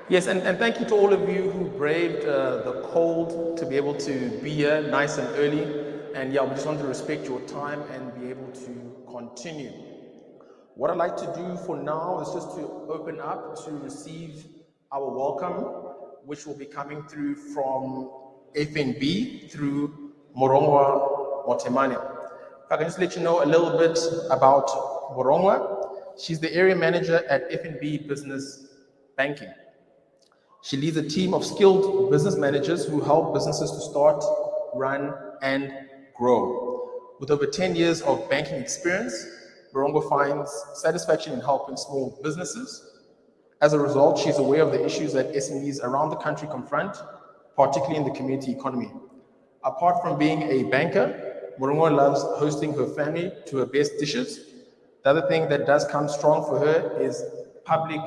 Yes, and thank you to all of you who braved the cold to be able to be here nice and early. And yeah, we just want to respect your time and be able to continue. What I'd like to do for now is just to open up to receive our welcome, which will be coming through from FNB through Morongwa Motemane. If I can just let you know a little bit about Morongwa. She's the area manager at FNB Business Banking. She leads a team of skilled business managers who help businesses to start, run, and grow. With over 10 years of banking experience, Borongo finds satisfaction in helping small businesses. As a result, she's aware of the issues that SMEs around the country confront, particularly in the community economy. Apart from being a banker, Borongo loves hosting her family to her best dishes. The other thing that does come strong for her is public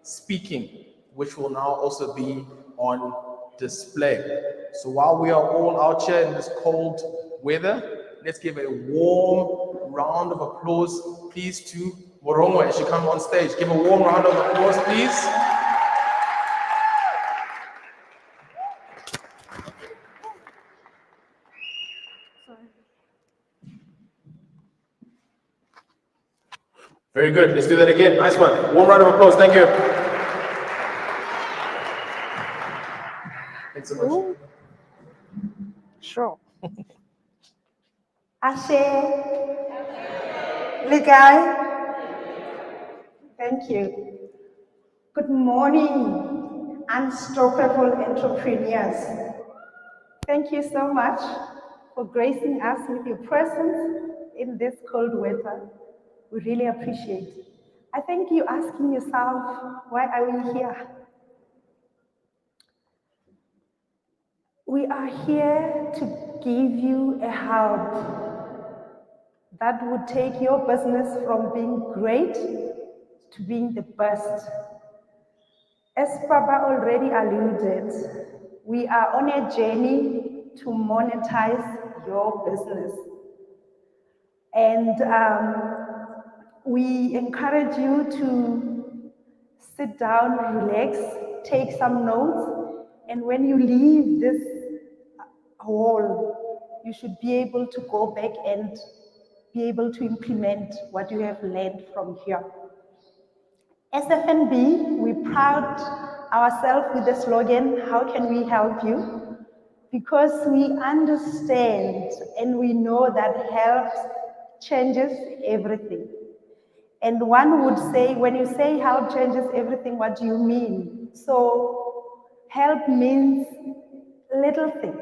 speaking, which will now also be on display. So while we are all out here in this cold weather, let's give a warm round of applause, please, to Morongo as she comes on stage. Give a warm round of applause, please. Very good. Let's do that again. Nice one. Warm round of applause. Thank you. Thanks so much. Ooh. Sure. Ashe. Ligai. Thank you. Good morning, unstoppable entrepreneurs. Thank you so much for gracing us with your presence in this cold weather. We really appreciate it. I think you're asking yourself, why are we here? We are here to give you a help that would take your business from being great to being the best. As Papa already alluded, we are on a journey to monetize your business. And we encourage you to sit down, relax, take some notes, and when you leave this hall, you should be able to go back and be able to implement what you have learned from here. As FNB, we proud ourselves with the slogan, how can we help you? Because we understand and we know that help changes everything. And one would say, when you say help changes everything, what do you mean? So help means little things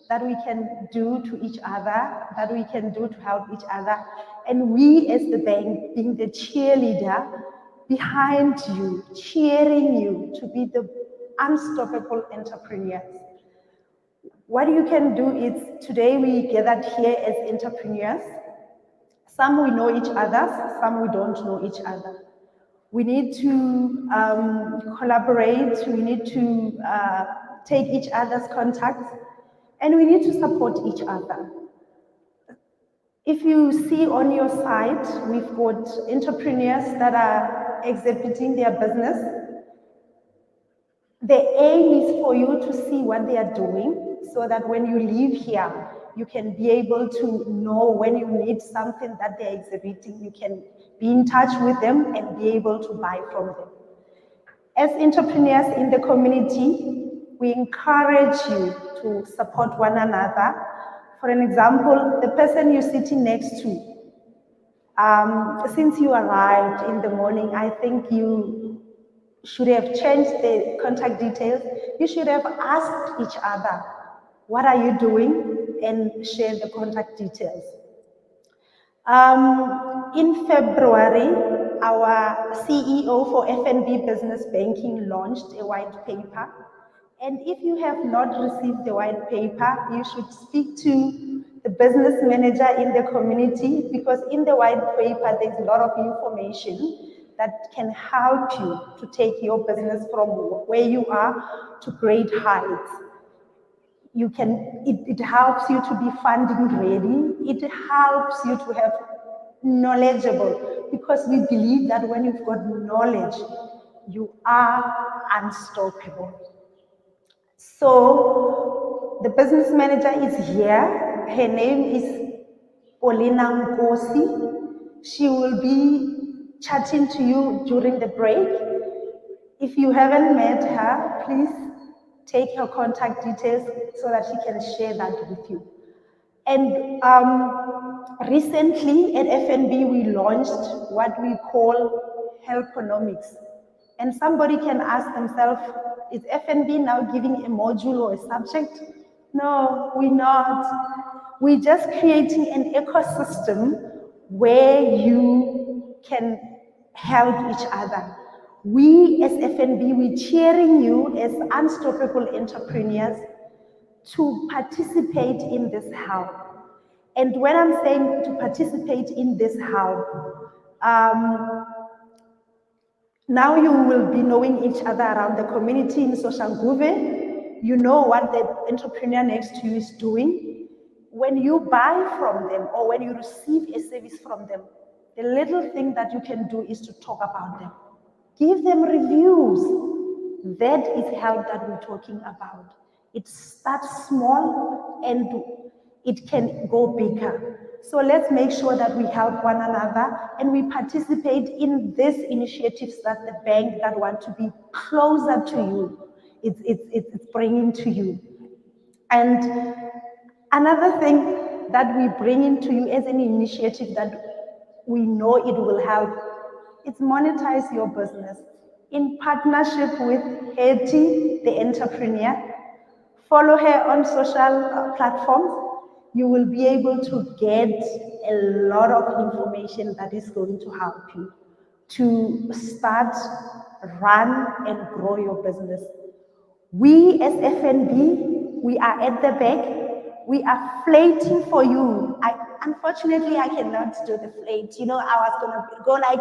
that we can do to each other, that we can do to help each other. And we as the bank, being the cheerleader behind you, cheering you to be the unstoppable entrepreneurs. What you can do is, today we gathered here as entrepreneurs. Some we know each other, some we don't know each other. We need to collaborate, we need to take each other's contacts, and we need to support each other. If you see on your site, we've got entrepreneurs that are exhibiting their business. The aim is for you to see what they are doing so that when you leave here, you can be able to know when you need something that they're exhibiting, you can be in touch with them and be able to buy from them. As entrepreneurs in the community, we encourage you to support one another. For an example, the person you're sitting next to, since you arrived in the morning, I think you should have changed the contact details. You should have asked each other, what are you doing? And share the contact details. In February, our CEO for FNB Business Banking launched a white paper. And if you have not received the white paper, you should speak to the business manager in the community, because in the white paper, there's a lot of information that can help you to take your business from where you are to great heights. It helps you to be funding ready. It helps you to have knowledgeable, because we believe that when you've got knowledge, you are unstoppable. So the business manager is here. Her name is Olina Nkosi. She will be chatting to you during the break. If you haven't met her, please take her contact details so that she can share that with you. And recently at FNB, we launched what we call Healthconomics. And somebody can ask themselves, is FNB now giving a module or a subject? No, we're not. We're just creating an ecosystem where you can help each other. We as FNB, we're cheering you as unstoppable entrepreneurs to participate in this help. And when I'm saying to participate in this help, now you will be knowing each other around the community in Soshanguve. You know what the entrepreneur next to you is doing. When you buy from them or when you receive a service from them, the little thing that you can do is to talk about them. Give them reviews. That is help that we're talking about. It starts small and it can go bigger. So let's make sure that we help one another and we participate in these initiatives that the bank that want to be closer to you, it's bringing to you. And another thing that we bring into you as an initiative that we know it will help, it's monetize your business in partnership with Hetty, the entrepreneur. Follow her on social platforms. You will be able to get a lot of information that is going to help you to start, run, and grow your business. We as FNB, we are at the back. We are flating for you. Unfortunately, I cannot do the flate. You know, I was gonna go like,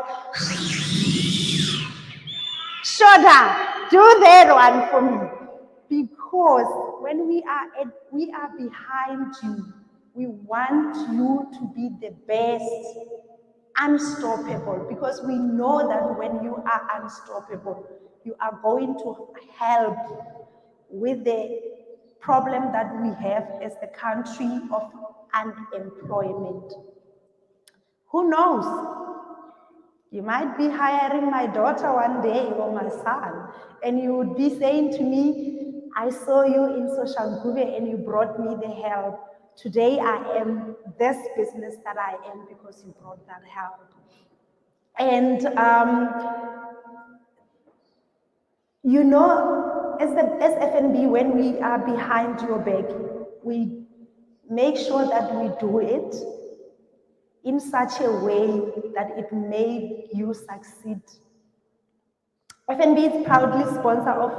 Shoda, do that one for me. Because when we are behind you. We want you to be the best, unstoppable. Because we know that when you are unstoppable, you are going to help with the problem that we have as a country of unemployment. Who knows? You might be hiring my daughter one day or my son, and you would be saying to me, I saw you in Soshanguve and you brought me the help. Today I am this business that I am because you brought that help. And you know, as FNB, when we are behind your back, we make sure that we do it in such a way that it may you succeed. FNB is proudly sponsor of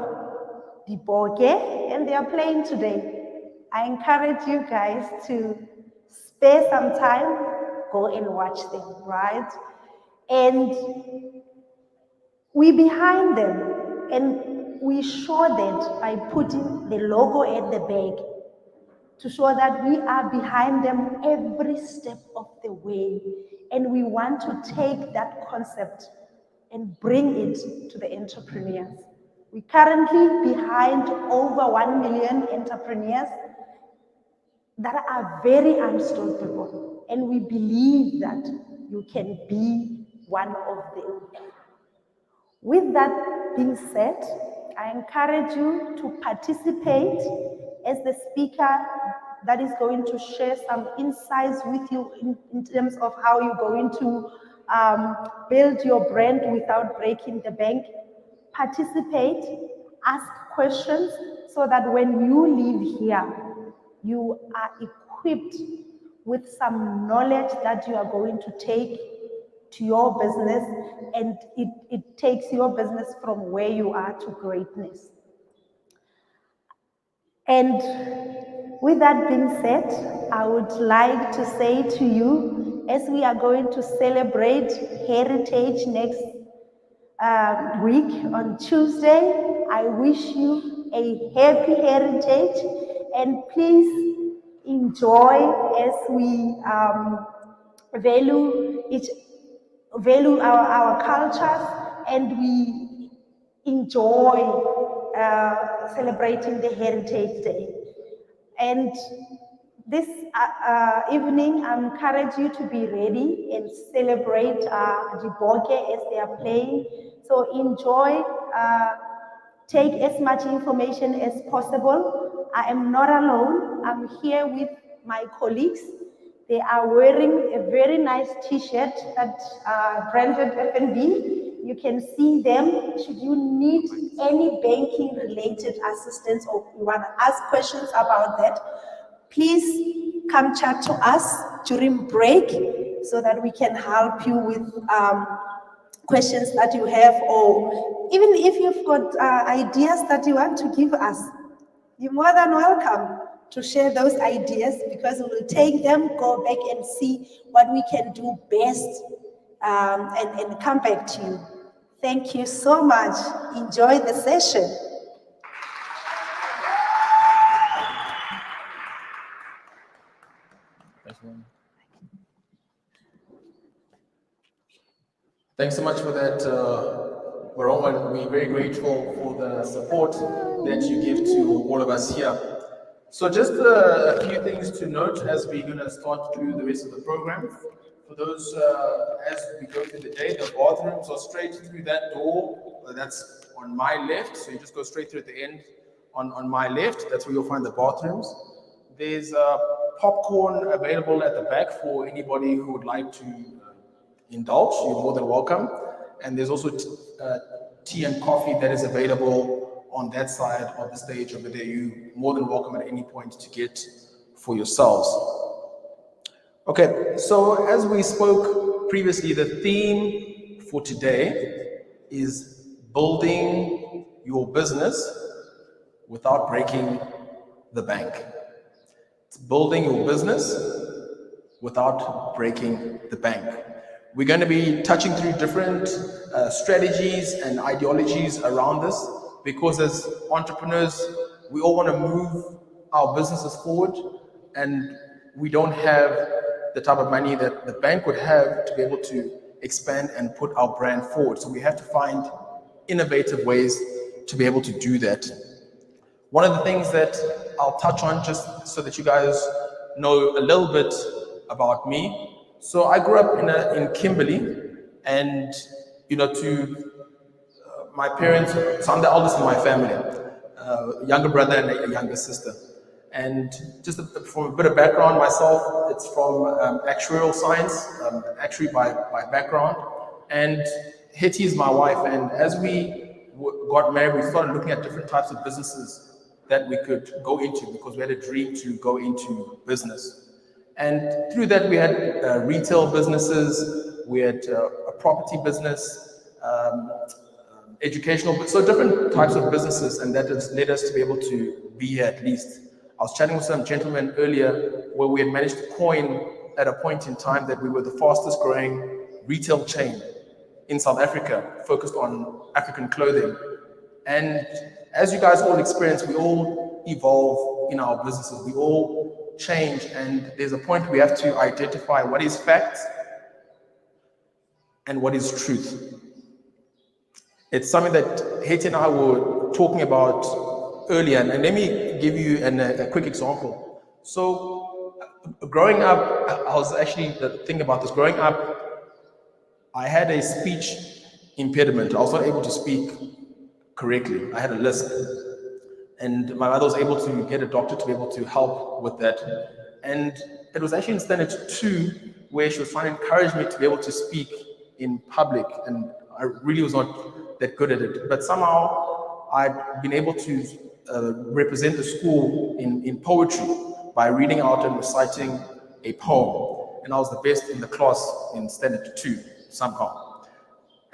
Diboke, and they are playing today. I encourage you guys to spare some time, go and watch them, right? And we behind them, and we show that by putting the logo at the back to show that we are behind them every step of the way. And we want to take that concept and bring it to the entrepreneurs. We're currently behind over 1 million entrepreneurs that are very unstoppable. And we believe that you can be one of them. With that being said, I encourage you to participate as the speaker that is going to share some insights with you in terms of how you're going to build your brand without breaking the bank. Participate, ask questions so that when you leave here, you are equipped with some knowledge that you are going to take to your business, and it takes your business from where you are to greatness. And with that being said, I would like to say to you, as we are going to celebrate Heritage next week on Tuesday, I wish you a happy Heritage, and please enjoy as we value our cultures, and we enjoy celebrating the Heritage Day. And this evening, I encourage you to be ready and celebrate the Boke as they are playing. So enjoy, take as much information as possible. I am not alone. I'm here with my colleagues. They are wearing a very nice t-shirt that branded FNB. You can see them. Should you need any banking related assistance or you want to ask questions about that, please come chat to us during break so that we can help you with questions that you have, or even if you've got ideas that you want to give us, you're more than welcome to share those ideas, because we will take them, go back and see what we can do best, and come back to you. Thank you so much. Enjoy the session. Thanks so much for that, Baron. We're very grateful for the support that you give to all of us here. So just a few things to note as we're going to start through the rest of the program. For those, as we go through the day, the bathrooms are straight through that door. That's on my left, so you just go straight through at the end on my left. That's where you'll find the bathrooms. There's popcorn available at the back for anybody who would like to indulge. You're more than welcome. And there's also tea and coffee that is available on that side of the stage over there. You're more than welcome at any point to get for yourselves. Okay, so as we spoke previously, the theme for today is building your business without breaking the bank. It's building your business without breaking the bank. We're going to be touching through different strategies and ideologies around this, because as entrepreneurs, we all want to move our businesses forward, and we don't have the type of money that the bank would have to be able to expand and put our brand forward. So we have to find innovative ways to be able to do that. One of the things that I'll touch on, just so that you guys know a little bit about me. So I grew up in Kimberley, and to my parents, so I'm the eldest in my family, a younger brother and a younger sister. And just from a bit of background myself, it's from actuarial science, actuary by background. And Hetty is my wife, and as we got married, we started looking at different types of businesses that we could go into, because we had a dream to go into business. And through that, we had retail businesses, we had a property business, educational, so different types of businesses, and that has led us to be able to be here at least. I was chatting with some gentlemen earlier where we had managed to coin at a point in time that we were the fastest growing retail chain in South Africa, focused on African clothing. And as you guys all experience, we all evolve in our businesses, we all change, and there's a point we have to identify what is fact and what is truth. It's something that Hetty and I were talking about earlier, and let me give you a quick example. So growing up, I was actually thinking about this. Growing up, I had a speech impediment. I was not able to speak correctly. I had a lisp. And my mother was able to get a doctor to be able to help with that. And it was actually in standard 2 where she was trying to encourage me to be able to speak in public. And I really was not that good at it. But somehow I'd been able to represent the school in poetry by reading out and reciting a poem. And I was the best in the class in standard 2 somehow.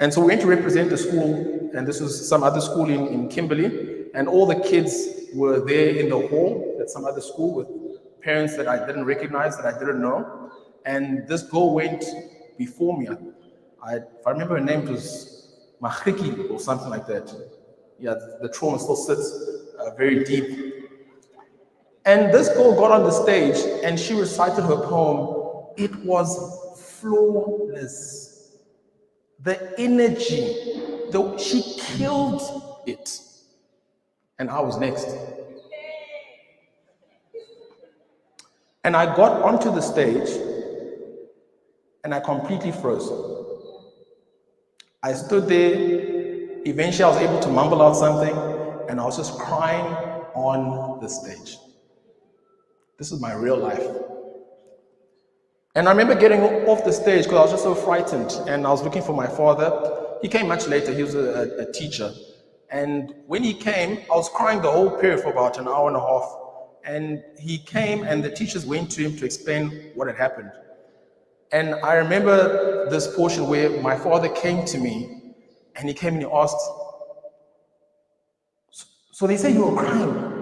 And so we went to represent the school, and this was some other school in Kimberley. And all the kids were there in the hall at some other school with parents that I didn't recognize, that I didn't know. And this girl went before me. If I remember her name, it was Mahriki or something like that. Yeah, the trauma still sits very deep. And this girl got on the stage and she recited her poem. It was flawless. the energy, she killed it. And I was next. And I got onto the stage and I completely froze. I stood there. Eventually, I was able to mumble out something and I was just crying on the stage. This is my real life. And I remember getting off the stage because I was just so frightened and I was looking for my father. He came much later, he was a teacher. And when he came, I was crying the whole period for about an hour and a half. And he came and the teachers went to him to explain what had happened. And I remember this portion where my father came to me and he came and he asked, so they say you were crying.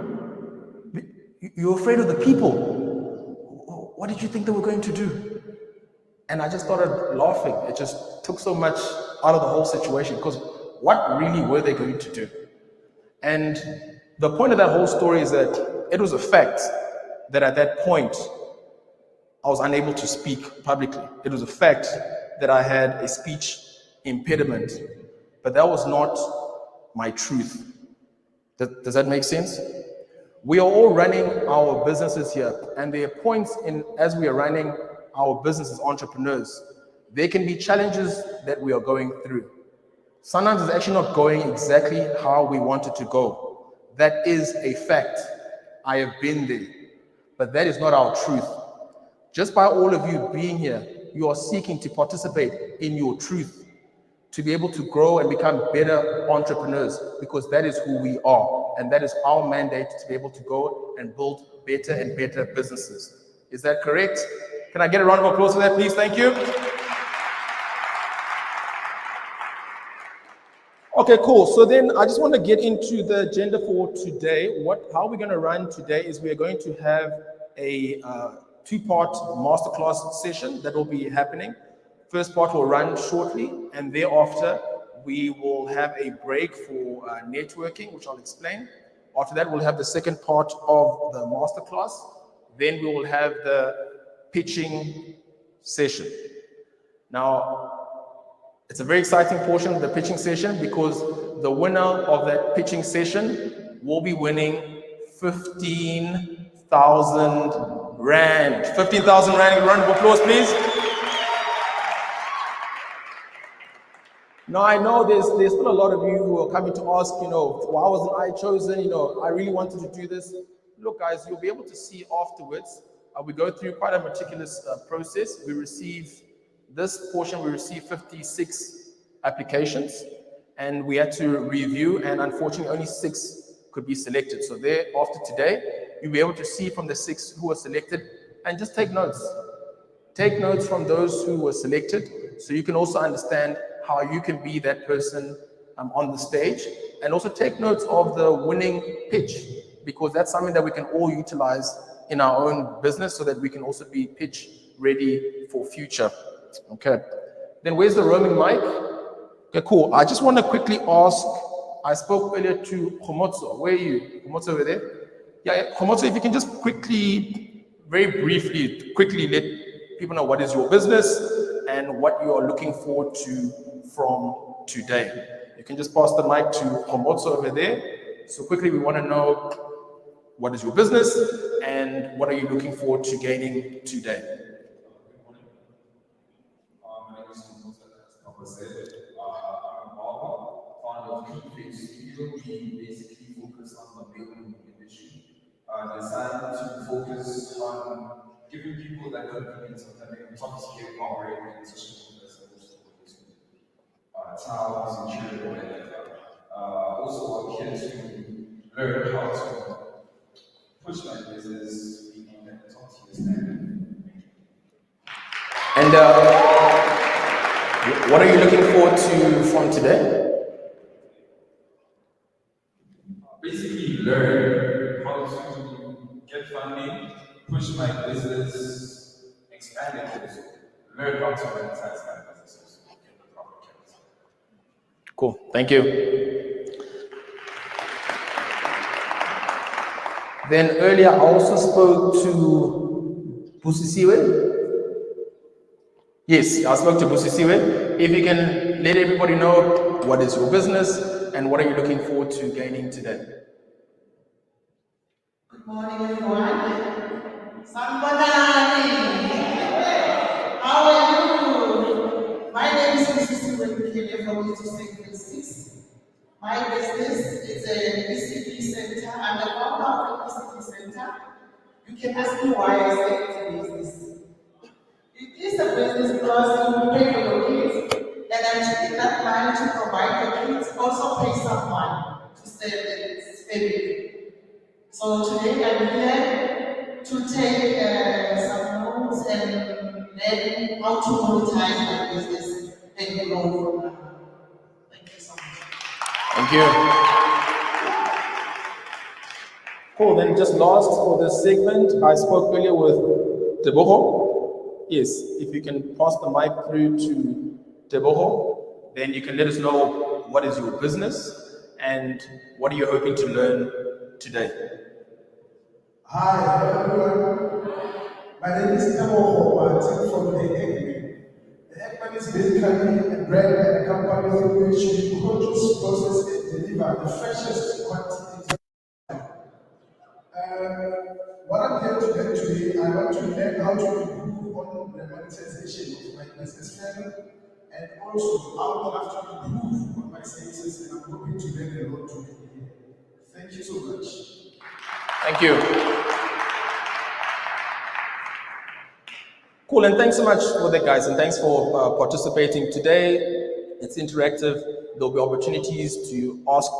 You were afraid of the people. What did you think they were going to do? And I just started laughing. It just took so much out of the whole situation because what really were they going to do? And the point of that whole story is that it was a fact that at that point I was unable to speak publicly. It was a fact that I had a speech impediment, but that was not my truth. Does that make sense? We are all running our businesses here, and there are points in as we are running our business as entrepreneurs, there can be challenges that we are going through. Sometimes it's actually not going exactly how we want it to go. That is a fact. I have been there, but that is not our truth. Just by all of you being here, you are seeking to participate in your truth, to be able to grow and become better entrepreneurs, because that is who we are, and that is our mandate to be able to go and build better and better businesses. Is that correct? Can I get a round of applause for that, please? Thank you. Okay, cool. So then I just want to get into the agenda for today. How we're going to run today is we're going to have a two-part masterclass session that will be happening. First part will run shortly, and thereafter we will have a break for networking, which I'll explain. After that, we'll have the second part of the masterclass. Then we will have the pitching session. Now, it's a very exciting portion of the pitching session because the winner of that pitching session will be winning 15,000 Rand. 15,000 Rand, round of applause, please. Now, I know there's still a lot of you who are coming to ask, why wasn't I chosen? I really wanted to do this. Look, guys, you'll be able to see afterwards. We go through quite a meticulous process. We receive 56 applications, and we had to review, and unfortunately only 6 could be selected. So there, after today, you'll be able to see from the 6 who were selected, and just take notes. Take notes from those who were selected, so you can also understand how you can be that person on the stage, and also take notes of the winning pitch, because that's something that we can all utilize in our own business so that we can also be pitch ready for future. Okay, then where's the roaming mic? Okay, cool. I just want to quickly ask, I spoke earlier to Khomotso. Where are you? Khomotso over there? Yeah, Khomotso, if you can just quickly, very briefly, let people know what is your business and what you are looking forward to from today. You can just pass the mic to Khomotso over there. So quickly, we want to know what is your business and what are you looking forward to gaining today? We basically focus on the building industry, designed to focus on giving people that convenience of having a top tier operating in Soshanguve as opposed to towns and children, etc. Also, we're here to learn how to push my business being at the top tier standard. And what are you looking forward to from today? Basically, learn how to get funding, push my business, expand it, learn how to monetize my business. Cool, thank you. Then earlier I also spoke to Busisiwe. Yes, I spoke to Busisiwe. If you can let everybody know what is your business and what are you looking forward to gaining today. Good morning, everyone. Somebody, how are you? My name is Mrs. Wendukele from Interstate 6. My business is a ECD center. I'm the founder of an ECD center. You can ask me why I say it's a business. It is a business because you pay for your kids, and I'm taking that money to provide your kids, also pay someone to save the family. So today I'm here to take some notes and learn how to monetize my business and grow from now. Thank you so much. Thank you. Cool, then just last for this segment, I spoke earlier with Teboho. Yes, if you can pass the mic through to Teboho, then you can let us know what is your business and what are you hoping to learn today. Hi, everyone. My name is Teboho Martin from the Eggman. The Eggman is basically a brand and a company through which we produce, process, and deliver the freshest quantities. What I'm here to learn today, I want to learn how to improve on the monetization of my business plan and also how to have to improve on my services, and I'm hoping to learn a lot today. Thank you so much. Thank you. Cool, and thanks so much for that, guys, and thanks for participating today. It's interactive. There'll be opportunities to ask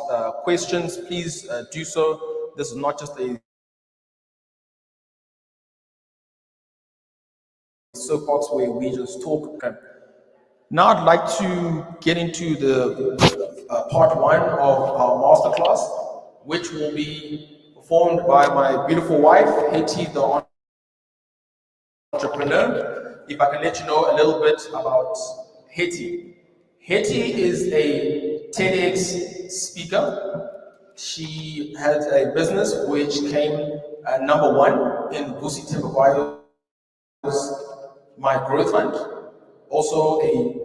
questions. Please do so. This is not just a soapbox where we just talk. Okay. Now I'd like to get into the part one of our masterclass, which will be performed by my beautiful wife, Hetty, the entrepreneur. If I can let you know a little bit about Hetty. Hetty is a TEDx speaker. She has a business which came number one in Busi Tembakwayo's My Growth Fund. Also a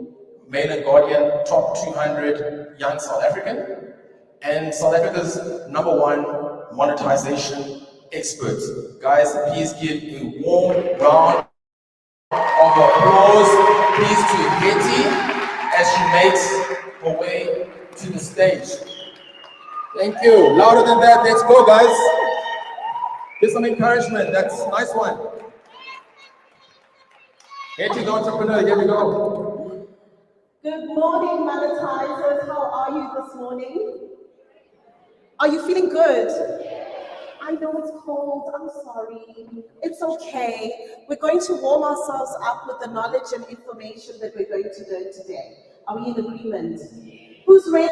Mail and Guardian top 200 young South African, and South Africa's number one monetization expert. Guys, please give a warm round of applause, please, to Hetty as she makes her way to the stage. Thank you. Louder than that, let's go, guys. Give some encouragement. That's a nice one. Hetty, the entrepreneur, here we go. Good morning, Monetizers. How are you this morning? Are you feeling good? I know it's cold. I'm sorry. It's okay. We're going to warm ourselves up with the knowledge and information that we're going to learn today. Are we in agreement? Who's ready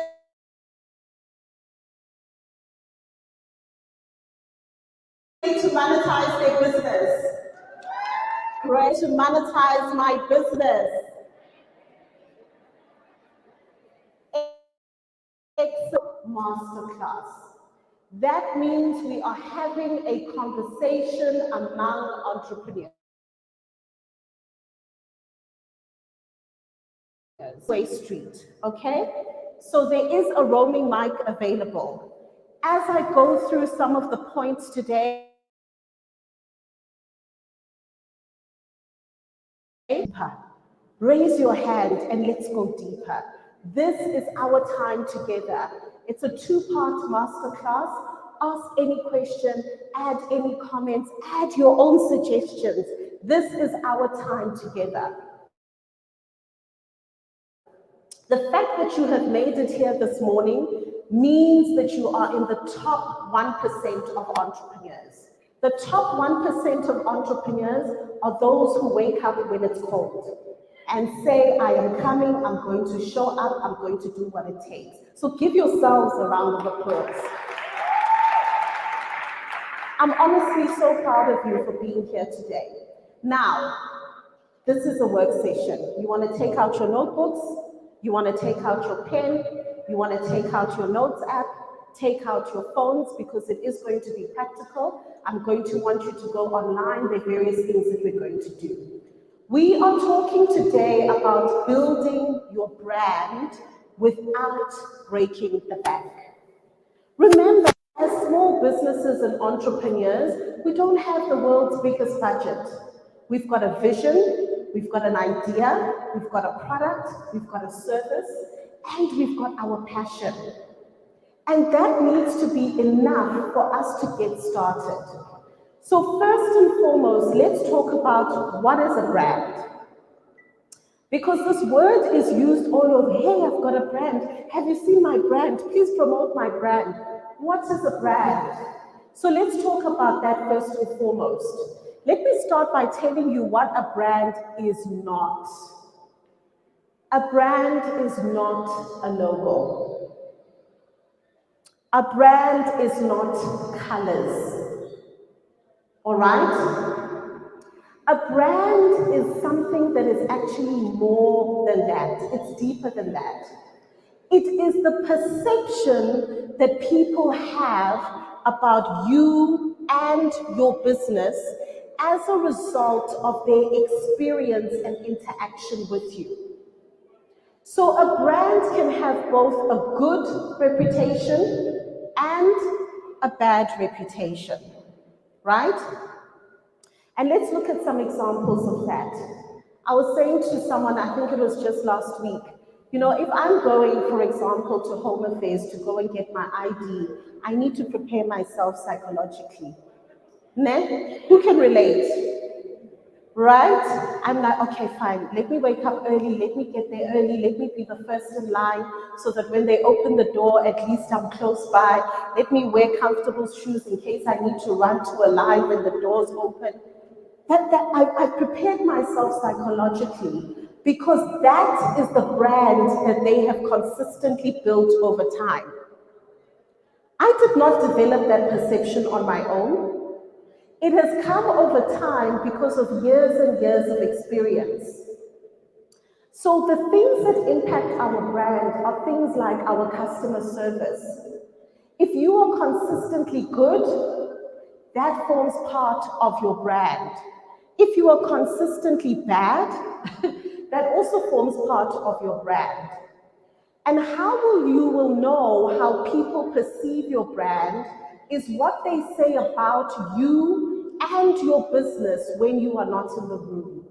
to monetize their business? Ready to monetize my business? Excellent masterclass. That means we are having a conversation among entrepreneurs. Way Street, okay? So there is a roaming mic available. As I go through some of the points today, raise your hand and let's go deeper. This is our time together. It's a two-part masterclass. Ask any question, add any comments, add your own suggestions. This is our time together. The fact that you have made it here this morning means that you are in the top 1% of entrepreneurs. The top 1% of entrepreneurs are those who wake up when it's cold and say, I am coming, I'm going to show up, I'm going to do what it takes. So give yourselves a round of applause. I'm honestly so proud of you for being here today. Now, this is a work session. You want to take out your notebooks, you want to take out your pen, you want to take out your notes app, take out your phones because it is going to be practical. I'm going to want you to go online, the various things that we're going to do. We are talking today about building your brand without breaking the bank. Remember, as small businesses and entrepreneurs, we don't have the world's biggest budget. We've got a vision, we've got an idea, we've got a product, we've got a service, and we've got our passion. And that needs to be enough for us to get started. So first and foremost, let's talk about what is a brand. Because this word is used all over. Hey, I've got a brand. Have you seen my brand? Please promote my brand. What is a brand? So let's talk about that first and foremost. Let me start by telling you what a brand is not. A brand is not a logo. A brand is not colors. All right? A brand is something that is actually more than that. It's deeper than that. It is the perception that people have about you and your business as a result of their experience and interaction with you. So a brand can have both a good reputation and a bad reputation, right? And let's look at some examples of that. I was saying to someone, I think it was just last week, you know, if I'm going, for example, to Home Affairs to go and get my ID, I need to prepare myself psychologically. Ne? Who can relate? Right? I'm like, okay, fine. Let me wake up early. Let me get there early. Let me be the first in line so that when they open the door, at least I'm close by. Let me wear comfortable shoes in case I need to run to a line when the doors open. I prepared myself psychologically because that is the brand that they have consistently built over time. I did not develop that perception on my own. It has come over time because of years and years of experience. So the things that impact our brand are things like our customer service. If you are consistently good, that forms part of your brand. If you are consistently bad, that also forms part of your brand. And how you will know how people perceive your brand is what they say about you and your business when you are not in the room.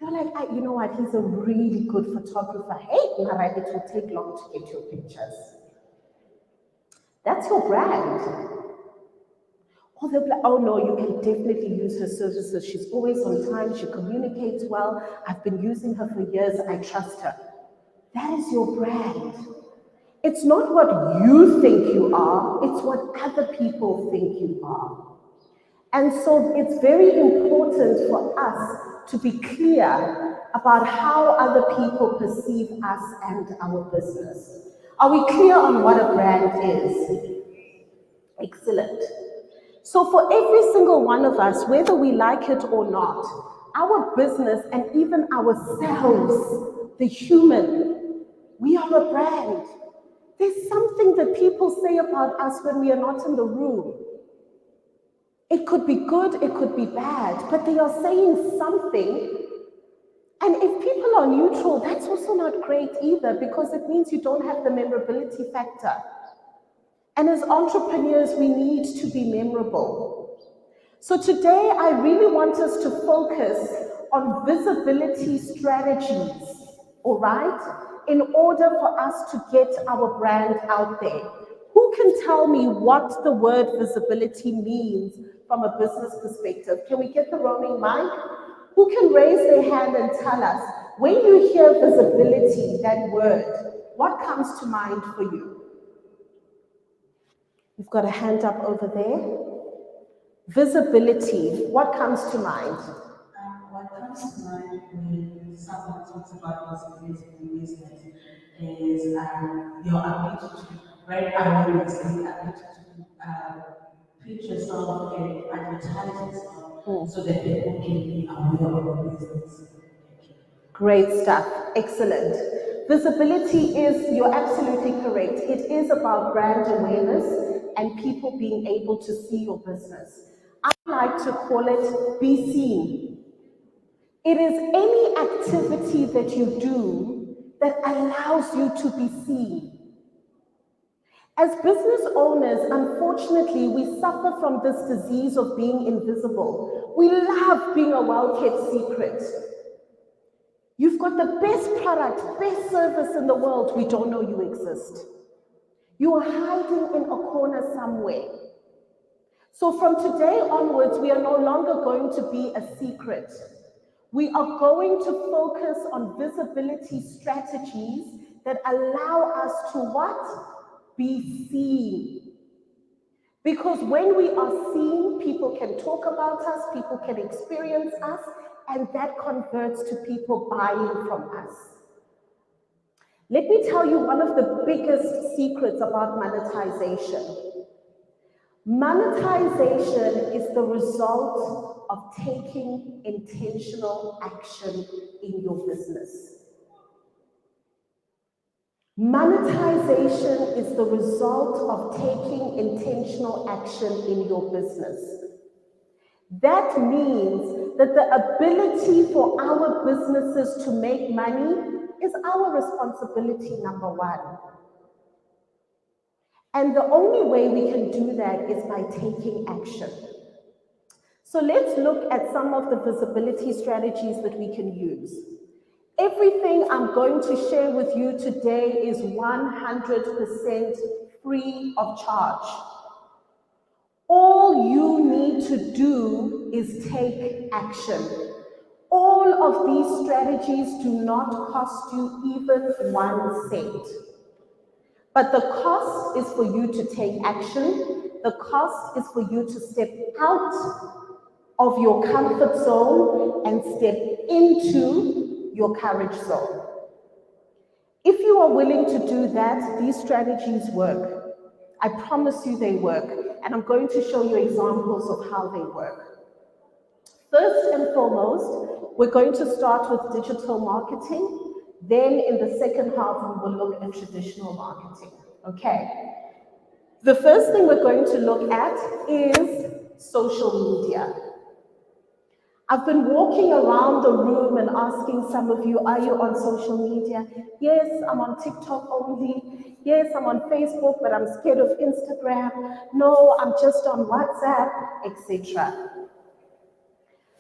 They're like, you know what, he's a really good photographer. Hey, Mara, it will take long to get your pictures. That's your brand. Or they'll be like, oh no, you can definitely use her services. She's always on time, she communicates well. I've been using her for years, I trust her. That is your brand. It's not what you think you are, it's what other people think you are. And so it's very important for us to be clear about how other people perceive us and our business. Are we clear on what a brand is? Excellent. So for every single one of us, whether we like it or not, our business and even ourselves, the human, we are a brand. There's something that people say about us when we are not in the room. It could be good, it could be bad, but they are saying something. And if people are neutral, that's also not great either, because it means you don't have the memorability factor. And as entrepreneurs, we need to be memorable. So today, I really want us to focus on visibility strategies, all right? In order for us to get our brand out there. Who can tell me what the word visibility means from a business perspective? Can we get the roaming mic? Who can raise their hand and tell us, when you hear visibility, that word, what comes to mind for you? We've got a hand up over there. Visibility, what comes to mind? What comes to mind when someone talks about visibility in business is your ability to, very ironically, ability to pitch yourself and advertise yourself so that people can be aware of your business. Great stuff, excellent. Visibility is, you're absolutely correct. It is about brand awareness and people being able to see your business. I like to call it be seen. It It is any activity that you do that allows you to be seen. As business owners, unfortunately, we suffer from this disease of being invisible. We love being a well-kept secret. You've got the best product, best service in the world. We don't know you exist. You are hiding in a corner somewhere. So from today onwards, we are no longer going to be a secret. We are going to focus on visibility strategies that allow us to what? Be seen. Because when we are seen, people can talk about us, people can experience us, and that converts to people buying from us. Let me tell you one of the biggest secrets about monetization. Monetization is the result of taking intentional action in your business. Monetization is the result of taking intentional action in your business. That means that the ability for our businesses to make money is our responsibility, number one. And the only way we can do that is by taking action. So let's look at some of the visibility strategies that we can use. Everything I'm going to share with you today is 100% free of charge. All you need to do is take action. All of these strategies do not cost you even 1 cent. But the cost is for you to take action. The cost is for you to step out of your comfort zone and step into your courage zone. If you are willing to do that, these strategies work. I promise you they work, and I'm going to show you examples of how they work. First and foremost, we're going to start with digital marketing. Then in the second half, we will look at traditional marketing, okay? The first thing we're going to look at is social media. I've been walking around the room and asking some of you, are you on social media? Yes, I'm on TikTok only. Yes, I'm on Facebook, but I'm scared of Instagram. No, I'm just on WhatsApp, etc.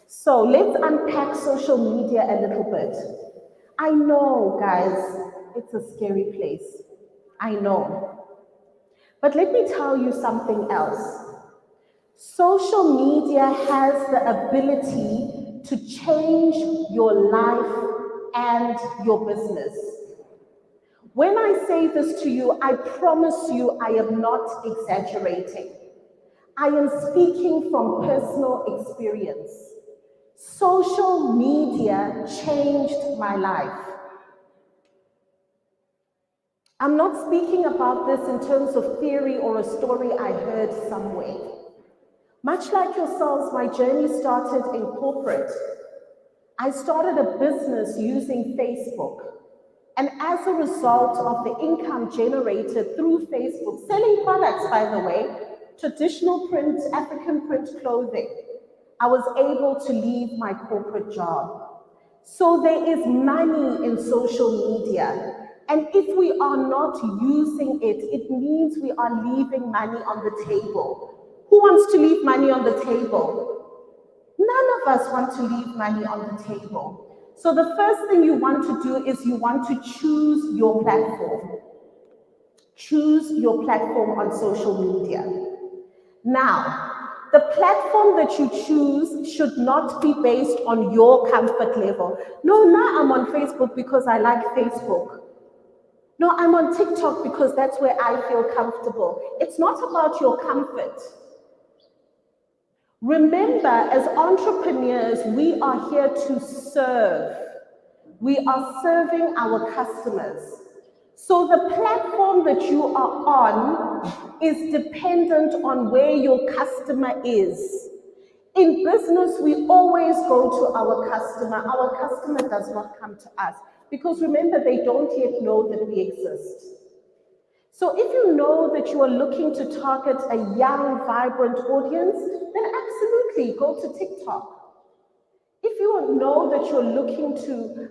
So let's unpack social media a little bit. I know, guys, it's a scary place. I know. But let me tell you something else. Social media has the ability to change your life and your business. When I say this to you, I promise you I am not exaggerating. I am speaking from personal experience. Social media changed my life. I'm not speaking about this in terms of theory or a story I heard somewhere. Much like yourselves, my journey started in corporate. I started a business using Facebook. And as a result of the income generated through Facebook, selling products, by the way, traditional print, African print clothing, I was able to leave my corporate job. So there is money in social media. And if we are not using it, it means we are leaving money on the table. Who wants to leave money on the table? None of us want to leave money on the table. So the first thing you want to do is you want to choose your platform. Choose your platform on social media. Now, the platform that you choose should not be based on your comfort level. No, now I'm on Facebook because I like Facebook. No, I'm on TikTok because that's where I feel comfortable. It's not about your comfort. Remember, as entrepreneurs, we are here to serve. We are serving our customers. So the platform that you are on is dependent on where your customer is. In business, we always go to our customer. Our customer does not come to us because remember, they don't yet know that we exist. So if you know that you are looking to target a young, vibrant audience, then absolutely go to TikTok. If you are you know that you're looking to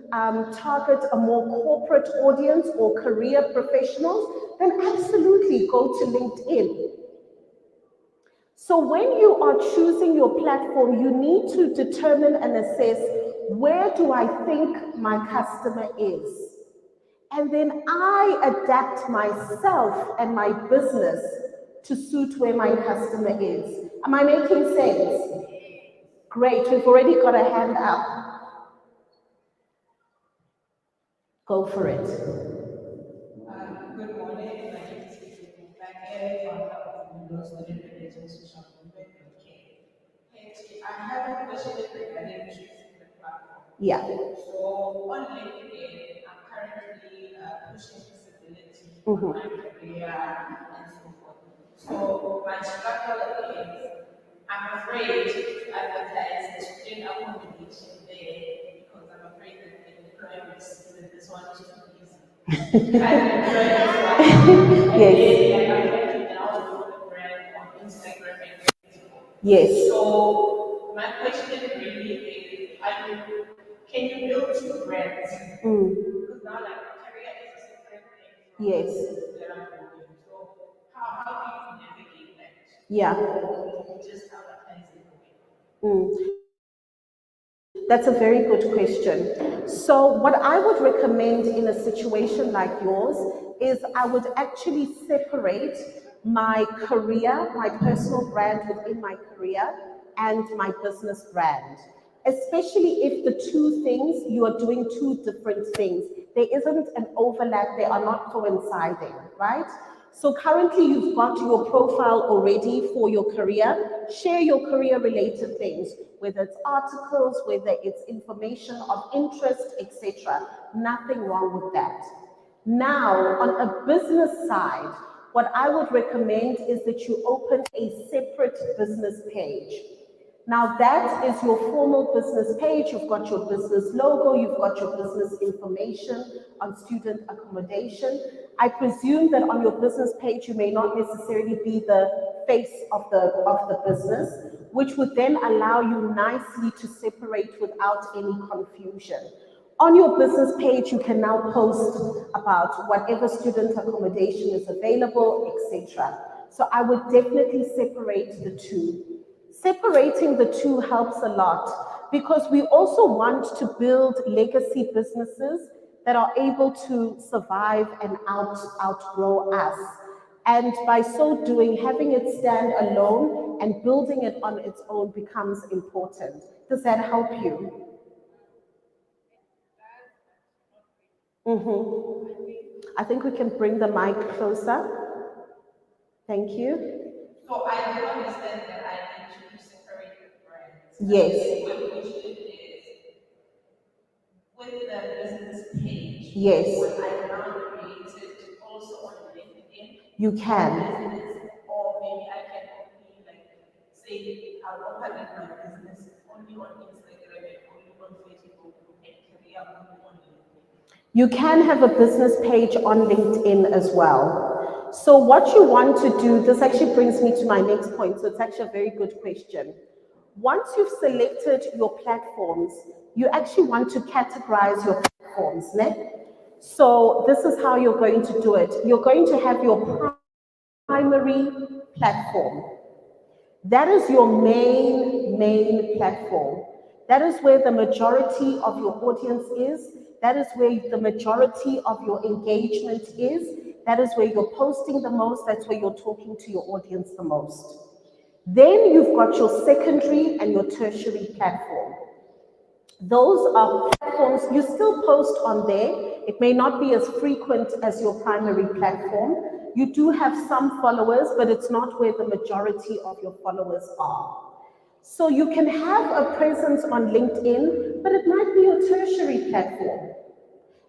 target a more corporate audience or career professionals, then absolutely go to LinkedIn. So when you are choosing your platform, you need to determine and assess, where do I think my customer is? And then I adapt myself and my business to suit where my customer is. Am I making sense? Great, we've already got a hand up. Go for it. Good morning. My name is Back founder of Windows Student Relations Soshanguve. I have a question regarding choosing the platform. Yeah. So on LinkedIn, I'm currently pushing visibility on my career and so forth. So my struggle is, I'm afraid to advertise student accommodation there because I'm afraid that the employer will see that this one is too easy. Yes. So my question really is, can you build two brands? Because now like career is a separate thing from Yes. that I'm doing. So how do you navigate that? Yeah. Or just advertise it away? That's a very good question. So what I would recommend in a situation like yours is I would actually separate my career, my personal brand within my career, and my business brand. Especially if the two things, you are doing two different things. There isn't an overlap, they are not coinciding, right? So currently you've got your profile already for your career. Share your career related things, whether it's articles, whether it's information of interest, etc. Nothing wrong with that. Now, on a business side, what I would recommend is that you open a separate business page. Now that is your formal business page. You've got your business logo, you've got your business information on student accommodation. I presume that on your business page, you may not necessarily be the face of the business, which would then allow you nicely to separate without any confusion. On your business page, you can now post about whatever student accommodation is available, etc. So I would definitely separate the two. Separating the two helps a lot because we also want to build legacy businesses that are able to survive and outgrow us. And by so doing, having it stand alone and building it on its own becomes important. Does that help you? I think we can bring the mic closer. Thank you. So I do understand that I need to separate the brands. Yes. My question is, with the business page, Yes. would I now create it also on LinkedIn? You can. Business, or maybe I can only like say I'll open up my business only on Instagram and only on Facebook and career only on LinkedIn. You can have a business page on LinkedIn as well. So what you want to do, this actually brings me to my next point, so it's actually a very good question. Once you've selected your platforms, you actually want to categorize your platforms, né? So this is how you're going to do it. You're going to have your primary platform. That is your main platform. That is where the majority of your audience is. That is where the majority of your engagement is. That is where you're posting the most. That's where you're talking to your audience the most. Then you've got your secondary and your tertiary platform. Those are platforms, you still post on there. It may not be as frequent as your primary platform. You do have some followers, but it's not where the majority of your followers are. So you can have a presence on LinkedIn, but it might be your tertiary platform.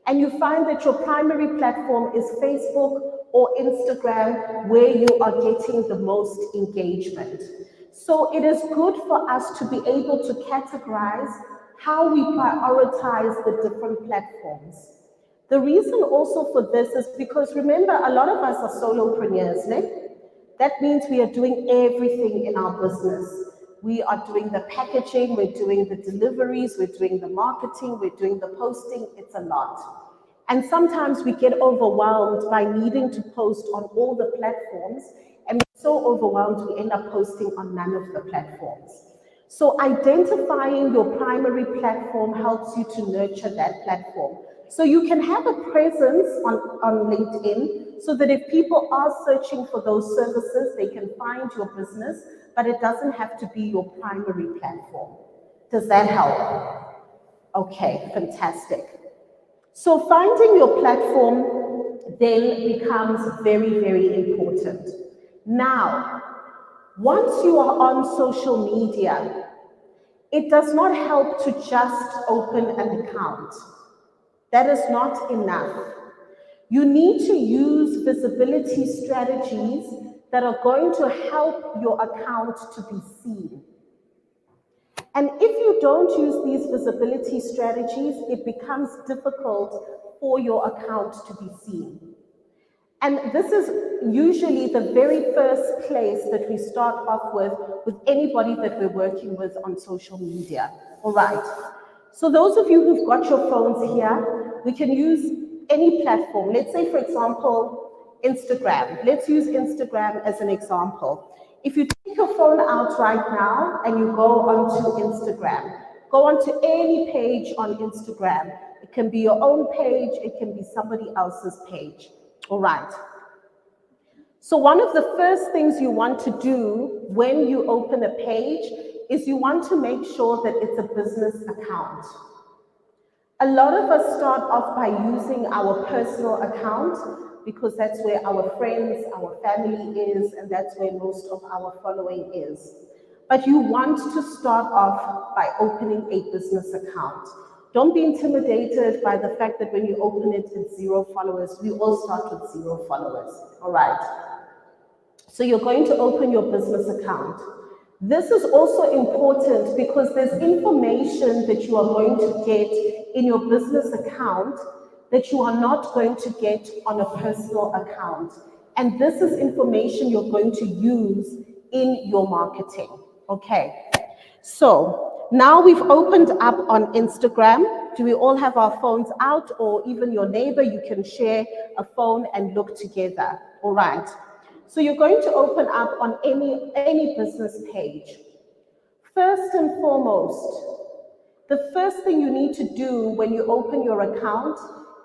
And you find that your primary platform is Facebook or Instagram, where you are getting the most engagement. So it is good for us to be able to categorize how we prioritize the different platforms. The reason also for this is because remember, a lot of us are solopreneurs, né? That means we are doing everything in our business. we are doing the packaging, we're doing the deliveries, we're doing the marketing, we're doing the posting. It's a lot. And sometimes we get overwhelmed by needing to post on all the platforms, and we're so overwhelmed we end up posting on none of the platforms. So identifying your primary platform helps you to nurture that platform. So you can have a presence on LinkedIn so that if people are searching for those services, they can find your business, but it doesn't have to be your primary platform. Does that help? Okay, fantastic. So finding your platform then becomes very, very important. Now, once you are on social media, it does not help to just open an account. That is not enough. You need to use visibility strategies that are going to help your account to be seen. And if you don't use these visibility strategies, it becomes difficult for your account to be seen. And this is usually the very first place that we start off with anybody that we're working with on social media. All right. So those of you who've got your phones here, we can use any platform. Let's say, for example, Instagram. Let's use Instagram as an example. If you take your phone out right now and you go onto Instagram, go onto any page on Instagram. It can be your own page, it can be somebody else's page. All right. So one of the first things you want to do when you open a page is you want to make sure that it's a business account. A lot of us start off by using our personal account because that's where our friends, our family is, and that's where most of our following is. But you want to start off by opening a business account. Don't be intimidated by the fact that when you open it, it's 0 followers. We all start with 0 followers, all right? So you're going to open your business account. This is also important because there's information that you are going to get in your business account that you are not going to get on a personal account. And this is information you're going to use in your marketing, okay? So now we've opened up on Instagram. Do we all have our phones out, or even your neighbor, you can share a phone and look together, all right? So you're going to open up on any business page. First and foremost, the first thing you need to do when you open your account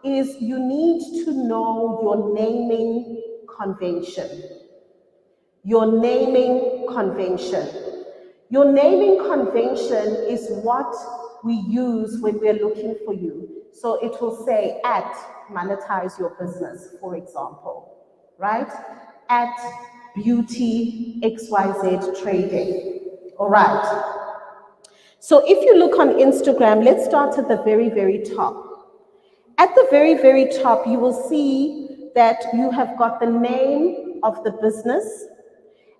is you need to know your naming convention. Your naming convention. Your naming convention is what we use when we're looking for you. So it will say at Monetise Your Business, for example, right? At Beauty XYZ Trading, all right? So if you look on Instagram, let's start at the very, very top. At the very, very top, you will see that you have got the name of the business,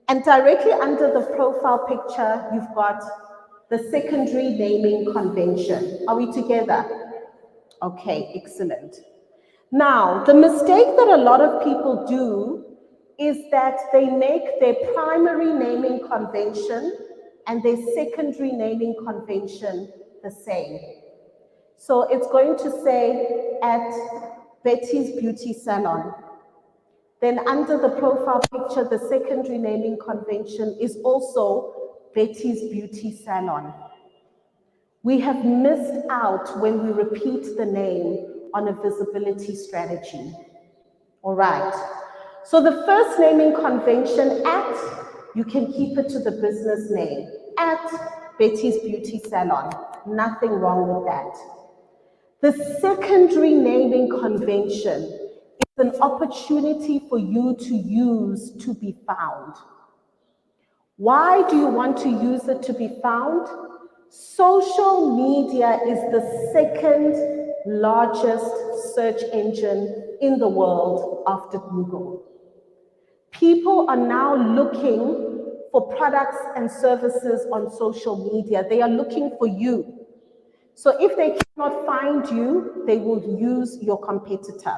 and directly under the profile picture, you've got the secondary naming convention. Are we together? Okay, excellent. Now, the mistake that a lot of people do is that they make their primary naming convention and their secondary naming convention the same. So it's going to say at Betty's Beauty Salon. Then under the profile picture, the secondary naming convention is also Betty's Beauty Salon. We have missed out when we repeat the name on a visibility strategy. All right. So the first naming convention, at, you can keep it to the business name, at Betty's Beauty Salon. Nothing wrong with that. The secondary naming convention is an opportunity for you to use to be found. Why do you want to use it to be found? Social media is the second largest search engine in the world after Google. People are now looking for products and services on social media. They are looking for you. So if they cannot find you, they will use your competitor.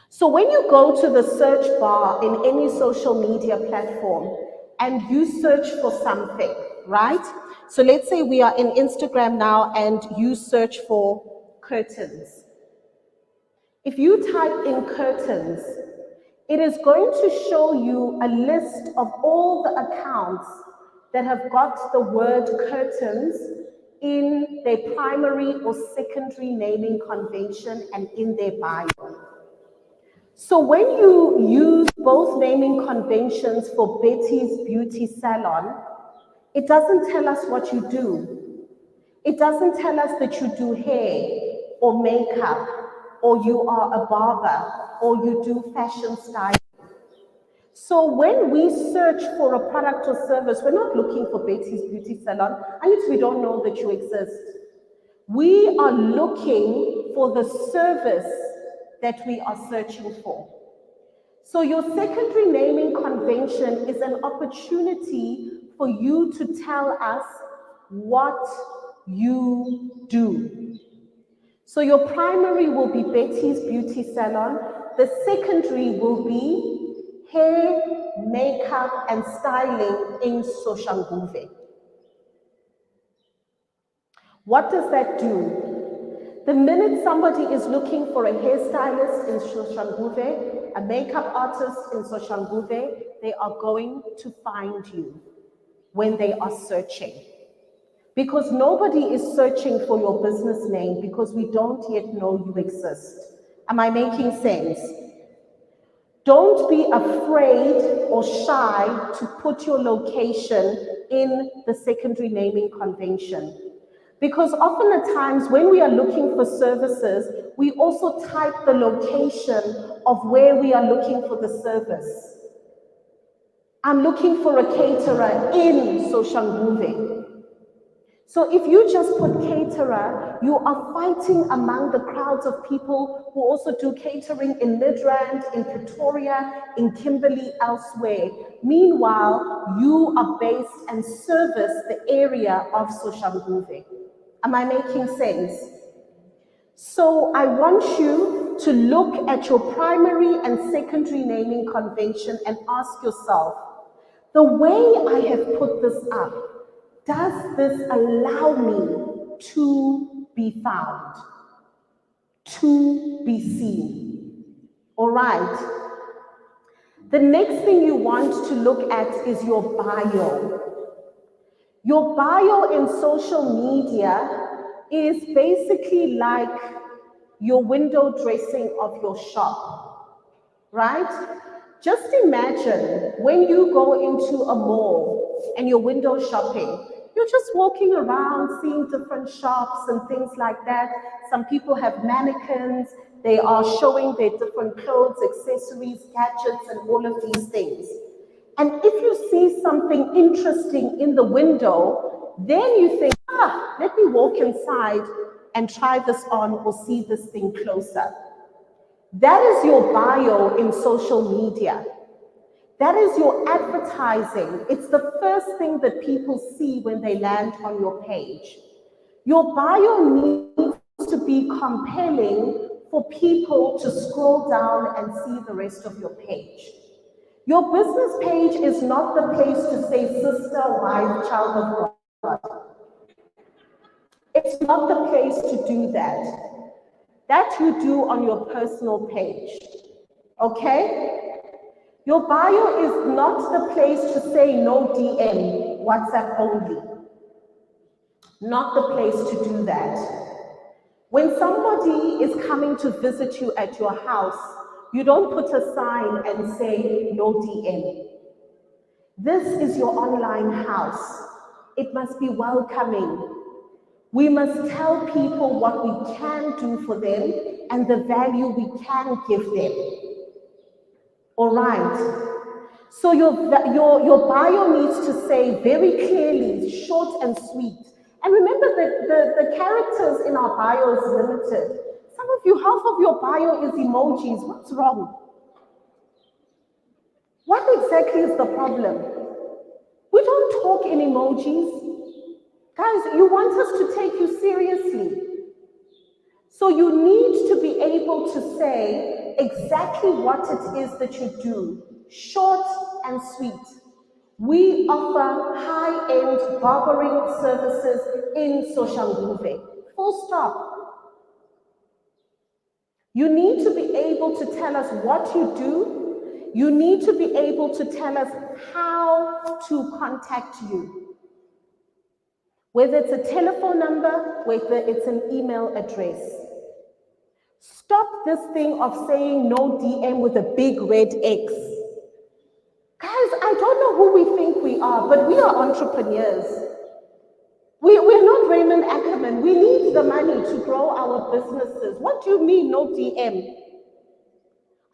So when you go to the search bar in any social media platform and you search for something, right? So let's say we are in Instagram now and you search for curtains. If you type in curtains, it is going to show you a list of all the accounts that have got the word curtains in their primary or secondary naming convention and in their bio. So when you use both naming conventions for Betty's Beauty Salon, it doesn't tell us what you do. It doesn't tell us that you do hair or makeup, or you are a barber, or you do fashion styling. So when we search for a product or service, we're not looking for Betty's Beauty Salon, and we don't know that you exist. We are looking for the service that we are searching for. So your secondary naming convention is an opportunity for you to tell us what you do. So your primary will be Betty's Beauty Salon. The secondary will be hair, makeup, and styling in Soshanguve. What does that do? The minute somebody is looking for a hairstylist in Soshanguve, a makeup artist in Soshanguve, they are going to find you when they are searching. Because nobody is searching for your business name because we don't yet know you exist. Am I making sense? Don't be afraid or shy to put your location in the secondary naming convention. Because often at times when we are looking for services, we also type the location of where we are looking for the service. I'm looking for a caterer in Soshanguve. So if you just put caterer, you are fighting among the crowds of people who also do catering in Midrand, in Pretoria, in Kimberley, elsewhere. Meanwhile, you are based and service the area of Soshanguve. Am I making sense? So I want you to look at your primary and secondary naming convention and ask yourself, the way I have put this up, does this allow me to be found, to be seen? All right. The next thing you want to look at is your bio. Your bio in social media is basically like your window dressing of your shop, right? Just imagine when you go into a mall and you're window shopping, you're just walking around seeing different shops and things like that. Some people have mannequins, they are showing their different clothes, accessories, gadgets, and all of these things. And if you see something interesting in the window, then you think, let me walk inside and try this on or see this thing closer. That is your bio in social media. That is your advertising. It's the first thing that people see when they land on your page. Your bio needs to be compelling for people to scroll down and see the rest of your page. Your business page is not the place to say sister, wife, child of God. It's not the place to do that. That you do on your personal page, okay? Your bio is not the place to say no DM, WhatsApp only. Not the place to do that. When somebody is coming to visit you at your house, you don't put a sign and say no DM. This is your online house. It must be welcoming. We must tell people what we can do for them and the value we can give them. All right. So your bio needs to say very clearly, short and sweet. And remember that the characters in our bio is limited. Some of you, half of your bio is emojis. What's wrong? What exactly is the problem? We don't talk in emojis. Guys, you want us to take you seriously. So you need to be able to say exactly what it is that you do, short and sweet. We offer high-end barbering services in Soshanguve. Full stop. You need to be able to tell us what you do. You need to be able to tell us how to contact you. Whether it's a telephone number, whether it's an email address. Stop this thing of saying no DM with a big red X. Guys, I don't know who we think we are, but we are entrepreneurs. We're not Raymond Ackerman. We need the money to grow our businesses. What do you mean, no DM?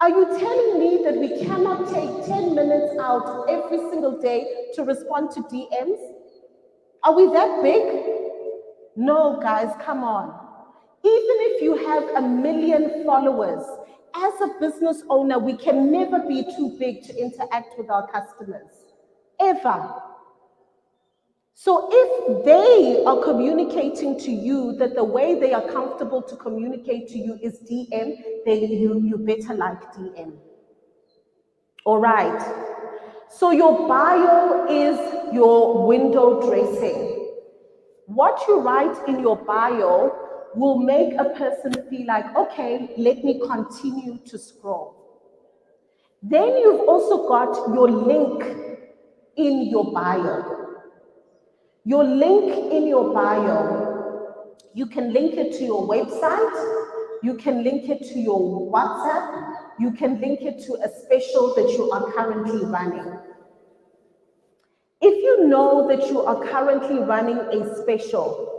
Are you telling me that we cannot take 10 minutes out every single day to respond to DMs? Are we that big? No, guys, come on. Even if you have 1 million followers, as a business owner, we can never be too big to interact with our customers, ever. So if they are communicating to you that the way they are comfortable to communicate to you is DM, then you better like DM. All right. So your bio is your window dressing. What you write in your bio will make a person feel like, okay, let me continue to scroll. Then you've also got your link in your bio. Your link in your bio, you can link it to your website, you can link it to your WhatsApp, you can link it to a special that you are currently running. If you know that you are currently running a special,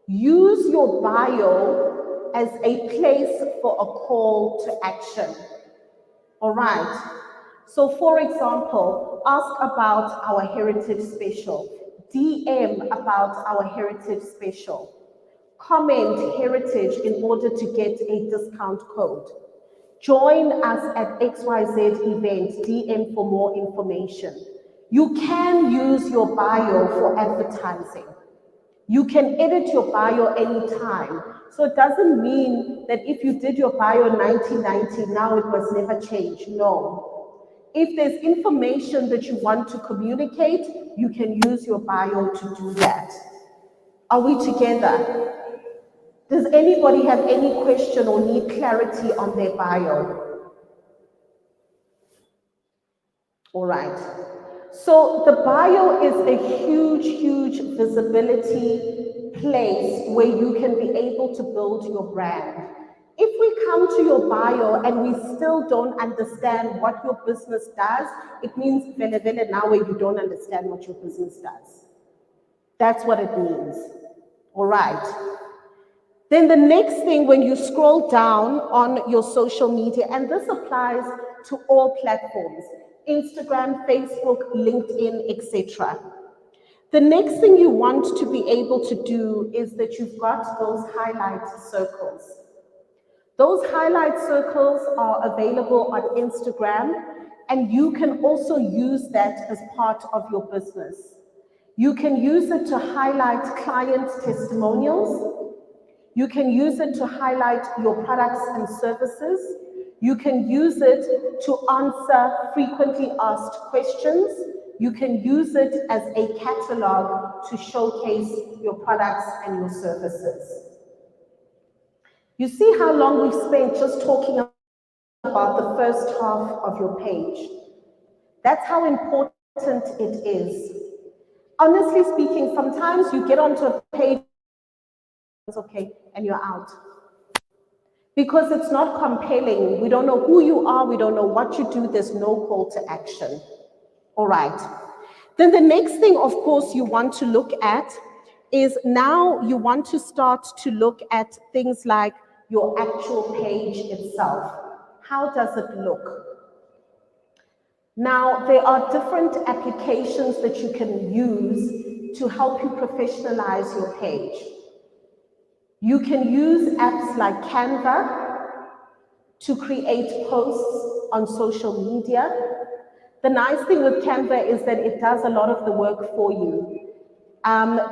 use your bio as a place for a call to action. All right. So for example, ask about our heritage special. DM about our heritage special. Comment heritage in order to get a discount code. Join us at XYZ event, DM for more information. You can use your bio for advertising. You can edit your bio anytime. So it doesn't mean that if you did your bio in 1990, now it must never change. No. If there's information that you want to communicate, you can use your bio to do that. Are we together? Does anybody have any question or need clarity on their bio? All right. So the bio is a huge, huge visibility place where you can be able to build your brand. If we come to your bio and we still don't understand what your business does, it means vele now you don't understand what your business does. That's what it means. All right. Then the next thing, when you scroll down on your social media, and this applies to all platforms, Instagram, Facebook, LinkedIn, etc. The next thing you want to be able to do is that you've got those highlight circles. Those highlight circles are available on Instagram, and you can also use that as part of your business. You can use it to highlight client testimonials. You can use it to highlight your products and services. You can use it to answer frequently asked questions. You can use it as a catalog to showcase your products and your services. You see how long we've spent just talking about the first half of your page. That's how important it is. Honestly speaking, sometimes you get onto a page, it's okay, and you're out. Because it's not compelling. We don't know who you are, we don't know what you do, there's no call to action. All right. Then the next thing, of course, you want to look at is now you want to start to look at things like your actual page itself. How does it look? Now, there are different applications that you can use to help you professionalize your page. You can use apps like Canva to create posts on social media. The nice thing with Canva is that it does a lot of the work for you.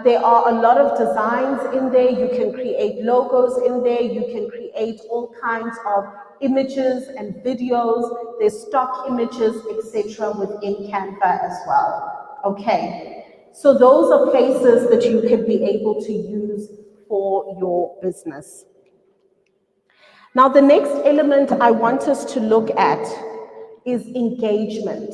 There are a lot of designs in there. You can create logos in there. You can create all kinds of images and videos, there's stock images, etc. within Canva as well. Okay, so those are places that you can be able to use for your business. Now, the next element I want us to look at is engagement.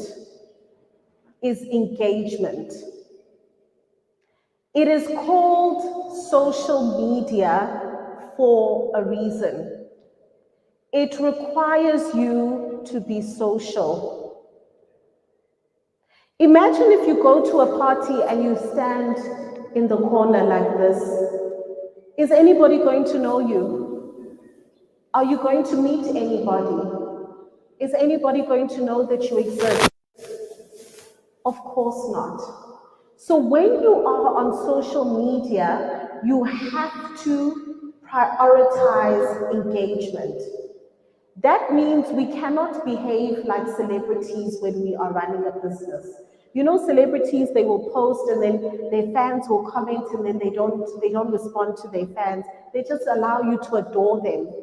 It is called social media for a reason. It requires you to be social. Imagine if you go to a party and you stand in the corner like this. Is anybody going to know you? Are you going to meet anybody? Is anybody going to know that you exist? Of course not. So when you are on social media, you have to prioritize engagement. That means we cannot behave like celebrities when we are running a business. You know, celebrities, they will post and then their fans will comment and then they don't respond to their fans. They just allow you to adore them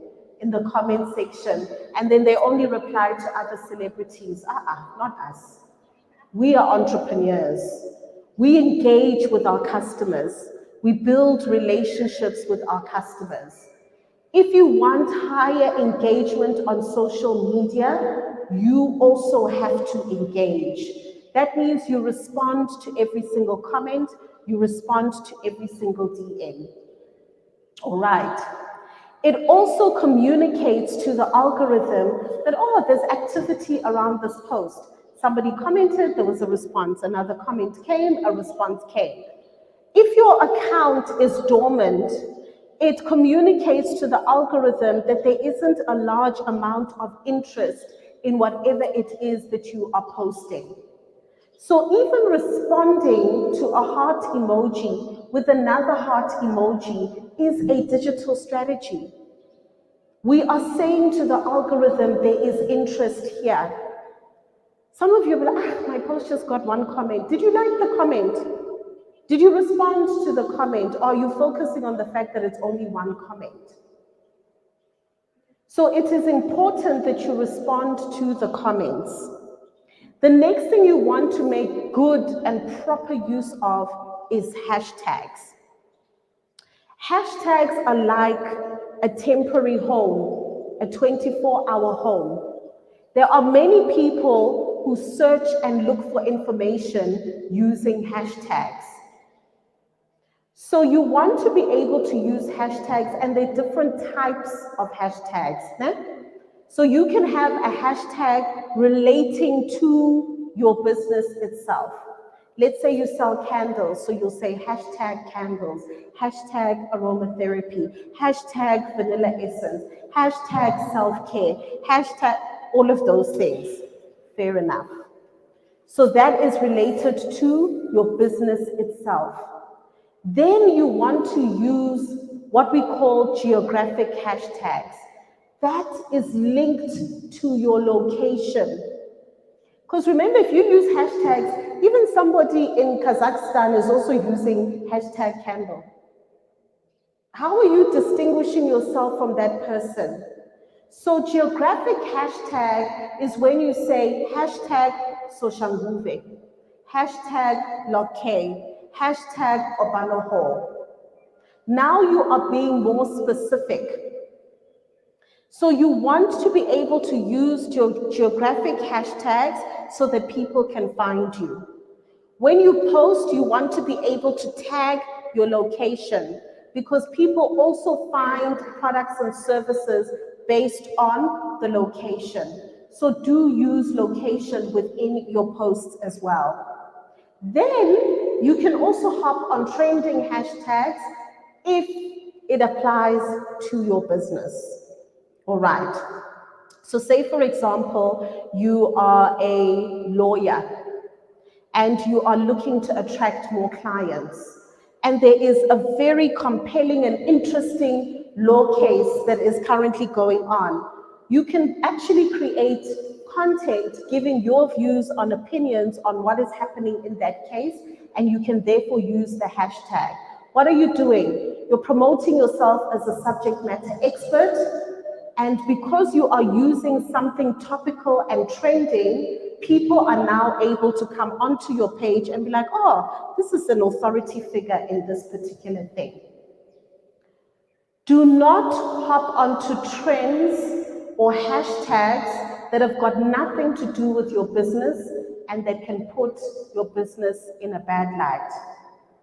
in the comment section, and then they only reply to other celebrities. Not us. We are entrepreneurs. We engage with our customers. We build relationships with our customers. If you want higher engagement on social media, you also have to engage. That means you respond to every single comment, you respond to every single DM. All right. It also communicates to the algorithm that, oh, there's activity around this post. Somebody commented, there was a response. Another comment came, a response came. If your account is dormant, it communicates to the algorithm that there isn't a large amount of interest in whatever it is that you are posting. So even responding to a heart emoji with another heart emoji is a digital strategy. We are saying to the algorithm, there is interest here. Some of you will be like, my post just got one comment. Did you like the comment? Did you respond to the comment? Or are you focusing on the fact that it's only one comment? So it is important that you respond to the comments. The next thing you want to make good and proper use of is hashtags. Hashtags are like a temporary home, a 24-hour home. There are many people who search and look for information using hashtags. So you want to be able to use hashtags, and there are different types of hashtags. Né? So you can have a hashtag relating to your business itself. Let's say you sell candles, so you'll say hashtag candles, hashtag aromatherapy, hashtag vanilla essence, hashtag self-care, hashtag all of those things. Fair enough. So that is related to your business itself. Then you want to use what we call geographic hashtags. That is linked to your location. Because remember, if you use hashtags, even somebody in Kazakhstan is also using hashtag candle. How are you distinguishing yourself from that person? So geographic hashtag is when you say hashtag Soshanguve, hashtag Loke, hashtag Obanoho. Now you are being more specific. So you want to be able to use geographic hashtags so that people can find you. When you post, you want to be able to tag your location, because people also find products and services based on the location. So do use location within your posts as well. Then you can also hop on trending hashtags if it applies to your business. All right. So say, for example, you are a lawyer and you are looking to attract more clients, and there is a very compelling and interesting law case that is currently going on. You can actually create content giving your views on opinions on what is happening in that case, and you can therefore use the hashtag. What are you doing? You're promoting yourself as a subject matter expert, And because you are using something topical and trending, people are now able to come onto your page and be like, oh, this is an authority figure in this particular thing. Do not hop onto trends or hashtags that have got nothing to do with your business and that can put your business in a bad light.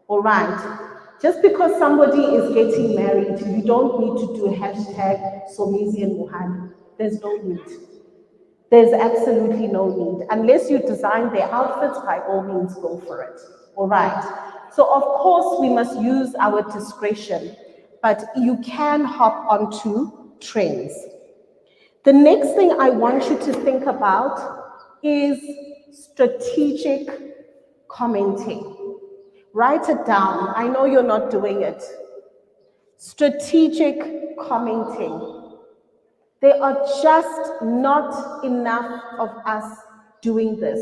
All right. Just because somebody is getting married, you don't need to do hashtag Somizi and Muhani. There's no need. There's absolutely no need. Unless you design their outfits, by all means, go for it. All right. So of course, we must use our discretion, but you can hop onto trends. The next thing I want you to think about is strategic commenting. Write it down. I know you're not doing it. Strategic commenting. There are just not enough of us doing this.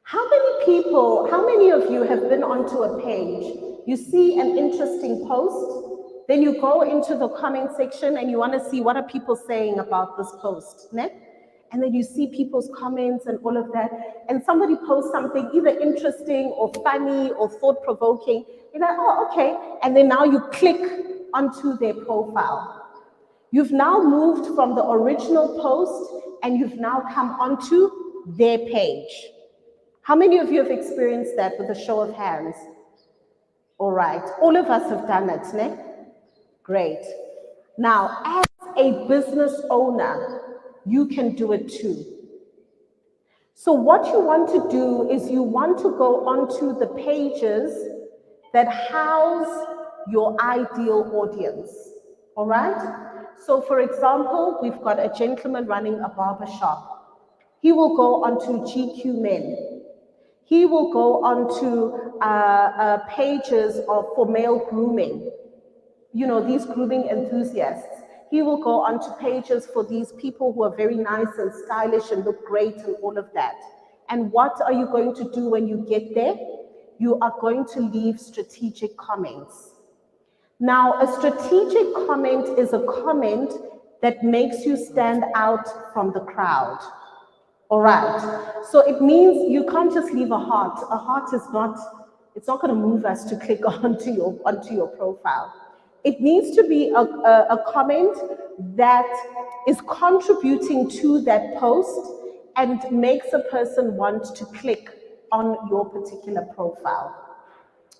How many of you have been onto a page, you see an interesting post, then you go into the comment section and you want to see what are people saying about this post, ne? And then you see people's comments and all of that, and somebody posts something either interesting or funny or thought-provoking, you're like, oh, okay, and then now you click onto their profile. You've now moved from the original post and you've now come onto their page. How many of you have experienced that with a show of hands? All right, all of us have done it, ne? Great. Now, as a business owner, you can do it too. So what you want to do is you want to go onto the pages that house your ideal audience, all right? So for example, we've got a gentleman running a barber shop. He will go onto GQ Men. He will go onto pages for male grooming. You know, these grooming enthusiasts. He will go onto pages for these people who are very nice and stylish and look great and all of that. And what are you going to do when you get there? You are going to leave strategic comments. Now, a strategic comment is a comment that makes you stand out from the crowd. All right, so it means you can't just leave a heart. A heart is not, it's not going to move us to click onto your profile. It needs to be a comment that is contributing to that post and makes a person want to click on your particular profile.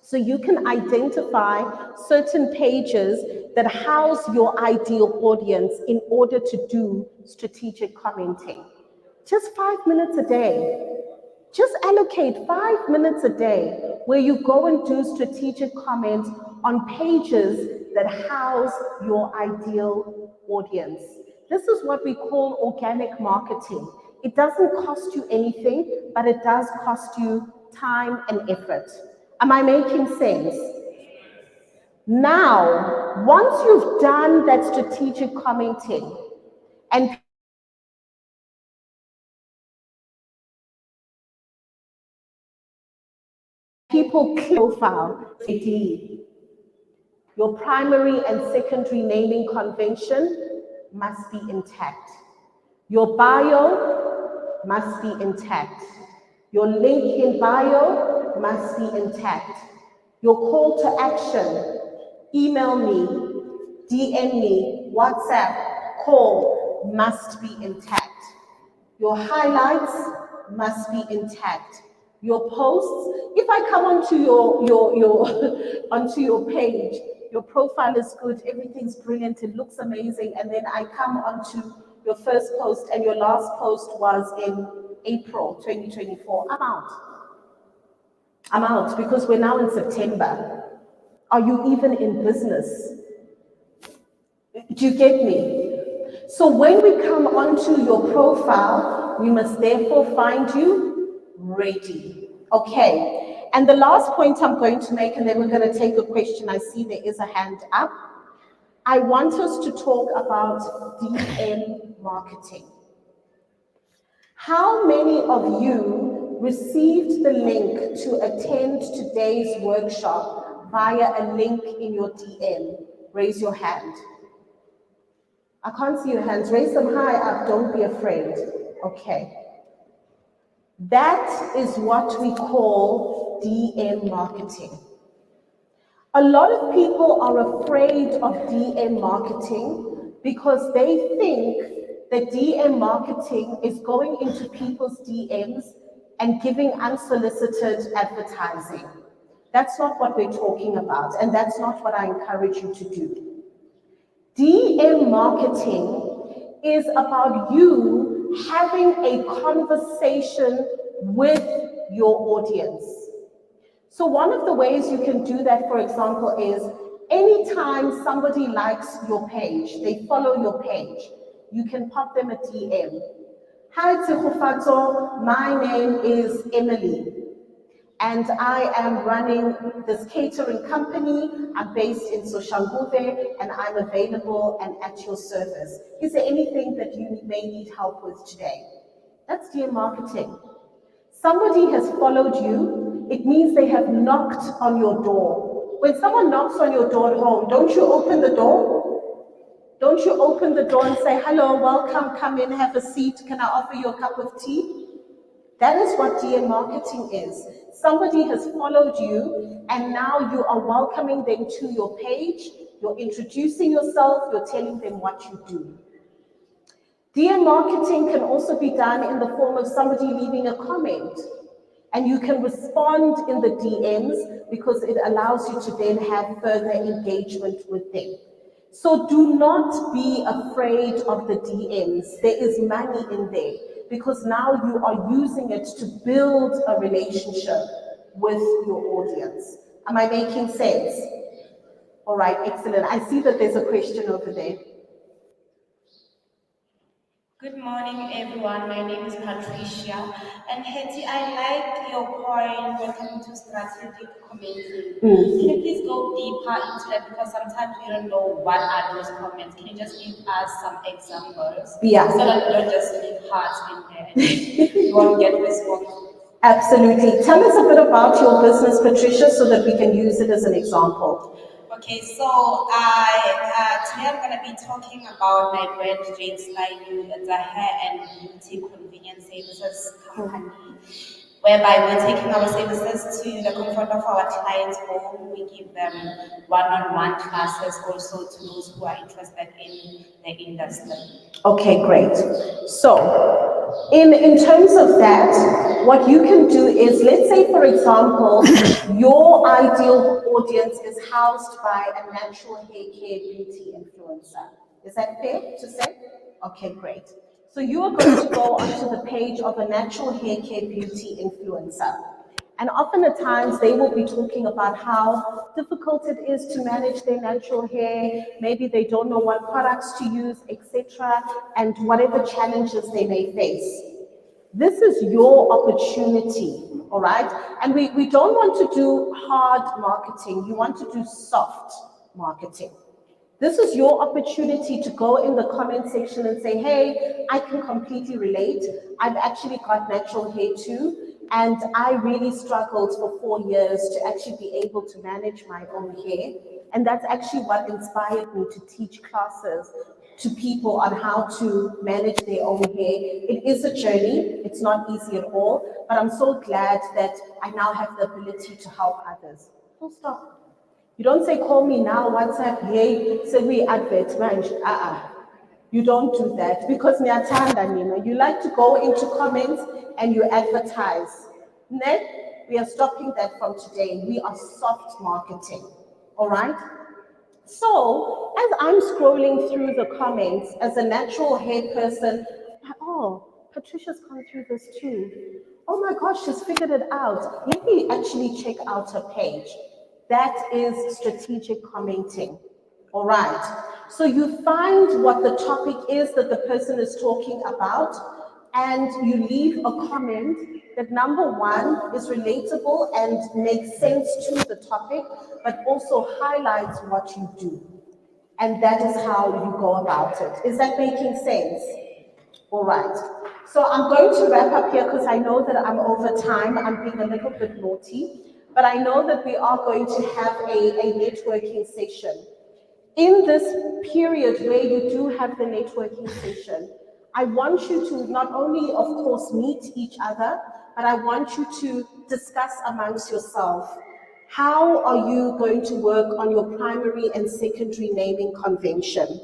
So you can identify certain pages that house your ideal audience in order to do strategic commenting. Just 5 minutes a day. Just allocate 5 minutes a day where you go and do strategic comments on pages that house your ideal audience. This is what we call organic marketing. It doesn't cost you anything, but it does cost you time and effort. Am I making sense? Now, once you've done that strategic commenting and people profile, your primary and secondary naming convention must be intact. Your bio must be intact. Your link in bio must be intact. Your call to action, email me, DM me, WhatsApp, call, must be intact. Your highlights must be intact. Your posts, if I come onto onto your page, your profile is good, everything's brilliant, it looks amazing, and then I come onto your first post and your last post was in April 2024, I'm out. I'm out because we're now in September. Are you even in business? Do you get me? So when we come onto your profile, we must therefore find you ready. Okay. And the last point I'm going to make, and then we're going to take a question. I see there is a hand up. I want us to talk about DM marketing. How many of you received the link to attend today's workshop via a link in your DM? Raise your hand. I can't see your hands. Raise them high up. Don't be afraid. Okay. That is what we call DM marketing. A lot of people are afraid of DM marketing because they think that DM marketing is going into people's DMs and giving unsolicited advertising. That's not what we're talking about, and that's not what I encourage you to do. DM marketing is about you having a conversation with your audience. So one of the ways you can do that, for example, is anytime somebody likes your page, they follow your page, you can pop them a DM. Hi Tsehufatso, my name is Emily, and I am running this catering company. I'm based in Soshanguve, and I'm available and at your service. Is there anything that you may need help with today? That's DM marketing. Somebody has followed you, it means they have knocked on your door. When someone knocks on your door at home, don't you open the door? Don't you open the door and say, hello, welcome, come in, have a seat, can I offer you a cup of tea? That is what DM marketing is. Somebody has followed you and now you are welcoming them to your page, you're introducing yourself, you're telling them what you do. DM marketing can also be done in the form of somebody leaving a comment, and you can respond in the DMs because it allows you to then have further engagement with them. So do not be afraid of the DMs. There is money in there because now you are using it to build a relationship with your audience. Am I making sense? All right, excellent. I see that there's a question over there. Good morning, everyone. My name is Patricia. And Hetty, I like your point when coming to strategic commenting. Can you please go deeper into that? Because sometimes we don't know what are those comments. Can you just give us some examples? Yeah. So that we don't just leave hearts in there and you won't get response. Absolutely. Tell us a bit about your business, Patricia, so that we can use it as an example. Okay, so today I'm going to be talking about my brand, Jade Style. It's a hair and beauty convenience services company, whereby we're taking our services to the comfort of our clients' home. We give them one-on-one classes also to those who are interested in the industry. Okay, great. So, in terms of that, what you can do is, let's say, for example, your ideal audience is housed by a natural hair care beauty influencer. Is that fair to say? Okay, great. So you are going to go onto the page of a natural hair care beauty influencer. And often at times they will be talking about how difficult it is to manage their natural hair, maybe they don't know what products to use, etc., and whatever challenges they may face. This is your opportunity, all right? And we don't want to do hard marketing, you want to do soft marketing. This is your opportunity to go in the comment section and say, hey, I can completely relate. I've actually got natural hair too, and I really struggled for 4 years to actually be able to manage my own hair. And that's actually what inspired me to teach classes to people on how to manage their own hair. It is a journey, it's not easy at all, but I'm so glad that I now have the ability to help others. Full stop. You don't say, call me now, WhatsApp, hey, send me adverts, man. You don't do that because you like to go into comments and you advertise. Then we are stopping that from today. We are soft marketing, all right? So as I'm scrolling through the comments as a natural hair person, oh, Patricia's gone through this too. Oh my gosh, she's figured it out. Let me actually check out her page. That is strategic commenting. All right. So you find what the topic is that the person is talking about, and you leave a comment that, number one, is relatable and makes sense to the topic, but also highlights what you do. And that is how you go about it. Is that making sense? All right. So I'm going to wrap up here because I know that I'm over time. I'm being a little bit naughty, but I know that we are going to have a networking session. In this period where you do have the networking session, I want you to not only, of course, meet each other, but I want you to discuss amongst yourself. How are you going to work on your primary and secondary naming convention?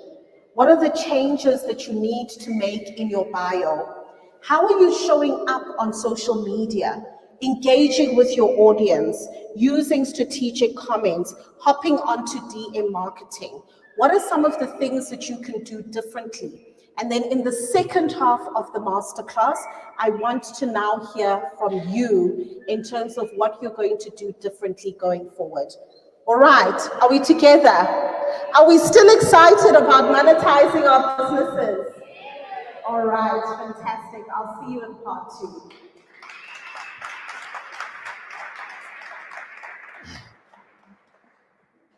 What are the changes that you need to make in your bio? How are you showing up on social media, engaging with your audience, using strategic comments, hopping onto DM marketing? What are some of the things that you can do differently? And then in the second half of the masterclass, I want to now hear from you in terms of what you're going to do differently going forward. All right, are we together? Are we still excited about monetizing our businesses? All right, fantastic. I'll see you in part 2.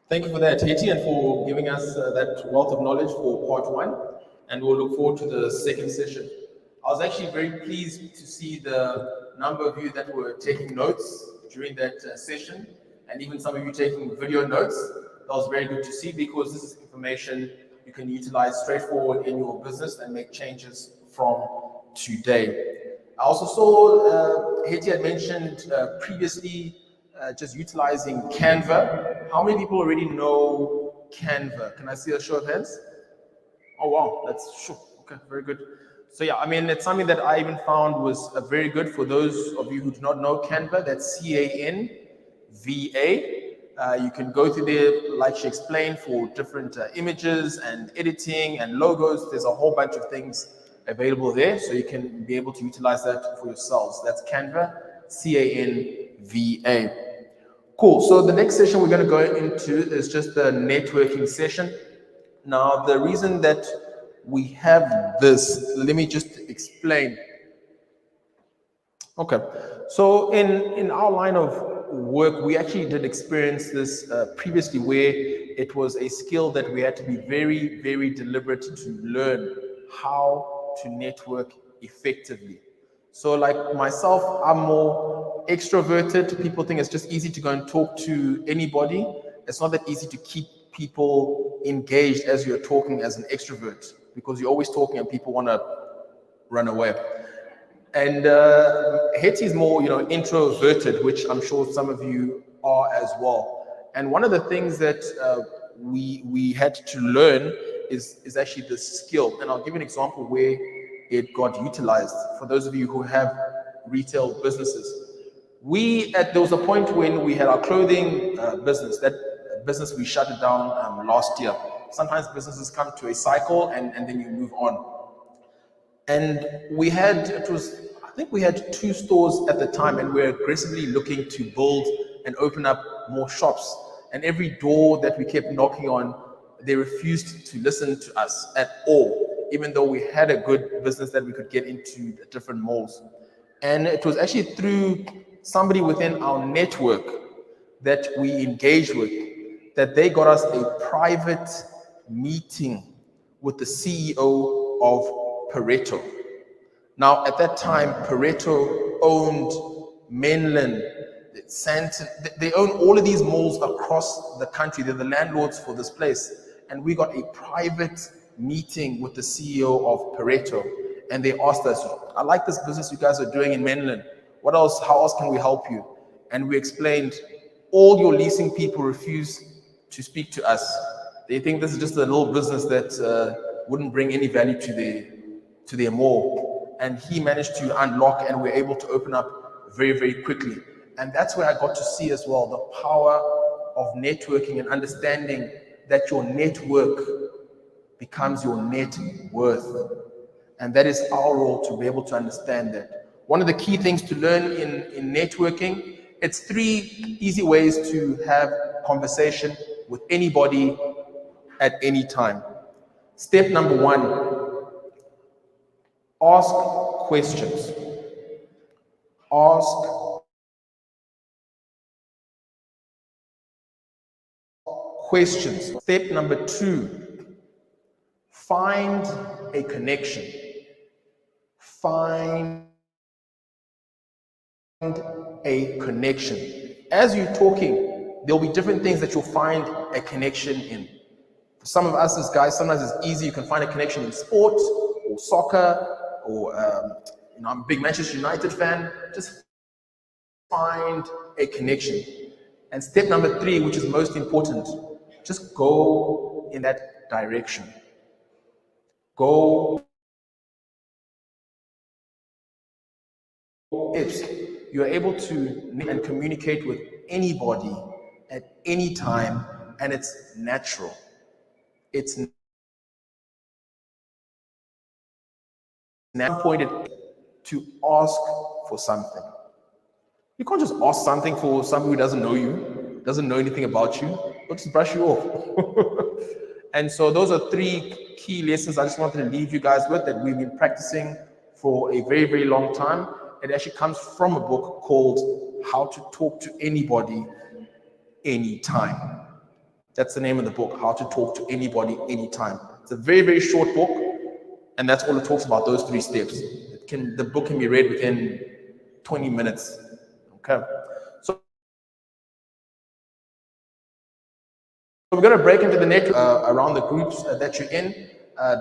Thank you for that, Hetty, and for giving us that wealth of knowledge for part 1. And we'll look forward to the second session. I was actually very pleased to see the number of you that were taking notes during that session, and even some of you taking video notes. That was very good to see, because this is information you can utilize straightforward in your business and make changes from today. I also saw Hetty had mentioned previously just utilizing Canva. How many people already know Canva? Can I see a show of hands? Oh wow, that's sure. Okay, very good. So yeah, I mean, it's something that I even found was very good for those of you who do not know Canva. That's CANVA. You can go through there, like she explained, for different images and editing and logos. There's a whole bunch of things available there, so you can be able to utilize that for yourselves. That's Canva, CANVA. Cool. So the next session we're going to go into is just the networking session. Now, the reason that we have this, let me just explain. Okay. So in our line of work, we actually did experience this previously, where it was a skill that we had to be very, very deliberate to learn how to network effectively. So like myself, I'm more extroverted. People think it's just easy to go and talk to anybody. It's not that easy to keep people engaged as you're talking as an extrovert, because you're always talking and people want to run away. And Hetty is more, introverted, which I'm sure some of you are as well. And one of the things that we had to learn is actually the skill. And I'll give you an example where it got utilized. For those of you who have retail businesses, there was a point when we had our clothing business. That business, we shut it down last year. Sometimes businesses come to a cycle and then you move on. And I think we had 2 stores at the time, and we're aggressively looking to build and open up more shops. And every door that we kept knocking on, they refused to listen to us at all, even though we had a good business that we could get into different malls. And it was actually through somebody within our network that we engaged with that they got us a private meeting with the CEO of Pareto. Now, at that time, Pareto owned Menlyn, Sandton. They own all of these malls across the country. They're the landlords for this place. And we got a private meeting with the CEO of Pareto. And they asked us, I like this business you guys are doing in Menlyn. What else? How else can we help you? And we explained, all your leasing people refuse to speak to us. They think this is just a little business that wouldn't bring any value to their mall. And he managed to unlock, and we're able to open up very, very quickly. And that's where I got to see as well the power of networking and understanding that your network becomes your net worth. And that is our role, to be able to understand that. One of the key things to learn in networking, it's 3 easy ways to have conversation with anybody at any time. Step number 1, ask questions. Ask questions. Step number 2, find a connection. Find a connection. As you're talking, there'll be different things that you'll find a connection in. For some of us as guys, sometimes it's easy. You can find a connection in sport or soccer or, I'm a big Manchester United fan. Just find a connection. And step number 3, which is most important, just go in that direction. Go if you're able to and communicate with anybody at any time, and it's natural. It's now pointed to ask for something. You can't just ask something for someone who doesn't know you, doesn't know anything about you. They'll just brush you off. And so those are 3 key lessons I just wanted to leave you guys with that we've been practicing for a very, very long time. It actually comes from a book called How to Talk to Anybody Anytime. That's the name of the book, How to Talk to Anybody Anytime. It's a very, very short book, and that's all it talks about, those 3 steps. The book can be read within 20 minutes. Okay. So we're going to break into the network around the groups that you're in.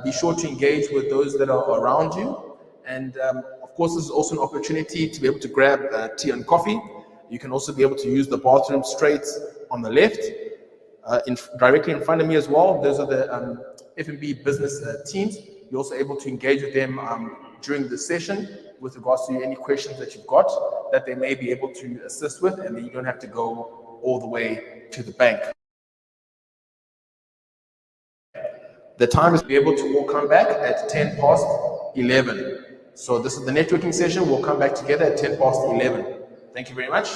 Be sure to engage with those that are around you. And of course, this is also an opportunity to be able to grab tea and coffee. You can also be able to use the bathroom straight on the left. Directly in front of me as well, those are the F&B business teams. You're also able to engage with them during the session with regards to any questions that you've got that they may be able to assist with, and then you don't have to go all the way to the bank. The time is to be able to all come back at 10 past 11. So this is the networking session. We'll come back together at 10 past 11. Thank you very much.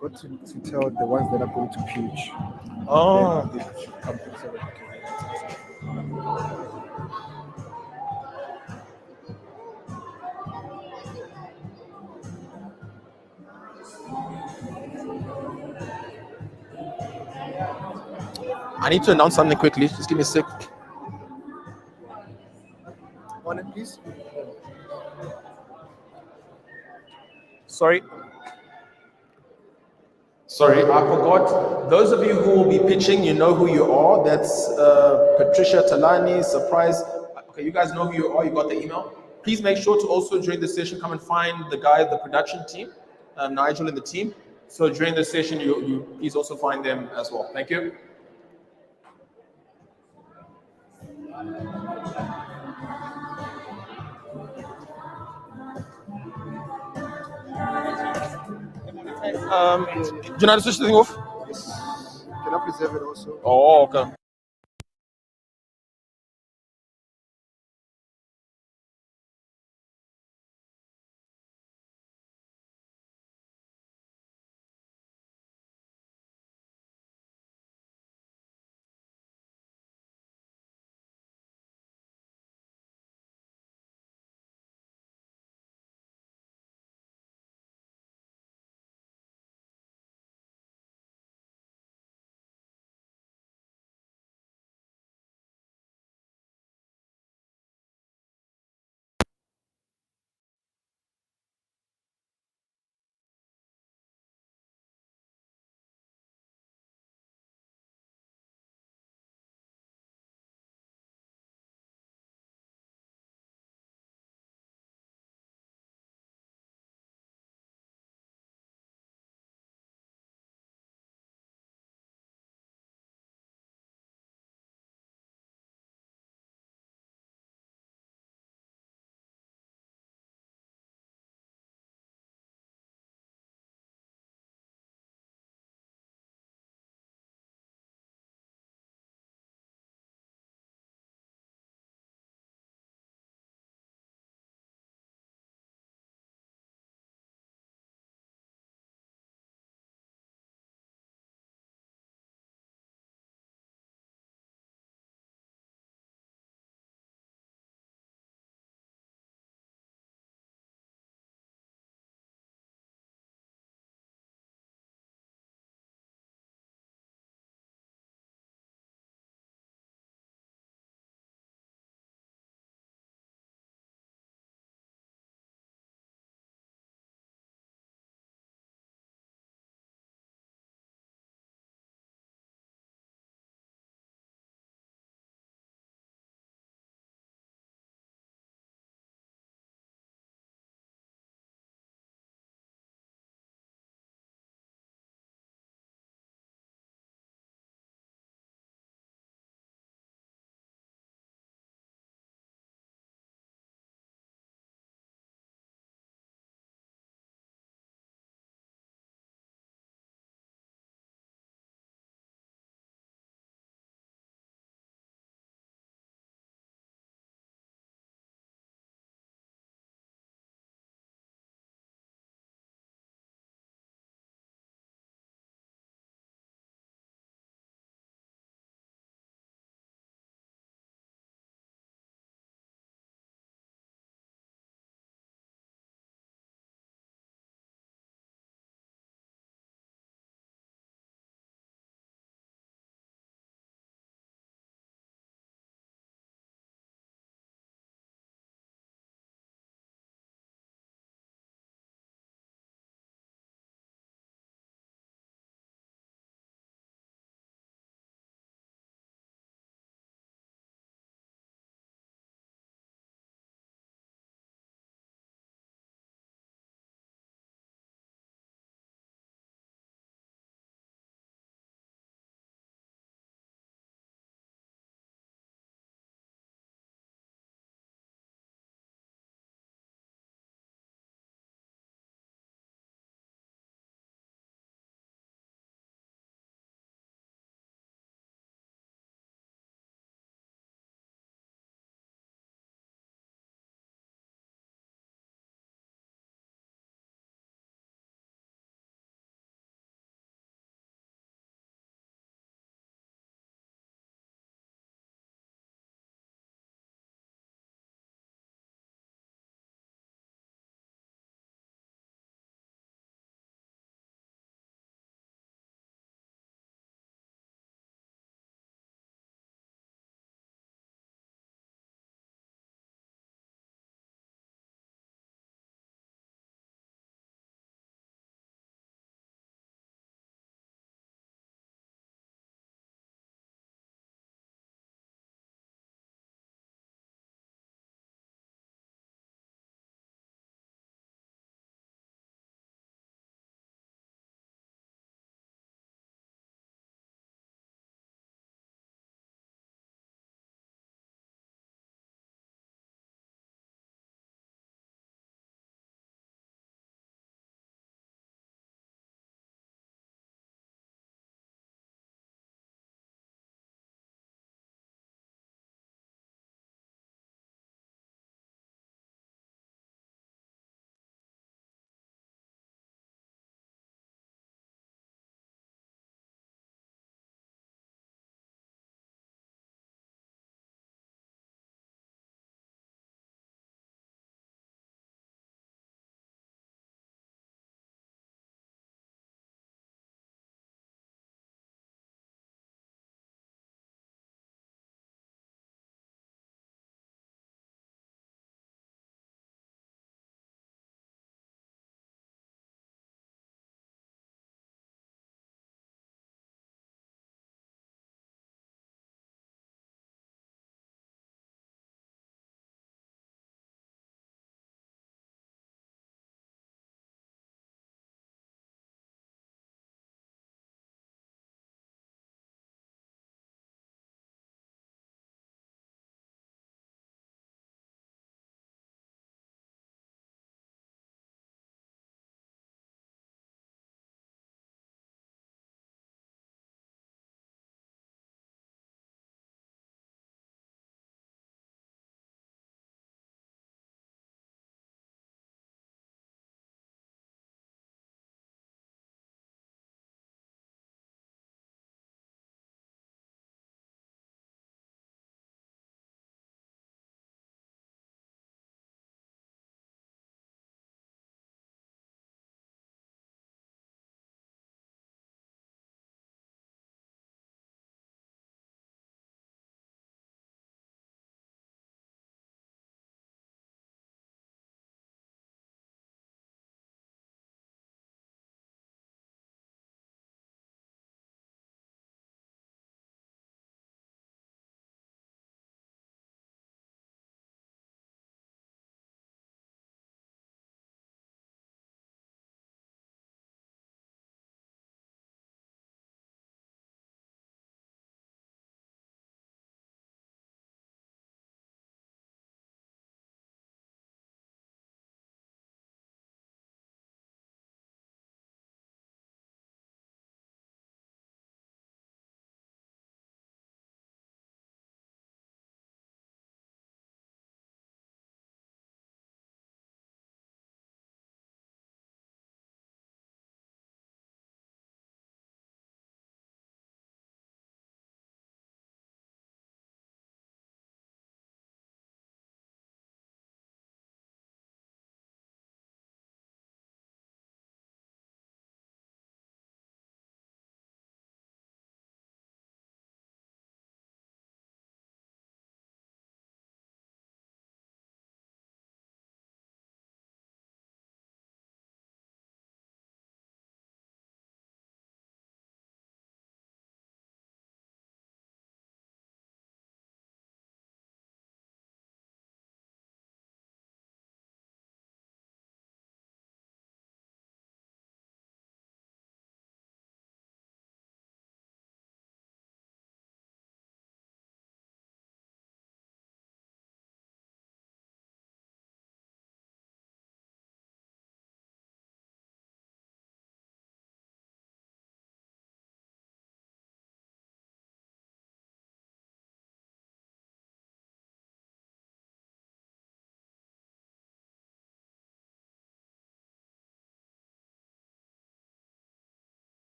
Got to tell the ones that are going to pitch. Oh. I need to announce something quickly. Just give me a sec. On it, please. Sorry, I forgot. Those of you who will be pitching, you know who you are. That's Patricia Talani, surprise. Okay, you guys know who you are. You got the email. Please make sure to also, during the session, come and find the guy, the production team, Nigel and the team. So during the session, you please also find them as well. Thank you. Do you know how to switch the thing off? Yes. Can I preserve it also? Oh, okay.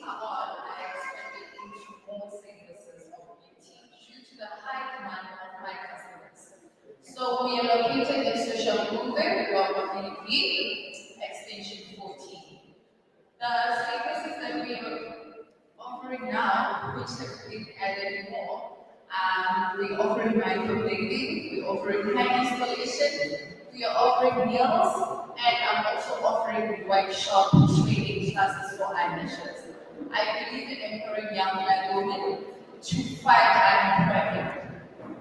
on, I expanded into more services of beauty due to the high demand of my customers. So we are located in Soshanguve, Block 3B, extension 14. The services that we are offering now, which have been added more, we're offering microblading, we're offering hair installation, we are offering nails, and I'm also offering workshop training classes for eyelashes. I believe in empowering young black women to fight unemployment.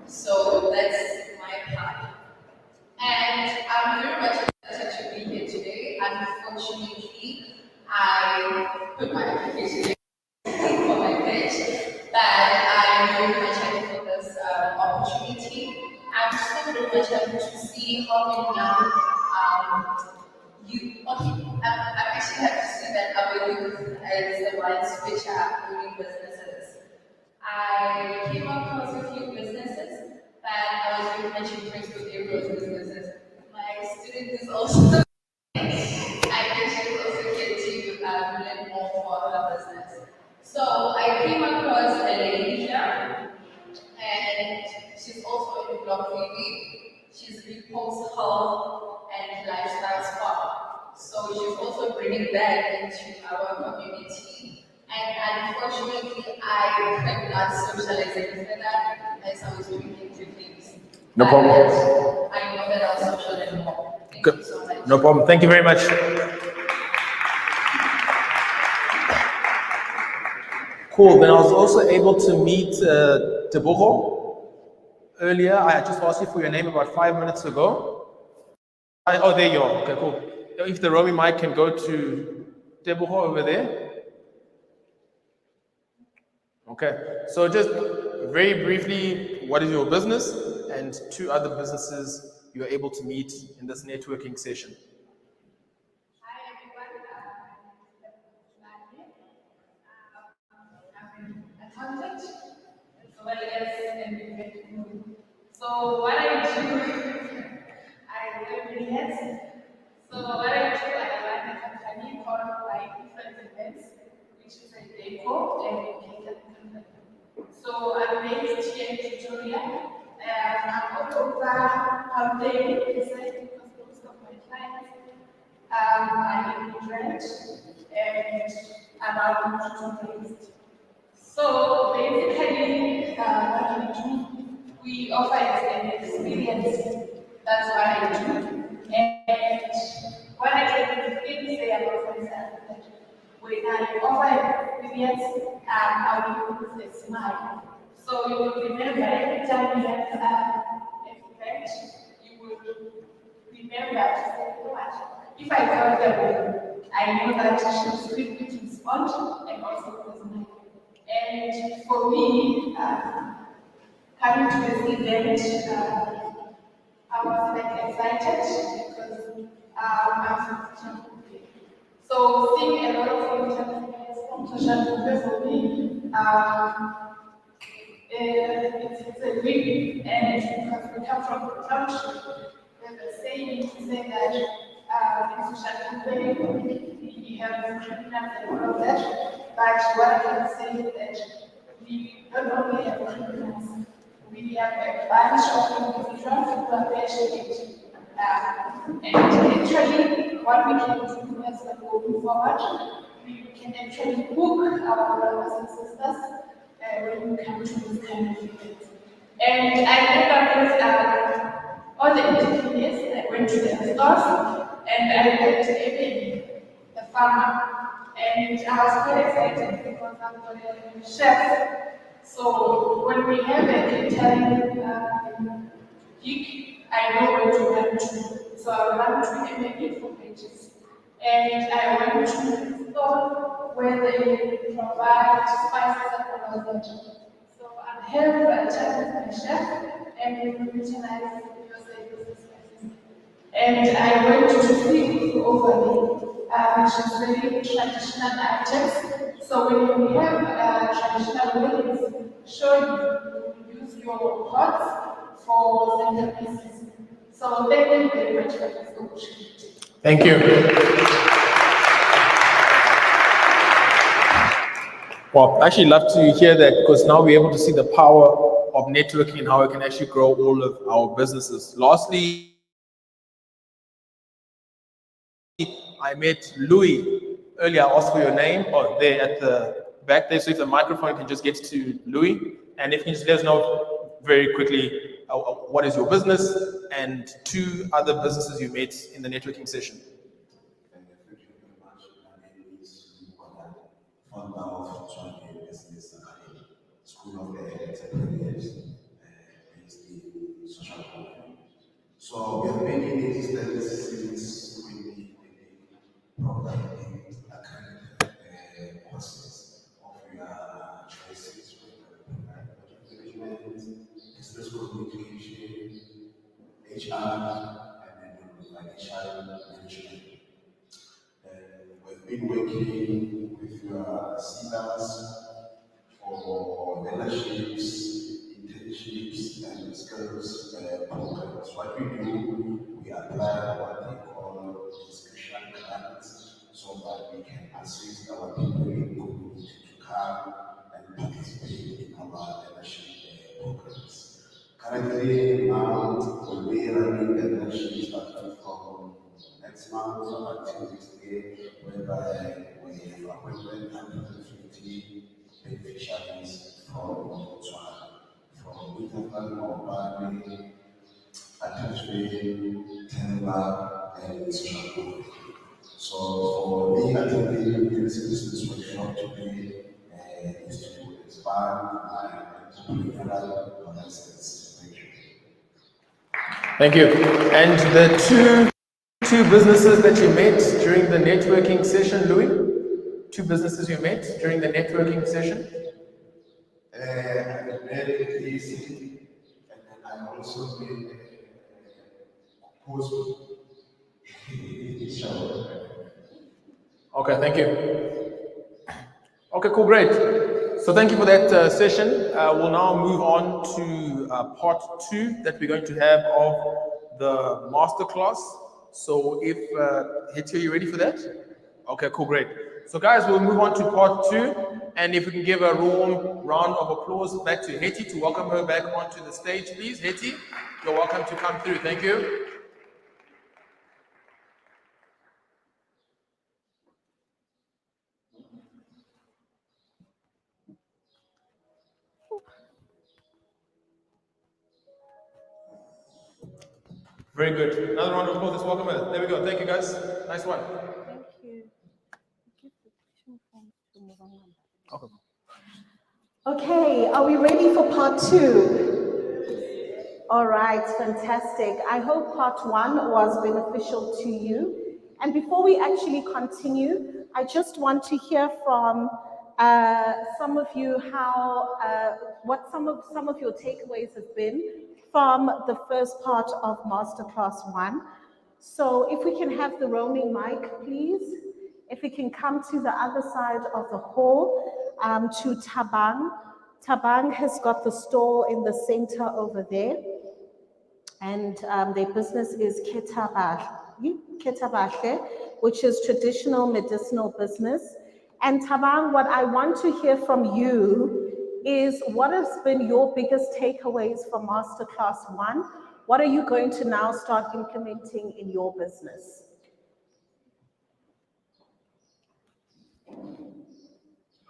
So that's my part. And I'm very much excited to be here today. Unfortunately, I put my application in for my page, but I'm very much happy for this opportunity. I'm still very much happy to see how many young I'm actually happy to see that our youth as the ones which are doing businesses. I came across a few businesses, but I was very much impressed with everyone's businesses. My student is also I actually also get to learn more for her business. So I came across a lady here, and she's also in Block TV. She's Repulse Health and Lifestyle Spa. So she's also bringing that into our community. And unfortunately, I could not socialize with that as I was doing interviews. No problem. I know that I'll socialize more. Thank you so much. No problem. Thank you very much. Cool. Then I was also able to meet Tebogo earlier. I just asked you for your name about 5 minutes ago. Oh, there you are. Okay, cool. If the roaming mic can go to Tebogo over there. Okay. So just very briefly, what is your business and 2 other businesses you are able to meet in this networking session? Hi everyone, I'm an accountant as well as an investment. So what I do, I wear many hats. So what I do, I run a company called Like Different Events, which is a deco and catering company. So I'm based here in Pretoria. I'm all over out there because most of my clients are immigrant and around tourist. So basically, what we offer is an experience. That's what I do. And what I can really say about myself is that when I offer experience, I will use a smile. So you will remember every time you have an event, you will remember to say, you know what, if I tell them, I know that she's quick to respond and also personal. And for me, coming to this event, I was like excited because I'm from so seeing a lot of entrepreneurs from Soshanguve for me, it's a win, and because we come from the township, there's a saying to say that in Soshanguve we have criminals and all of that, but what I can say is that we don't only have criminals, we have a bunch of individuals who are passionate. And actually, what we can do as we go forward, we can actually book our brothers and sisters when we come to this kind of event. And I remember with all the entrepreneurs that went to their stores, and I met Eben, the farmer, and I was quite excited because I'm a chef. So when we have a catering gig, I know where to run to. So I ran to MMA for pages. And I went to the store where they provide spices and all that. So I'm having a chat with my chef and we utilize your spices. And I went to see over there, which is very traditional items. So when we have traditional weddings, sure you use your pots for centerpieces. So thank you very much for this opportunity. Thank you. Well, I actually love to hear that because now we're able to see the power of networking and how it can actually grow all of our businesses. Lastly, I met Louis earlier. I asked for your name, or there at the back there. So if the microphone can just get to Louis, and if you can just let us know very quickly what is your business and two other businesses you met in the networking session. Thank you very much. My name is Lukola, founder of Soshanguve Business Academy, School of Entrepreneurs, based in Soshanguve. So we have been in existence since 2020, providing accredited courses of your choices, project management, business communication, HR, and then financial management. We've been working with your seniors for mentorships, internships, and skills programs. What we do, we apply what they call discussion grants so that we can assist our people in the community to come and participate in our mentorship programs. Currently, now we're running the mentorship starting from next month until next year, whereby we have appointed 150 beneficiaries from Botswana, from Winterval, Mopani, Atachwe, Temba, and Soshanguve. So for me, attending this business workshop today is to expand my entrepreneurial horizons. Thank you. Thank you. And the two businesses that you met during the networking session, Louis? Two businesses you met during the networking session? I met easy, and then I also made a post. Okay, thank you. Okay, cool, great. So thank you for that session. We'll now move on to part two that we're going to have of the masterclass. So if, Hetty, are you ready for that? Okay, cool, great. So guys, we'll move on to part two. And if we can give a warm round of applause back to Hetty to welcome her back onto the stage, please. Hetty, you're welcome to come through. Thank you. Very good. Another round of applause. Let's welcome her. There we go. Thank you, guys. Nice one. Thank you. Okay, are we ready for part two? All right, fantastic. I hope part one was beneficial to you. And before we actually continue, I just want to hear from some of you how what some of your takeaways have been from the first part of Masterclass 1. So if we can have the roaming mic, please. If we can come to the other side of the hall, to Tabang. Tabang has got the stall in the center over there. And their business is Ketabashe, which is traditional medicinal business. And Tabang, what I want to hear from you is what has been your biggest takeaways from Masterclass 1? What are you going to now start implementing in your business?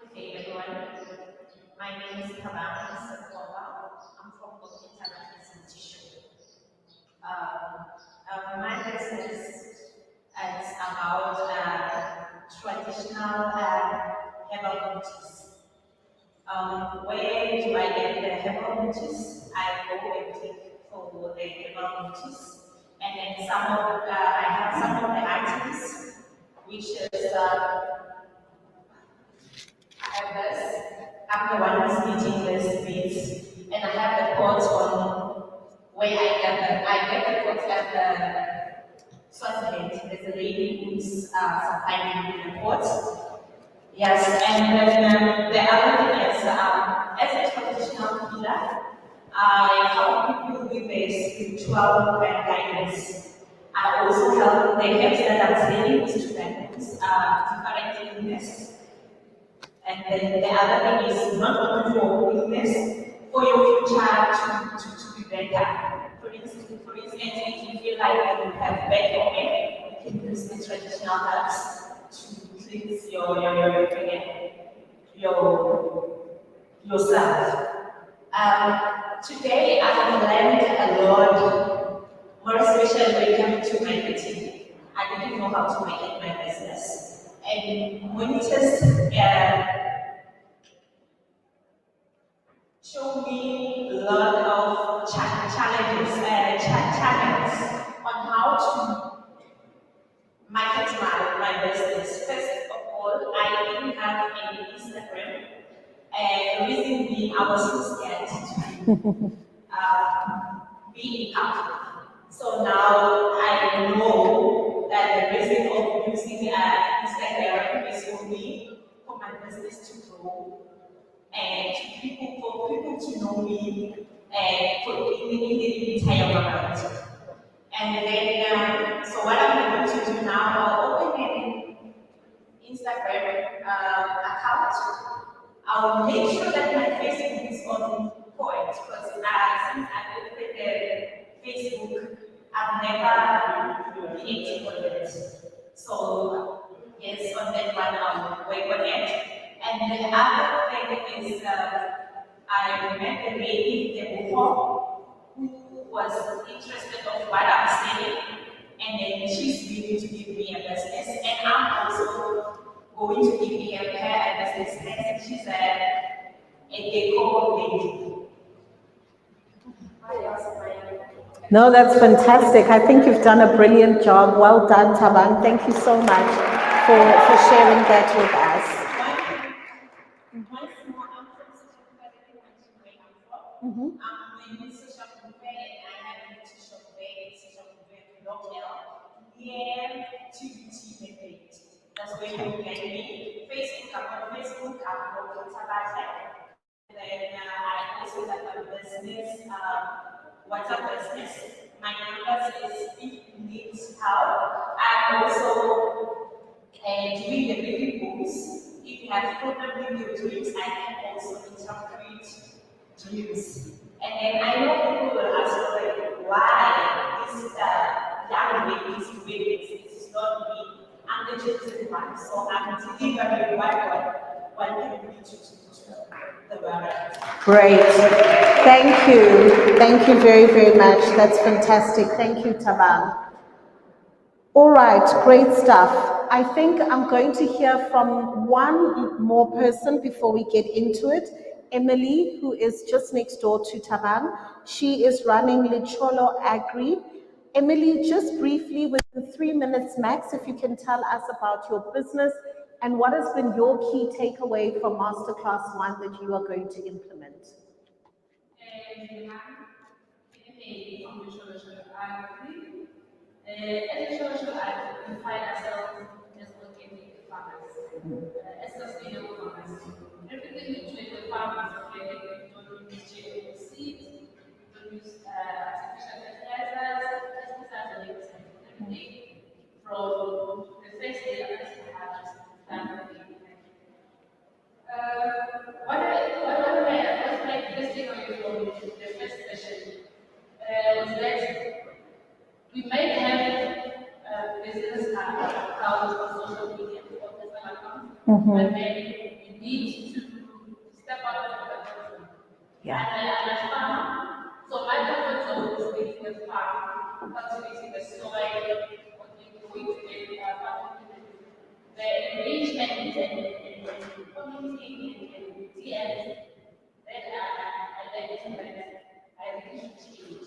Okay, everyone. My name is Kabang Sakwaba. I'm from Monetise Tissue. My business is about traditional herbal teas. Where do I get the herbal teas? I go and take for the herbal teas. And then I have some of the items, which is I have this. I'm the one who's eating this beans, and I have the pots on where I get the pots at the Swaziland. There's a lady who's supplying me the pots. Yes, and then the other thing is, as a traditional healer, I help people with their spiritual guidance. I also help the herbs that I'm selling to them with different illness. And then the other thing is not only for business, for your future to be better. For instance, if you feel like you have bad hair, you can use the traditional herbs to cleanse yourself. Today I have learned a lot, more especially when it comes to marketing. I didn't know how to market my business. And Monetise showed me a lot of challenges on how to market my business. First of all, I didn't have any Instagram. And the reason being, I was so scared to be in public. So now I know that the reason of using Instagram is for me, for my business to grow, and for people to know me, and for in the entire world. And then, so what I'm going to do now, I'll open an Instagram account. I'll make sure that my Facebook is on point because since I opened the Facebook, I've never been active on it. So yes, on that one I'll work on it. And the other thing is I met a lady before who was interested in what I'm saying, and then she's willing to give me a business, and I'm also going to give her a business. And she's a decor lady. No, that's fantastic. I think you've done a brilliant job. Well done, Tabang. Thank you so much for sharing that with us. I'm doing Soshanguve, and I have to Soshanguve local near TBT method. That's where you can get me. Facebook, I'm on Facebook, I'm on Tabata. And then I also have a business, WhatsApp business. My number is if you need help. I'm also doing the baby books. If you have problem with your dreams, I can also interpret dreams. And then I know people will ask like, why this young lady is doing this? It is not me. I'm the chosen one. So I'm delivering what can be to the world. Great. Thank you. Thank you very, very much. That's fantastic. Thank you, Tabang. All right, great stuff. I think I'm going to hear from one more person before we get into it. Emily, who is just next door to Tabang. She is running Licholo Agri. Emily, just briefly, within 3 minutes max, if you can tell us about your business and what has been your key takeaway from Masterclass 1 that you are going to implement. As a social act, we find ourselves as organic farmers, as sustainable farmers. Everything we do in the farm is organic. We don't use GMO seeds, we don't use artificial fertilizers, pesticides, and everything from the first day after the harvest done organically. What's my biggest takeaway from the first session was that we might have business accounts on social media or personal accounts, but then you need to step out of the comfort zone. Yeah. And I'm a farmer, so my comfort zone is making the farm, cultivating the soil, going to the farming, the engagement and community and DMs that I like to I really should change.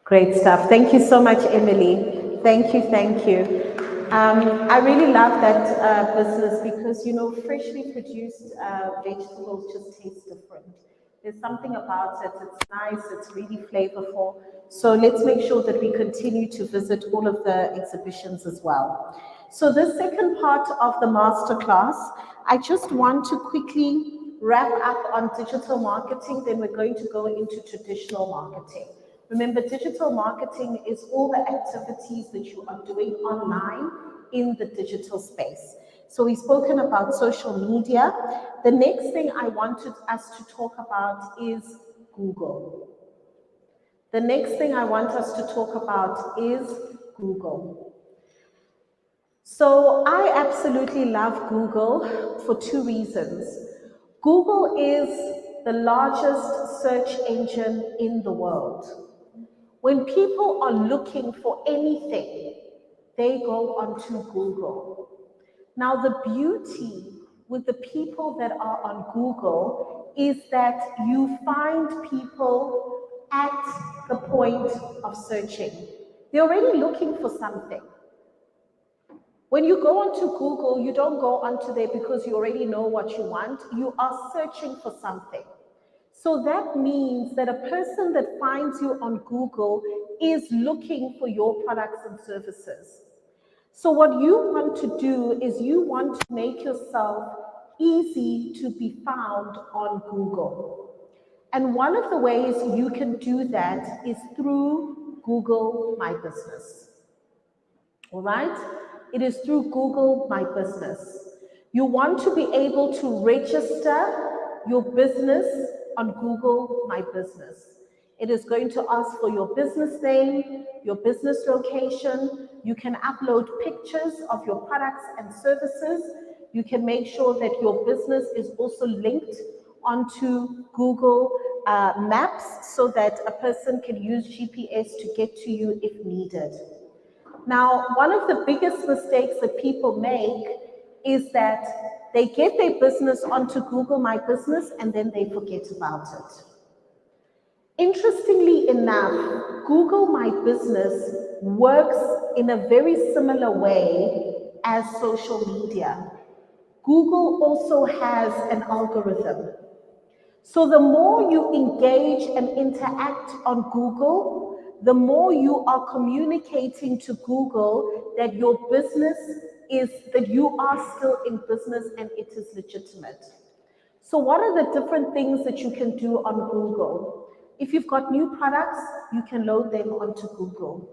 Great stuff. Thank you so much, Emily. Thank you, thank you. I really love that business because, you know, freshly produced vegetables just taste different. There's something about it, it's nice, it's really flavorful. So let's make sure that we continue to visit all of the exhibitions as well. So this second part of the masterclass, I just want to quickly wrap up on digital marketing, then we're going to go into traditional marketing. Remember, digital marketing is all the activities that you are doing online in the digital space. So we've spoken about social media. The next thing I wanted us to talk about is Google. The next thing I want us to talk about is Google. So I absolutely love Google for two reasons. Google is the largest search engine in the world. When people are looking for anything, they go onto Google. Now, the beauty with the people that are on Google is that you find people at the point of searching. They're already looking for something. When you go onto Google, you don't go onto there because you already know what you want. You are searching for something. So that means that a person that finds you on Google is looking for your products and services. So what you want to do is you want to make yourself easy to be found on Google. And one of the ways you can do that is through Google My Business. All right? It is through Google My Business. You want to be able to register your business on Google My Business. It is going to ask for your business name, your business location. You can upload pictures of your products and services. You can make sure that your business is also linked onto Google Maps so that a person can use GPS to get to you if needed. Now, one of the biggest mistakes that people make is that they get their business onto Google My Business and then they forget about it. Interestingly enough, Google My Business works in a very similar way as social media. Google also has an algorithm. So the more you engage and interact on Google, the more you are communicating to Google that your business is, that you are still in business and it is legitimate. So what are the different things that you can do on Google? If you've got new products, you can load them onto Google.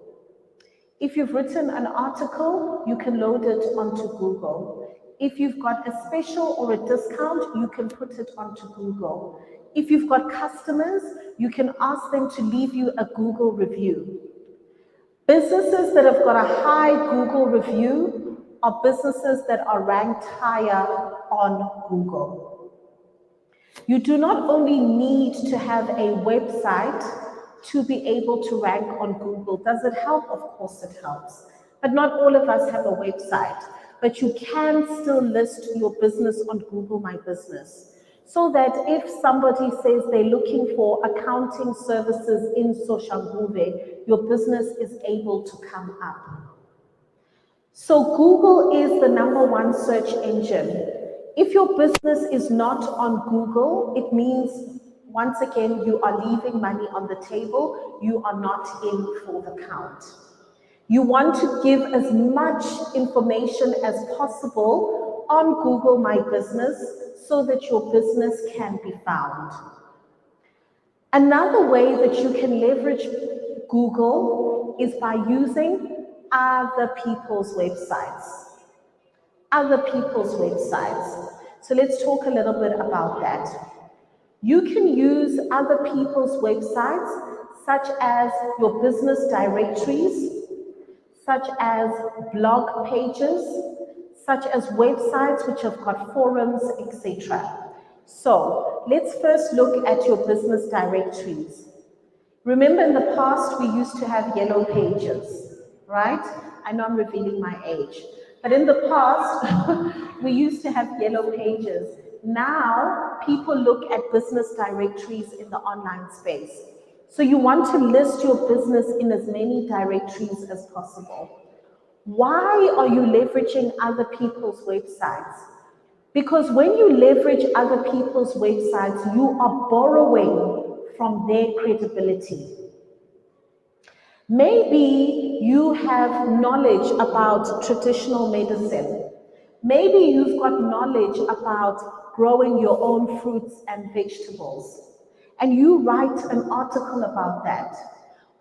If you've written an article, you can load it onto Google. If you've got a special or a discount, you can put it onto Google. If you've got customers, you can ask them to leave you a Google review. Businesses that have got a high Google review are businesses that are ranked higher on Google. You do not only need to have a website to be able to rank on Google. Does it help? Of course it helps. But not all of us have a website. But you can still list your business on Google My Business. So that if somebody says they're looking for accounting services in Soshanguve, your business is able to come up. So Google is the #1 search engine. If your business is not on Google, it means, once again, you are leaving money on the table. You are not in for the count. You want to give as much information as possible on Google My Business so that your business can be found. Another way that you can leverage Google is by using other people's websites. Other people's websites. So let's talk a little bit about that. You can use other people's websites, such as your business directories, such as blog pages, such as websites which have got forums, etc. So let's first look at your business directories. Remember, in the past, we used to have yellow pages, right? I know I'm revealing my age. But in the past, we used to have yellow pages. Now, people look at business directories in the online space. So you want to list your business in as many directories as possible. Why are you leveraging other people's websites? Because when you leverage other people's websites, you are borrowing from their credibility. Maybe you have knowledge about traditional medicine. Maybe you've got knowledge about growing your own fruits and vegetables, and you write an article about that.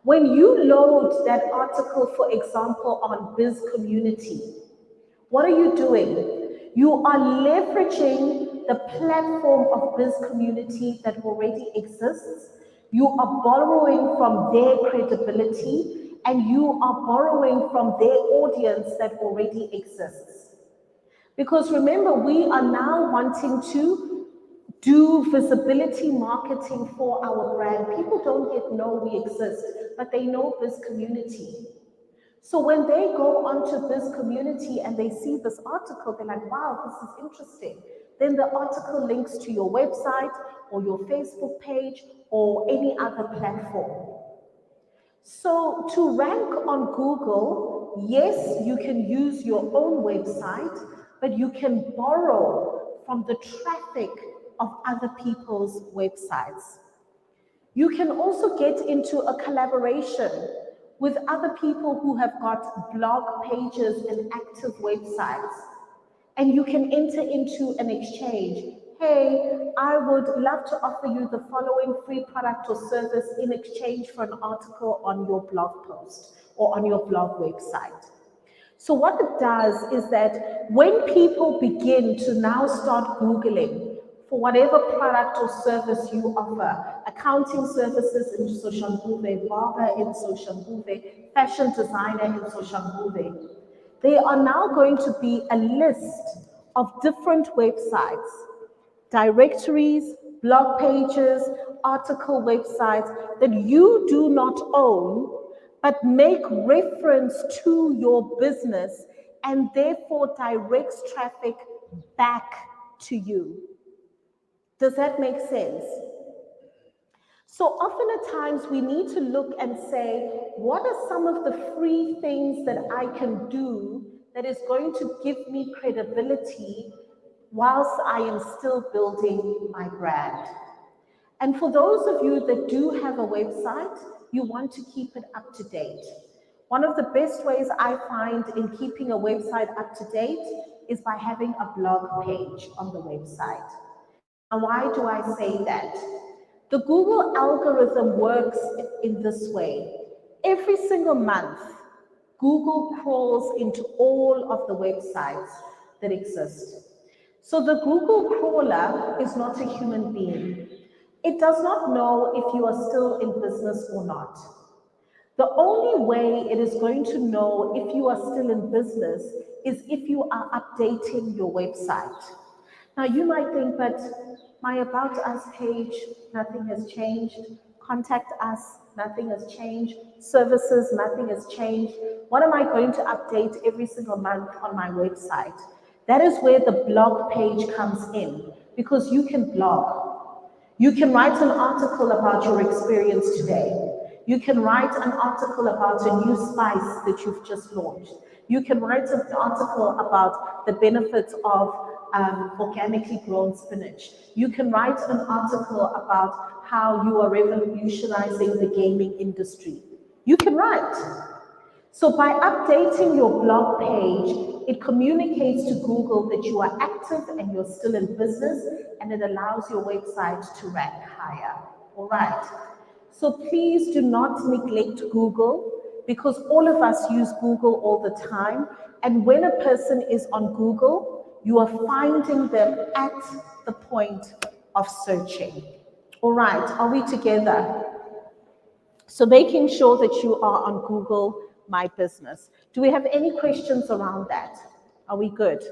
When you load that article, for example, on Biz Community, what are you doing? You are leveraging the platform of Biz Community that already exists. You are borrowing from their credibility and you are borrowing from their audience that already exists. Because remember, we are now wanting to do visibility marketing for our brand. People don't yet know we exist, but they know Biz Community. So when they go onto this community and they see this article, they're like, wow, this is interesting. Then the article links to your website or your Facebook page or any other platform. So to rank on Google, yes, you can use your own website, but you can borrow from the traffic of other people's websites. You can also get into a collaboration with other people who have got blog pages and active websites. And you can enter into an exchange. Hey, I would love to offer you the following free product or service in exchange for an article on your blog post or on your blog website. So what it does is that when people begin to now start Googling for whatever product or service you offer, accounting services in Soshanguve, barber in Soshanguve, fashion designer in Soshanguve, there are now going to be a list of different websites, directories, blog pages, article websites that you do not own, but make reference to your business and therefore directs traffic back to you. Does that make sense? So often at times we need to look and say, what are some of the free things that I can do that is going to give me credibility whilst I am still building my brand? And for those of you that do have a website, you want to keep it up to date. One of the best ways I find in keeping a website up to date is by having a blog page on the website. Now, why do I say that? The Google algorithm works in this way. Every single month, Google crawls into all of the websites that exist. So the Google crawler is not a human being. It does not know if you are still in business or not. The only way it is going to know if you are still in business is if you are updating your website. Now you might think, but my About Us page, nothing has changed. Contact Us, nothing has changed. Services, nothing has changed. What am I going to update every single month on my website? That is where the blog page comes in, because you can blog. You can write an article about your experience today. You can write an article about a new spice that you've just launched. You can write an article about the benefits of organically grown spinach. You can write an article about how you are revolutionizing the gaming industry. You can write. So by updating your blog page, it communicates to Google that you are active and you're still in business, and it allows your website to rank higher. All right. So please do not neglect Google, because all of us use Google all the time. And when a person is on Google, you are finding them at the point of searching. All right, are we together? So making sure that you are on Google My Business. Do we have any questions around that? Are we good?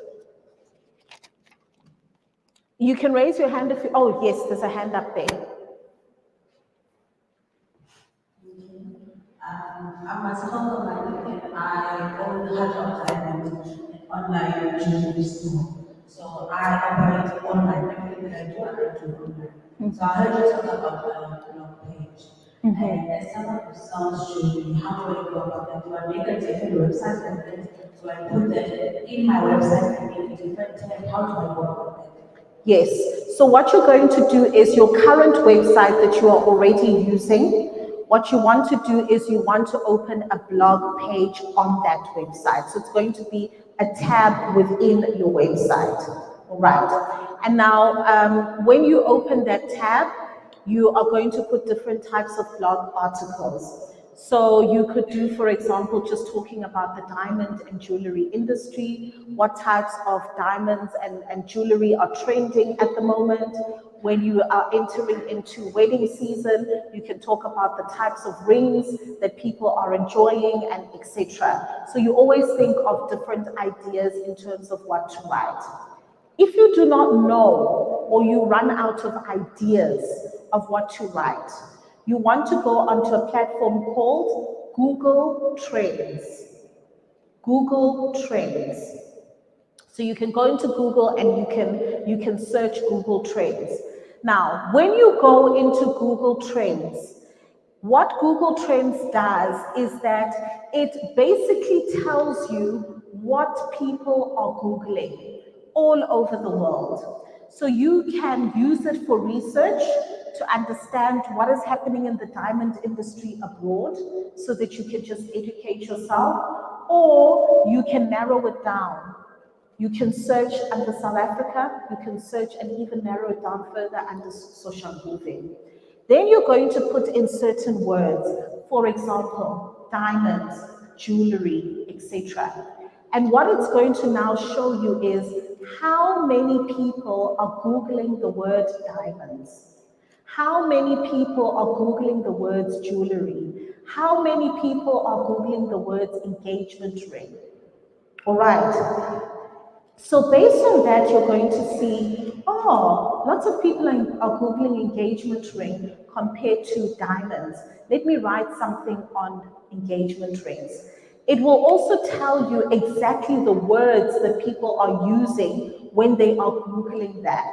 You can raise your hand if you, oh yes, there's a hand up there. I'm a small woman and I own online jewelry store. So I operate online. Everything that I do online. So I heard you talk about the blog page. And as someone who sells jewelry, how do I go about that? Do I make a different website for that? Do I put that in my website and make a different tab? How do I go about that? Yes. So what you're going to do is your current website that you are already using, what you want to do is you want to open a blog page on that website. So it's going to be a tab within your website. All right. And now when you open that tab, you are going to put different types of blog articles. So you could do, for example, just talking about the diamond and jewelry industry, what types of diamonds and jewelry are trending at the moment. When you are entering into wedding season, you can talk about the types of rings that people are enjoying and etc. So you always think of different ideas in terms of what to write. If you do not know or you run out of ideas of what to write, you want to go onto a platform called Google Trends. Google Trends. So you can go into Google and you can search Google Trends. Now, when you go into Google Trends, what Google Trends does is that it basically tells you what people are Googling all over the world. So you can use it for research to understand what is happening in the diamond industry abroad so that you can just educate yourself, or you can narrow it down. You can search under South Africa, you can search and even narrow it down further under Soshanguve. Then you're going to put in certain words, for example, diamonds, jewelry, etc. And what it's going to now show you is how many people are Googling the word diamonds. How many people are Googling the words jewelry? How many people are Googling the words engagement ring? All right. So based on that, you're going to see, oh, lots of people are Googling engagement ring compared to diamonds. Let me write something on engagement rings. It will also tell you exactly the words that people are using when they are Googling that.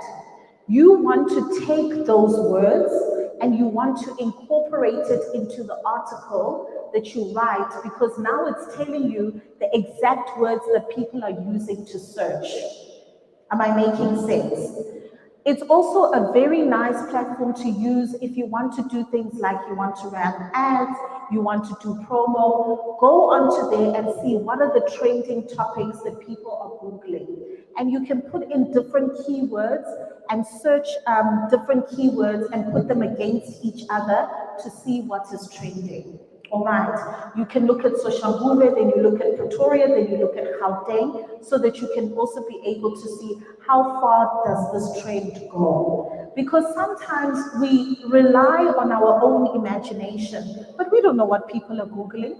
You want to take those words and you want to incorporate it into the article that you write, because now it's telling you the exact words that people are using to search. Am I making sense? It's also a very nice platform to use if you want to do things like you want to run ads, you want to do promo. Go onto there and see what are the trending topics that people are Googling. And you can put in different keywords and search different keywords and put them against each other to see what is trending. All right, you can look at Soshanguve, then you look at Pretoria, then you look at Gauteng, so that you can also be able to see how far does this trend go. Because sometimes we rely on our own imagination, but we don't know what people are Googling.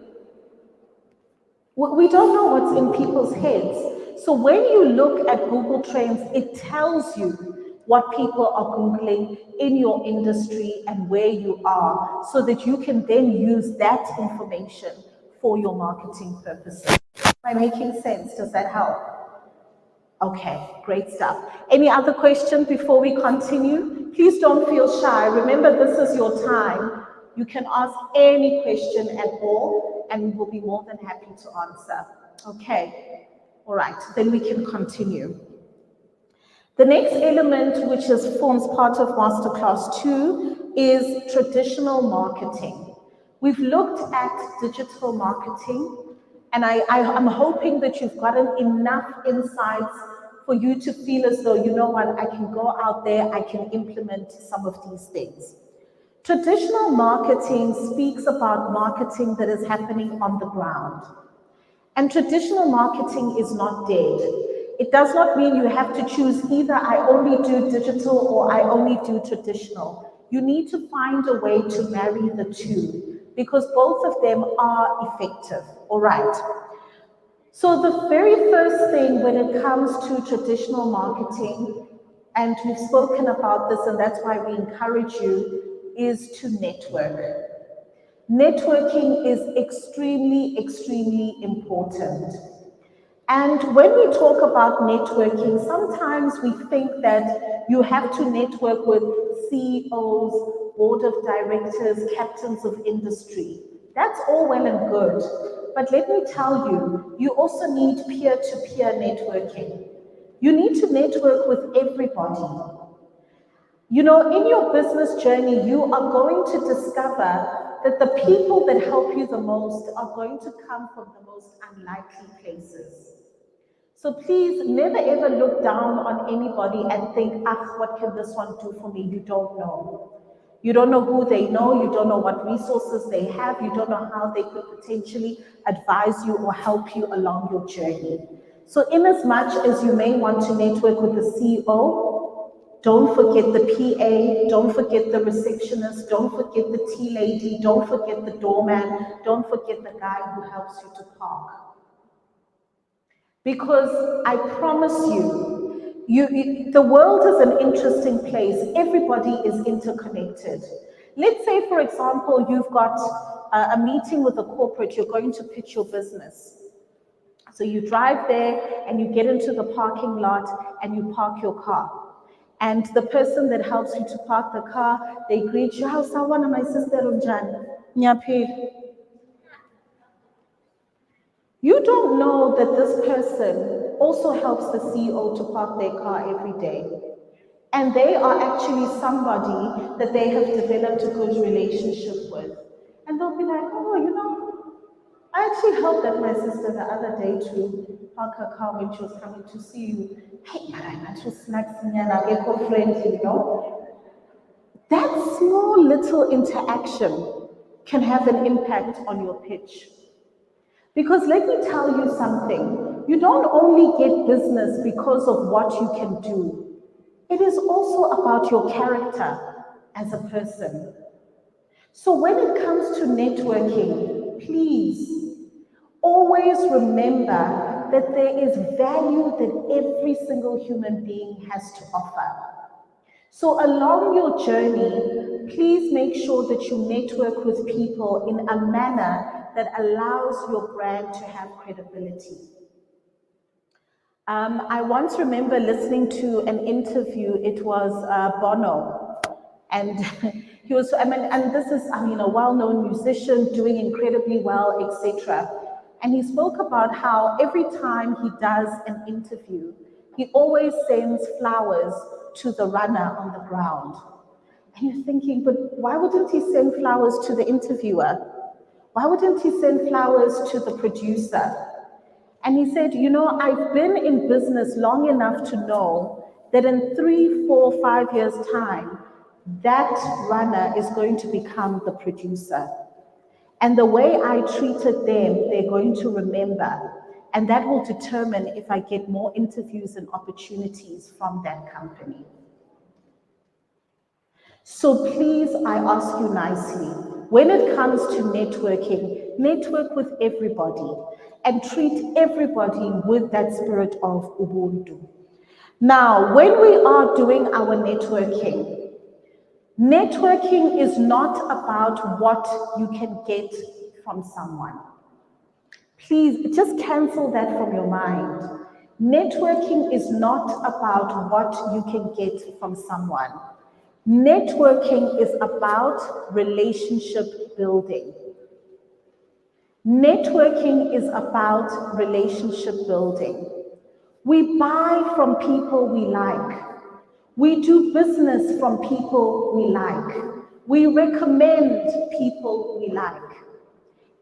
We don't know what's in people's heads. So when you look at Google Trends, it tells you what people are Googling in your industry and where you are, so that you can then use that information for your marketing purposes. Am I making sense? Does that help? Okay, great stuff. Any other questions before we continue? Please don't feel shy. Remember, this is your time. You can ask any question at all, and we'll be more than happy to answer. Okay, all right, then we can continue. The next element, which forms part of Masterclass 2, is traditional marketing. We've looked at digital marketing, and I'm hoping that you've gotten enough insights for you to feel as though, you know what, I can go out there, I can implement some of these things. Traditional marketing speaks about marketing that is happening on the ground. And traditional marketing is not dead. It does not mean you have to choose either I only do digital or I only do traditional. You need to find a way to marry the two, because both of them are effective. All right. So the very first thing when it comes to traditional marketing, and we've spoken about this and that's why we encourage you, is to network. Networking is extremely, extremely important. And when we talk about networking, sometimes we think that you have to network with CEOs, board of directors, captains of industry. That's all well and good. But let me tell you, you also need peer-to-peer networking. You need to network with everybody. You know, in your business journey, you are going to discover that the people that help you the most are going to come from the most unlikely places. So please never ever look down on anybody and think, ah, what can this one do for me? You don't know. You don't know who they know, you don't know what resources they have, you don't know how they could potentially advise you or help you along your journey. So in as much as you may want to network with the CEO, don't forget the PA, don't forget the receptionist, don't forget the tea lady, don't forget the doorman, don't forget the guy who helps you to park. Because I promise the world is an interesting place. Everybody is interconnected. Let's say, for example, you've got a meeting with a corporate, you're going to pitch your business. So you drive there and you get into the parking lot and you park your car. And the person that helps you to park the car, they greet you, how's someone, my sister Unjan? Nyaphil. You don't know that this person also helps the CEO to park their car every day. And they are actually somebody that they have developed a good relationship with. And they'll be like, oh, you know, I actually helped that my sister the other day to park her car when she was coming to see you. Hey, I just snacks and I friendly, you know. That small little interaction can have an impact on your pitch. Because let me tell you something, you don't only get business because of what you can do. It is also about your character as a person. So when it comes to networking, please always remember that there is value that every single human being has to offer. So along your journey, please make sure that you network with people in a manner that allows your brand to have credibility. I once remember listening to an interview, it was Bono, and he was, and this is, a well-known musician doing incredibly well, etc. And he spoke about how every time he does an interview, he always sends flowers to the runner on the ground. And you're thinking, but why wouldn't he send flowers to the interviewer? Why wouldn't he send flowers to the producer? And he said, you know, I've been in business long enough to know that in 3, 4, 5 years' time, that runner is going to become the producer. And the way I treated them, they're going to remember. And that will determine if I get more interviews and opportunities from that company. So please, I ask you nicely, when it comes to networking, network with everybody and treat everybody with that spirit of Ubuntu. Now, when we are doing our networking, networking is not about what you can get from someone. Please, just cancel that from your mind. Networking is not about what you can get from someone. Networking is about relationship building. Networking is about relationship building. We buy from people we like. We do business from people we like. We recommend people we like.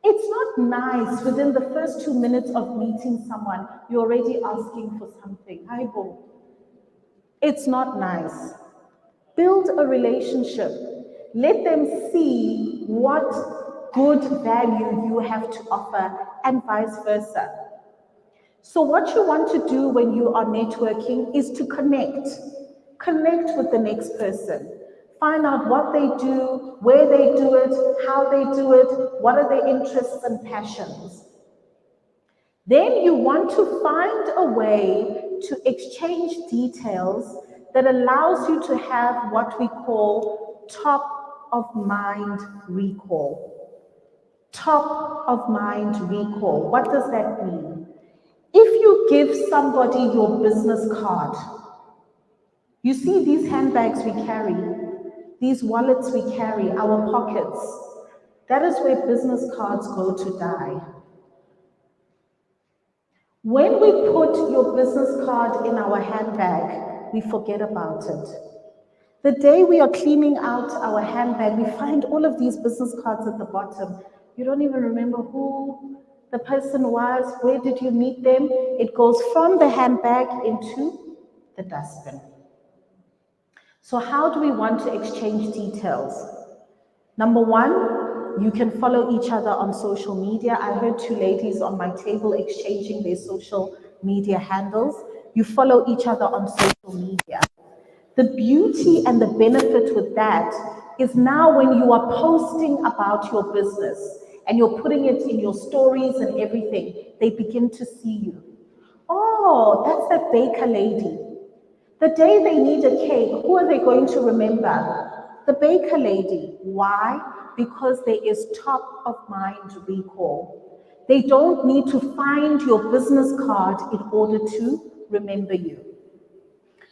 It's not nice within the first 2 minutes of meeting someone, you're already asking for something. Hi, Bo. It's not nice. Build a relationship. Let them see what good value you have to offer and vice versa. So what you want to do when you are networking is to connect. Connect with the next person. Find out what they do, where they do it, how they do it, what are their interests and passions. Then you want to find a way to exchange details that allows you to have what we call top of mind recall. Top of mind recall. What does that mean? If you give somebody your business card, you see these handbags we carry, these wallets we carry, our pockets, that is where business cards go to die. When we put your business card in our handbag, we forget about it. The day we are cleaning out our handbag, we find all of these business cards at the bottom. You don't even remember who the person was, where did you meet them? It goes from the handbag into the dustbin. So how do we want to exchange details? Number one, you can follow each other on social media. I heard two ladies on my table exchanging their social media handles. You follow each other on social media. The beauty and the benefit with that is now when you are posting about your business and you're putting it in your stories and everything, they begin to see you. Oh, that's that baker lady. The day they need a cake, who are they going to remember? The baker lady. Why? Because there is top of mind recall. They don't need to find your business card in order to remember you.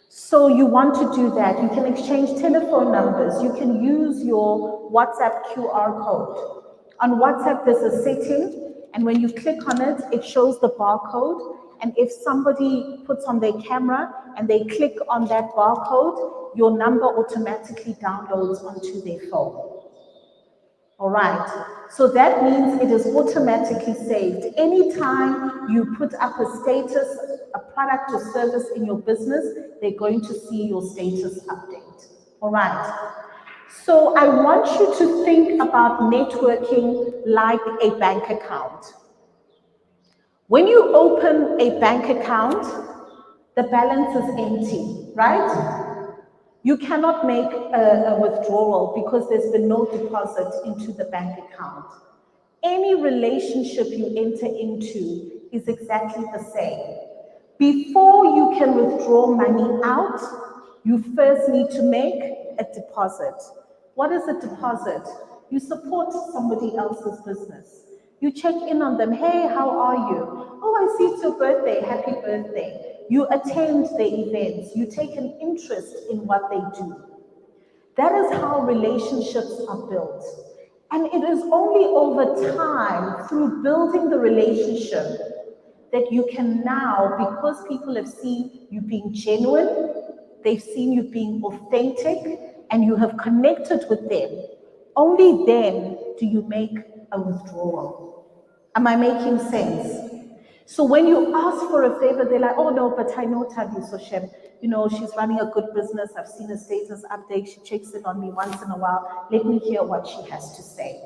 So you want to do that. You can exchange telephone numbers. You can use your WhatsApp QR code. On WhatsApp, there's a setting, and when you click on it, it shows the barcode. And if somebody puts on their camera and they click on that barcode, your number automatically downloads onto their phone. All right, so that means it is automatically saved. Anytime you put up a status, a product or service in your business, they're going to see your status update. All right, so I want you to think about networking like a bank account. When you open a bank account, the balance is empty, right? You cannot make a withdrawal because there's been no deposit into the bank account. Any relationship you enter into is exactly the same. Before you can withdraw money out, you first need to make a deposit. What is a deposit? You support somebody else's business. You check in on them. Hey, how are you? Oh, I see it's your birthday. Happy birthday. You attend the events. You take an interest in what they do. That is how relationships are built. And it is only over time, through building the relationship, that you can now, because people have seen you being genuine, they've seen you being authentic, and you have connected with them, only then do you make a withdrawal. Am I making sense? So when you ask for a favor, they're like, oh no, but I know Tabi Soshem. You know, she's running a good business. I've seen a status update. She checks in on me once in a while. Let me hear what she has to say.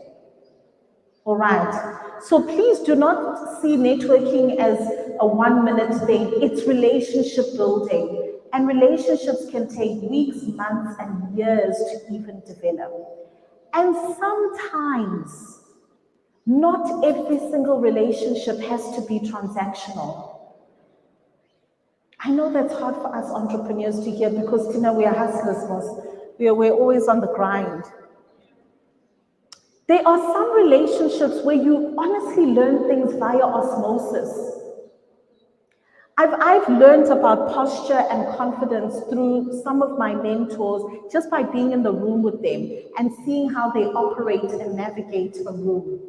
All right. So please do not see networking as a 1 minute thing. It's relationship building. And relationships can take weeks, months, and years to even develop. And sometimes, not every single relationship has to be transactional. I know that's hard for us entrepreneurs to hear because, Tina, we are hustlers, boss. We're always on the grind. There are some relationships where you honestly learn things via osmosis. I've learned about posture and confidence through some of my mentors just by being in the room with them and seeing how they operate and navigate a room.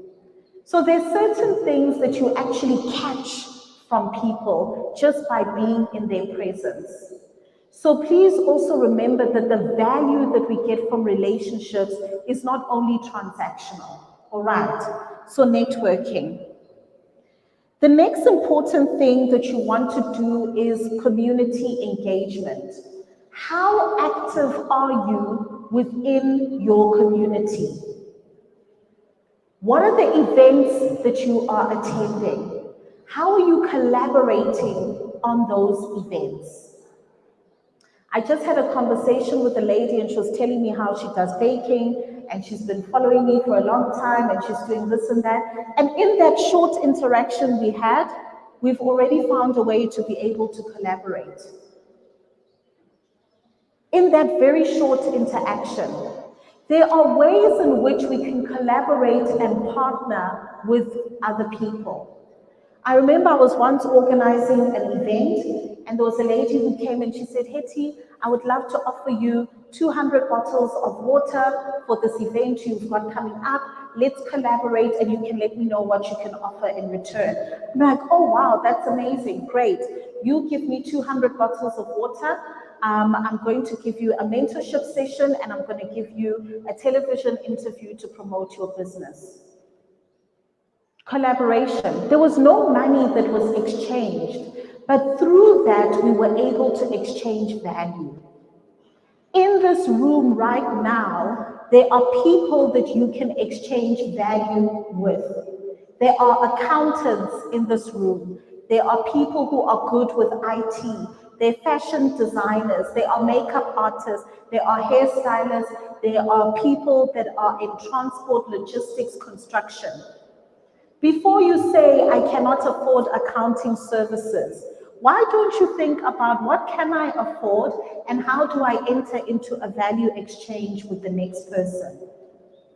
So there's certain things that you actually catch from people just by being in their presence. So please also remember that the value that we get from relationships is not only transactional, all right? So networking. The next important thing that you want to do is community engagement. How active are you within your community? What are the events that you are attending? How are you collaborating on those events? I just had a conversation with a lady and she was telling me how she does baking and she's been following me for a long time and she's doing this and that. And in that short interaction we had, we've already found a way to be able to collaborate. In that very short interaction, there are ways in which we can collaborate and partner with other people. I remember I was once organizing an event and there was a lady who came and she said, Hetty, I would love to offer you 200 bottles of water for this event you've got coming up. Let's collaborate and you can let me know what you can offer in return. I'm like, oh wow, that's amazing, great. You give me 200 bottles of water. I'm going to give you a mentorship session and I'm going to give you a television interview to promote your business. Collaboration. There was no money that was exchanged, but through that we were able to exchange value. In this room right now, there are people that you can exchange value with. There are accountants in this room. There are people who are good with IT. There are fashion designers. There are makeup artists. There are hairstylists. There are people that are in transport, logistics, construction. Before you say, I cannot afford accounting services, why don't you think about what can I afford and how do I enter into a value exchange with the next person?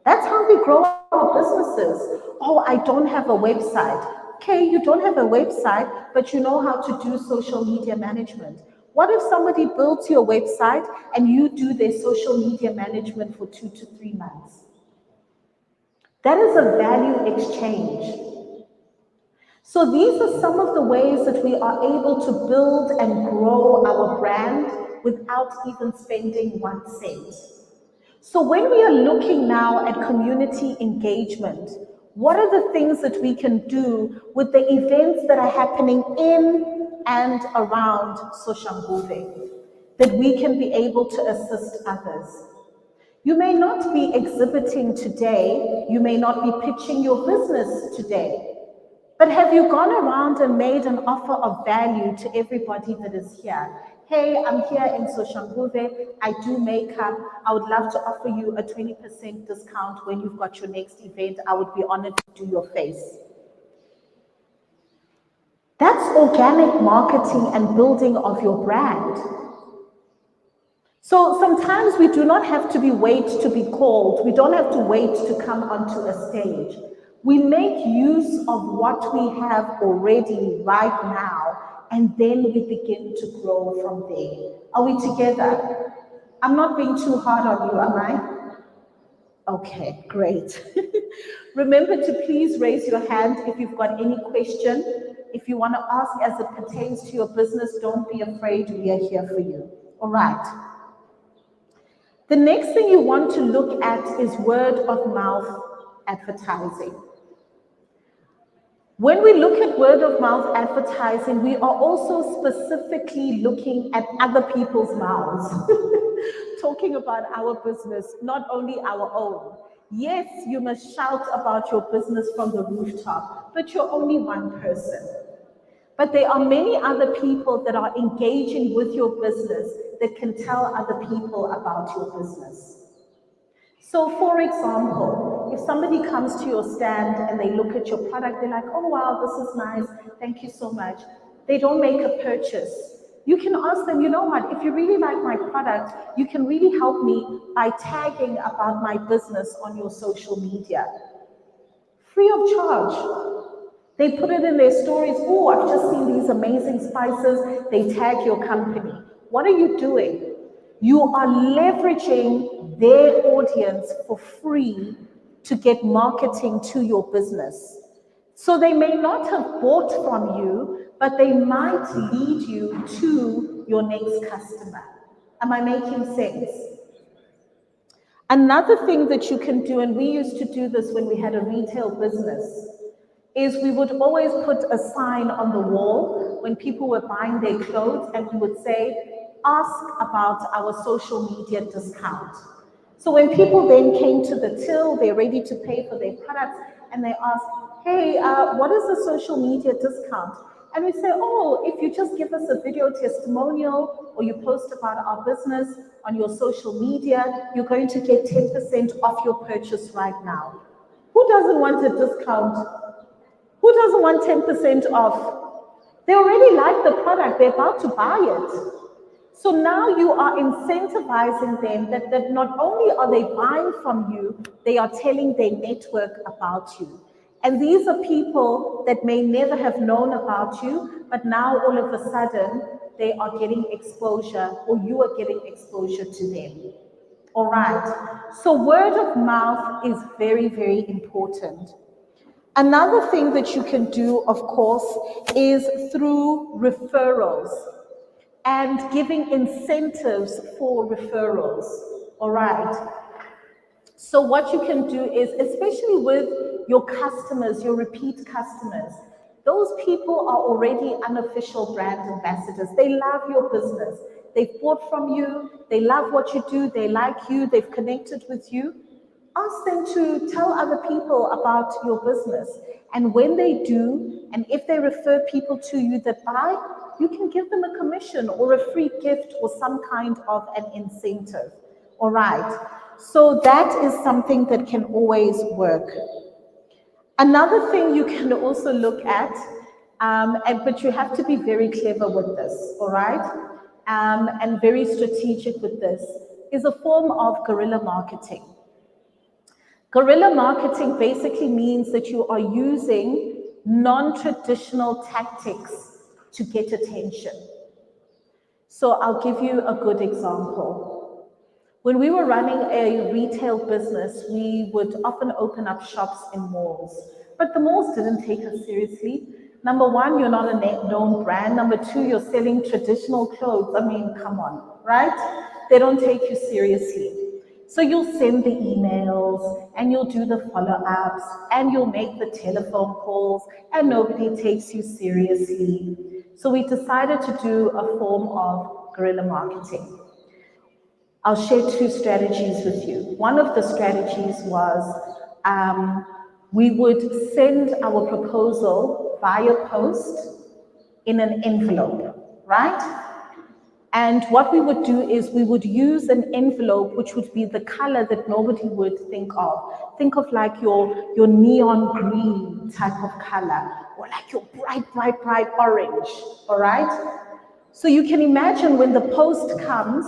That's how we grow our businesses. Oh, I don't have a website. Okay, you don't have a website, but you know how to do social media management. What if somebody builds your website and you do their social media management for 2 to 3 months? That is a value exchange. So these are some of the ways that we are able to build and grow our brand without even spending 1 cent. So when we are looking now at community engagement, what are the things that we can do with the events that are happening in and around Soshanguve that we can be able to assist others? You may not be exhibiting today, you may not be pitching your business today, but have you gone around and made an offer of value to everybody that is here? Hey, I'm here in Soshanguve, I do makeup, I would love to offer you a 20% discount when you've got your next event, I would be honored to do your face. That's organic marketing and building of your brand. So sometimes we do not have to wait to be called. We don't have to wait to come onto a stage. We make use of what we have already right now, and then we begin to grow from there. Are we together? I'm not being too hard on you, am I? Okay, great. Remember to please raise your hand if you've got any question. If you want to ask as it pertains to your business, don't be afraid, we are here for you. All right. The next thing you want to look at is word of mouth advertising. When we look at word of mouth advertising, we are also specifically looking at other people's mouths, talking about our business, not only our own. Yes, you must shout about your business from the rooftop, but you're only one person. But there are many other people that are engaging with your business that can tell other people about your business. So for example, if somebody comes to your stand and they look at your product, they're like, oh wow, this is nice, thank you so much. They don't make a purchase. You can ask them, you know what, if you really like my product, you can really help me by tagging about my business on your social media. Free of charge. They put it in their stories, oh, I've just seen these amazing spices, they tag your company. What are you doing? You are leveraging their audience for free to get marketing to your business. So they may not have bought from you, but they might lead you to your next customer. Am I making sense? Another thing that you can do, and we used to do this when we had a retail business, is we would always put a sign on the wall when people were buying their clothes, and we would say, ask about our social media discount. So when people then came to the till, they're ready to pay for their products, and they ask, hey, what is the social media discount? And we say, oh, if you just give us a video testimonial or you post about our business on your social media, you're going to get 10% off your purchase right now. Who doesn't want a discount? Who doesn't want 10% off? They already like the product, they're about to buy it. So now you are incentivizing them that not only are they buying from you, they are telling their network about you. And these are people that may never have known about you, but now all of a sudden they are getting exposure, or you are getting exposure to them. All right. So word of mouth is very, very important. Another thing that you can do, of course, is through referrals and giving incentives for referrals. All right. So what you can do is, especially with your customers, your repeat customers, those people are already unofficial brand ambassadors. They love your business. they've bought from you, they love what you do, they like you, they've connected with you. Ask them to tell other people about your business. And when they do, and if they refer people to you that buy, you can give them a commission or a free gift or some kind of an incentive. All right. So that is something that can always work. Another thing you can also look at, but you have to be very clever with this, all right? And very strategic with this, is a form of guerrilla marketing. Guerrilla marketing basically means that you are using non-traditional tactics to get attention. So I'll give you a good example. When we were running a retail business, we would often open up shops in malls, but the malls didn't take us seriously. Number one, you're not a known brand. Number two, you're selling traditional clothes. I mean, come on, right? They don't take you seriously. So you'll send the emails and you'll do the follow-ups and you'll make the telephone calls and nobody takes you seriously. So we decided to do a form of guerrilla marketing. I'll share two strategies with you. One of the strategies was we would send our proposal via post in an envelope, right? And what we would do is we would use an envelope which would be the color that nobody would think of. Think of like your neon green type of color, or like your bright orange, all right? So you can imagine when the post comes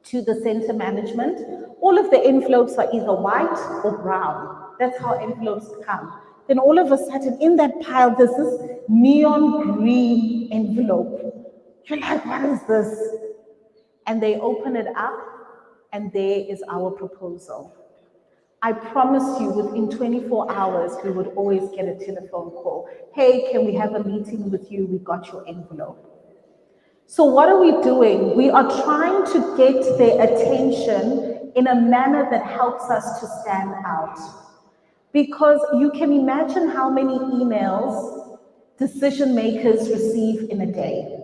to the center management, all of the envelopes are either white or brown. That's how envelopes come. Then all of a sudden in that pile, there's this neon green envelope. You're like, what is this? And they open it up, and there is our proposal. I promise you, within 24 hours, we would always get a telephone call. Hey, can we have a meeting with you? We got your envelope. So what are we doing? We are trying to get their attention in a manner that helps us to stand out. Because you can imagine how many emails decision makers receive in a day.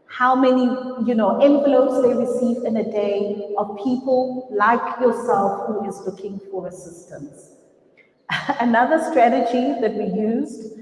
How many, envelopes they receive in a day of people like yourself who is looking for assistance. Another strategy that we used,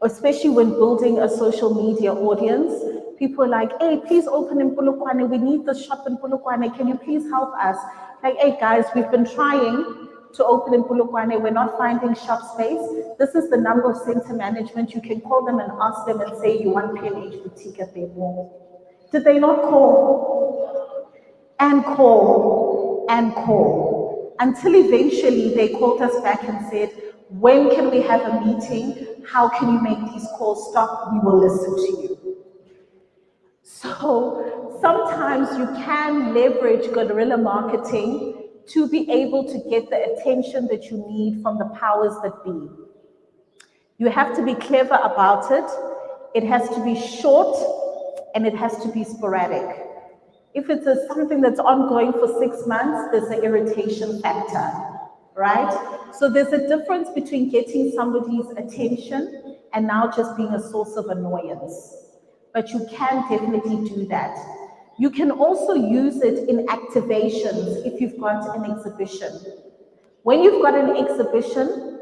especially when building a social media audience, people are like, hey, please open in Polokwane. We need the shop in Polokwane. Can you please help us? Like, hey guys, we've been trying to open in Polokwane. We're not finding shop space. This is the number of center management. You can call them and ask them and say you want PNH boutique at their mall. Did they not call? And call and call until eventually they called us back and said, when can we have a meeting? How can you make these calls stop? We will listen to you. So sometimes you can leverage guerrilla marketing to be able to get the attention that you need from the powers that be. You have to be clever about it. It has to be short and it has to be sporadic. If it's something that's ongoing for 6 months, there's an irritation factor, right? So there's a difference between getting somebody's attention and now just being a source of annoyance. But you can definitely do that. You can also use it in activations if you've got an exhibition. When you've got an exhibition,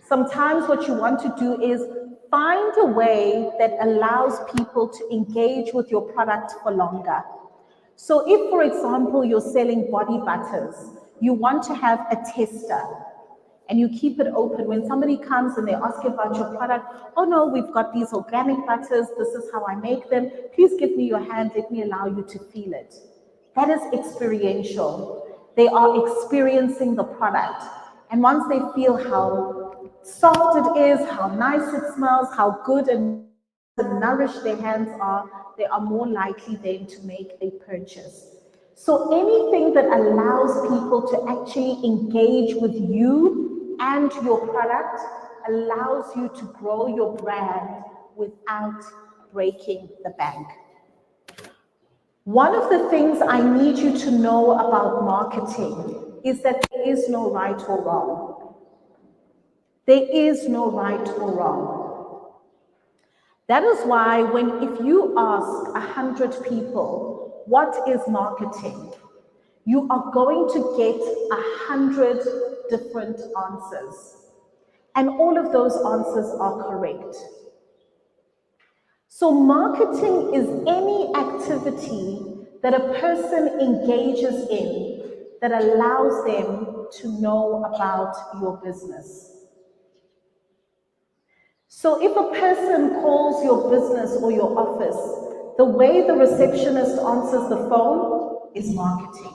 sometimes what you want to do is find a way that allows people to engage with your product for longer. So if, for example, you're selling body butters, you want to have a tester and you keep it open. When somebody comes and they ask you about your product, oh no, we've got these organic butters, this is how I make them, please give me your hand, let me allow you to feel it. That is experiential. They are experiencing the product. And once they feel how soft it is, how nice it smells, how good and nourished their hands are, they are more likely then to make a purchase. So anything that allows people to actually engage with you and your product allows you to grow your brand without breaking the bank. One of the things I need you to know about marketing is that there is no right or wrong. There is no right or wrong. That is why if you ask 100 people, what is marketing? You are going to get 100 different answers. And all of those answers are correct. So marketing is any activity that a person engages in that allows them to know about your business. So if a person calls your business or your office, the way the receptionist answers the phone is marketing.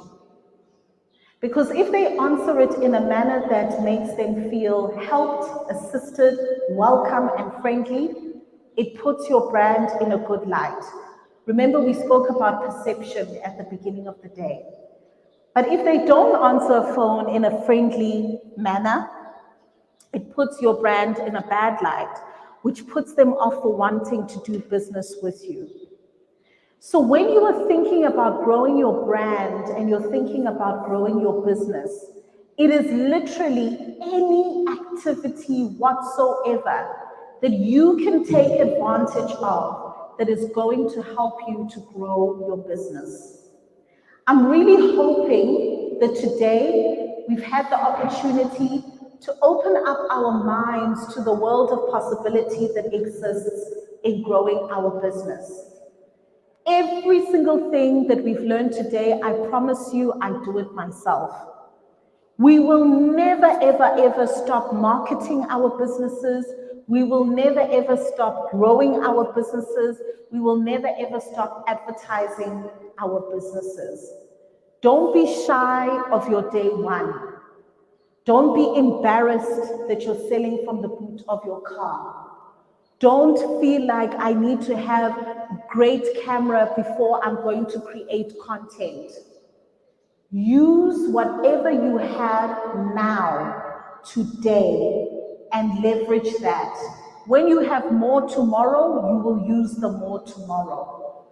Because if they answer it in a manner that makes them feel helped, assisted, welcome, and friendly, it puts your brand in a good light. Remember, we spoke about perception at the beginning of the day. But if they don't answer a phone in a friendly manner, it puts your brand in a bad light, which puts them off for wanting to do business with you. So when you are thinking about growing your brand and you're thinking about growing your business, it is literally any activity whatsoever that you can take advantage of that is going to help you to grow your business. I'm really hoping that today we've had the opportunity to open up our minds to the world of possibility that exists in growing our business. Every single thing that we've learned today, I promise you, I do it myself. We will never, ever, ever stop marketing our businesses. We will never, ever stop growing our businesses. We will never, ever stop advertising our businesses. Don't be shy of your day one. Don't be embarrassed that you're selling from the boot of your car. Don't feel like I need to have great camera before I'm going to create content. Use whatever you have now, today, and leverage that. When you have more tomorrow, you will use the more tomorrow.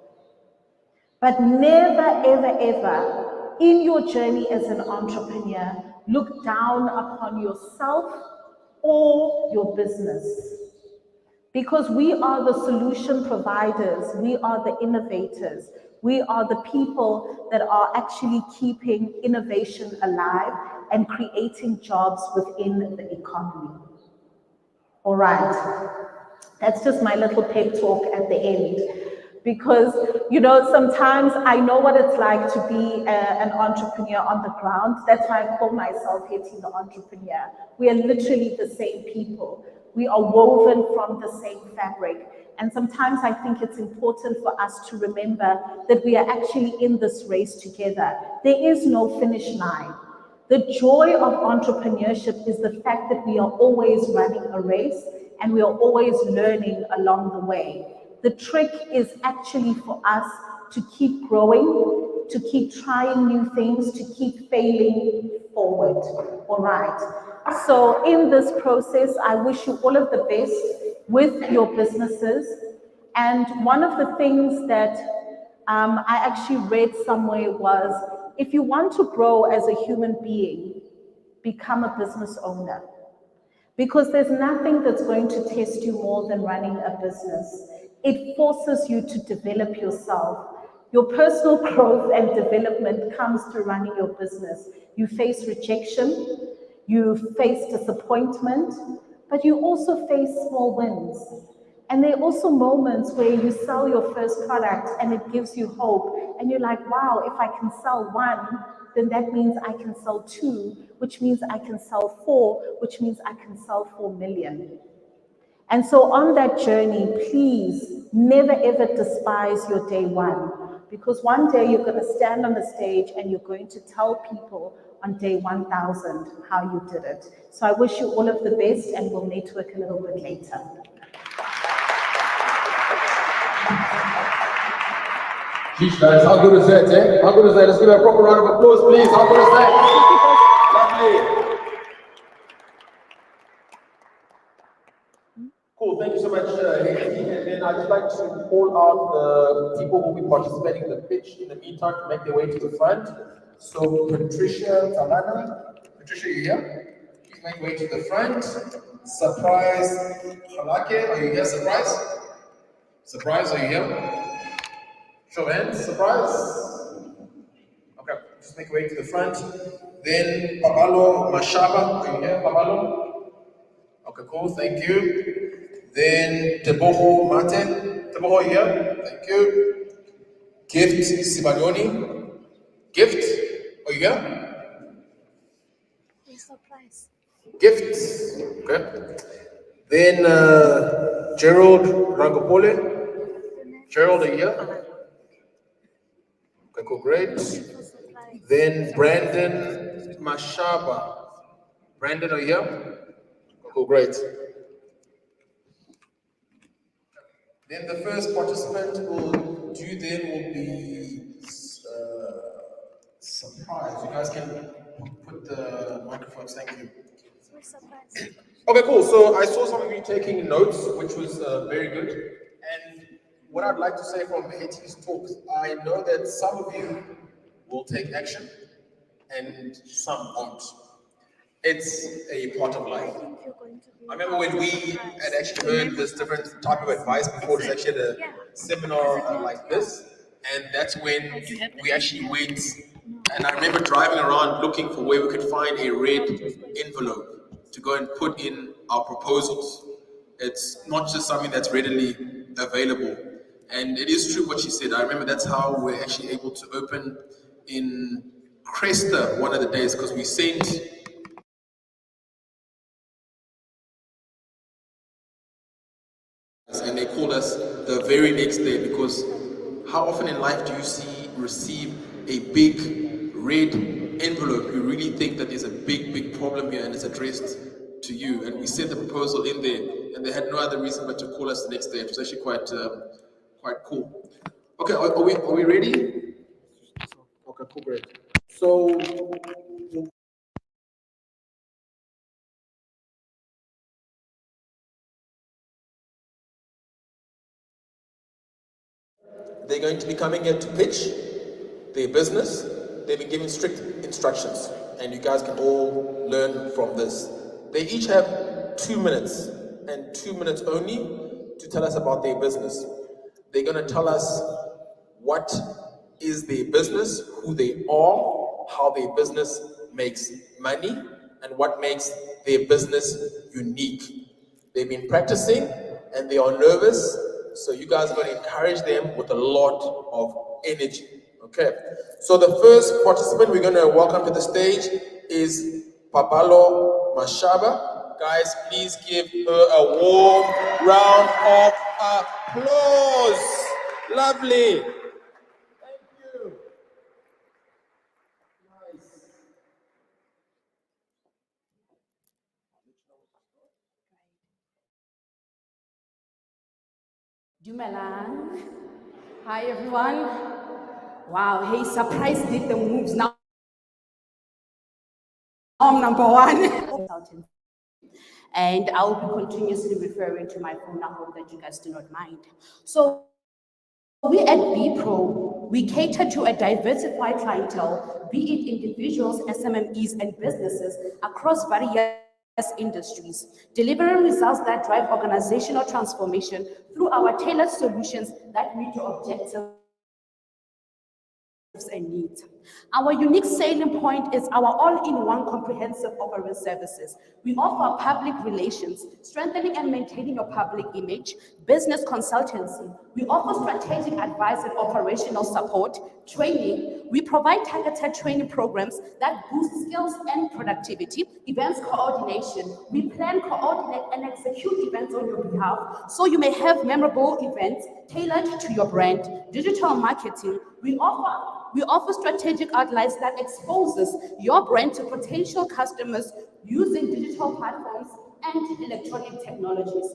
But never, ever, ever, in your journey as an entrepreneur, look down upon yourself or your business. Because we are the solution providers, we are the innovators, we are the people that are actually keeping innovation alive and creating jobs within the economy. All right, that's just my little pep talk at the end. Because, sometimes I know what it's like to be an entrepreneur on the ground. That's why I call myself Hetty the entrepreneur. We are literally the same people. We are woven from the same fabric. And sometimes I think it's important for us to remember that we are actually in this race together. There is no finish line. The joy of entrepreneurship is the fact that we are always running a race and we are always learning along the way. The trick is actually for us to keep growing, to keep trying new things, to keep failing forward. All right. So in this process, I wish you all of the best with your businesses. And one of the things that I actually read somewhere was, if you want to grow as a human being, become a business owner. Because there's nothing that's going to test you more than running a business. It forces you to develop yourself. Your personal growth and development comes through running your business. You face rejection, you face disappointment, but you also face small wins. And there are also moments where you sell your first product and it gives you hope. And you're like, wow, if I can sell one, then that means I can sell two, which means I can sell four, which means I can sell 4 million. And so on that journey, please never ever despise your day one, because one day you're going to stand on the stage and you're going to tell people on day 1000 how you did it. So I wish you all of the best, and we'll network a little bit later. Sheesh, guys, how good is that, eh? How good is that? Let's give her a proper round of applause, please. How good is that? Lovely. Cool, thank you so much, Hetty. And then I'd just like to call out the people who will be participating in the pitch in the meantime to make their way to the front. So Patricia Talana, Patricia, you here? Please make your way to the front. Surprise Halake, are you here, Surprise? Surprise, are you here? Show of hands, surprise. Okay, just make your way to the front. Then Pabalo Mashaba, are you here, Pabalo? Okay, cool, thank you. Then Teboho Mate, Teboho, are you here? Thank you. Gift Sibanyoni, Gift, are you here? Surprise. Gift, okay. Then Gerald Rangopole, Gerald, are you here? Okay, cool, great. Then Brandon Mashaba. Brandon, are you here? Cool, great. Then the first participant will do then will be surprise. You guys can put the microphones, thank you. Okay, cool. So I saw some of you taking notes, which was very good. And what I'd like to say from Hetty's talks, I know that some of you will take action and some won't. It's a part of life. I remember when we had actually heard this different type of advice before, it was actually a seminar like this, and that's when we actually went, and I remember driving around looking for where we could find a red envelope to go and put in our proposals. It's not just something that's readily available. And it is true what she said. I remember that's how we're actually able to open in Cresta one of the days, because we sent and they called us the very next day, because how often in life do you receive a big red envelope? You really think that there's a big problem here and it's addressed to you. And we sent the proposal in there, and they had no other reason but to call us the next day. It was actually quite cool. Okay, are we ready? Okay, cool, great. So they're going to be coming here to pitch their business. They've been given strict instructions, and you guys can all learn from this. They each have 2 minutes, and 2 minutes only, to tell us about their business. They're going to tell us what is their business, who they are, how their business makes money, and what makes their business unique. They've been practicing and they are nervous, so you guys are going to encourage them with a lot of energy. Okay, so the first participant we're going to welcome to the stage is Pabalo Mashaba. Guys, please give her a warm round of applause. Lovely. Thank you. Nice. Dumelang. Hi everyone. Wow, hey, surprise did the moves now. I'm number one. And I'll be continuously referring to my phone. I hope that you guys do not mind. So we at BPro, we cater to a diversified clientele, be it individuals, SMMEs, and businesses across various industries, delivering results that drive organizational transformation through our tailored solutions that meet your objectives and needs. Our unique selling point is our all-in-one comprehensive offering services. We offer public relations, strengthening and maintaining your public image, business consultancy. We offer strategic advice and operational support, training. We provide targeted training programs that boost skills and productivity, events coordination. We plan, coordinate, and execute events on your behalf so you may have memorable events tailored to your brand. Digital marketing. We offer strategic outlets that exposes your brand to potential customers using digital platforms and electronic technologies.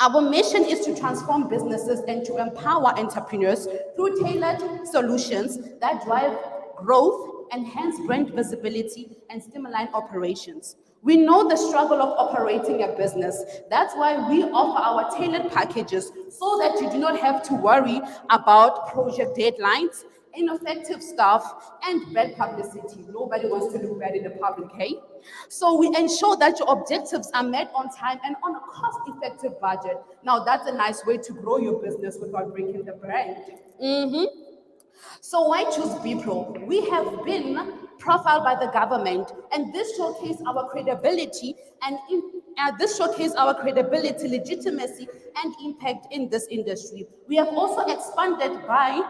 Our mission is to transform businesses and to empower entrepreneurs through tailored solutions that drive growth, enhance brand visibility, and stimulate operations. We know the struggle of operating a business. That's why we offer our tailored packages so that you do not have to worry about project deadlines, ineffective staff, and bad publicity. Nobody wants to look bad in the public, hey? So we ensure that your objectives are met on time and on a cost-effective budget. Now, that's a nice way to grow your business without breaking the brand. So why choose BPRO? We have been profiled by the government, and this showcases our credibility legitimacy, and impact in this industry. We have also expanded by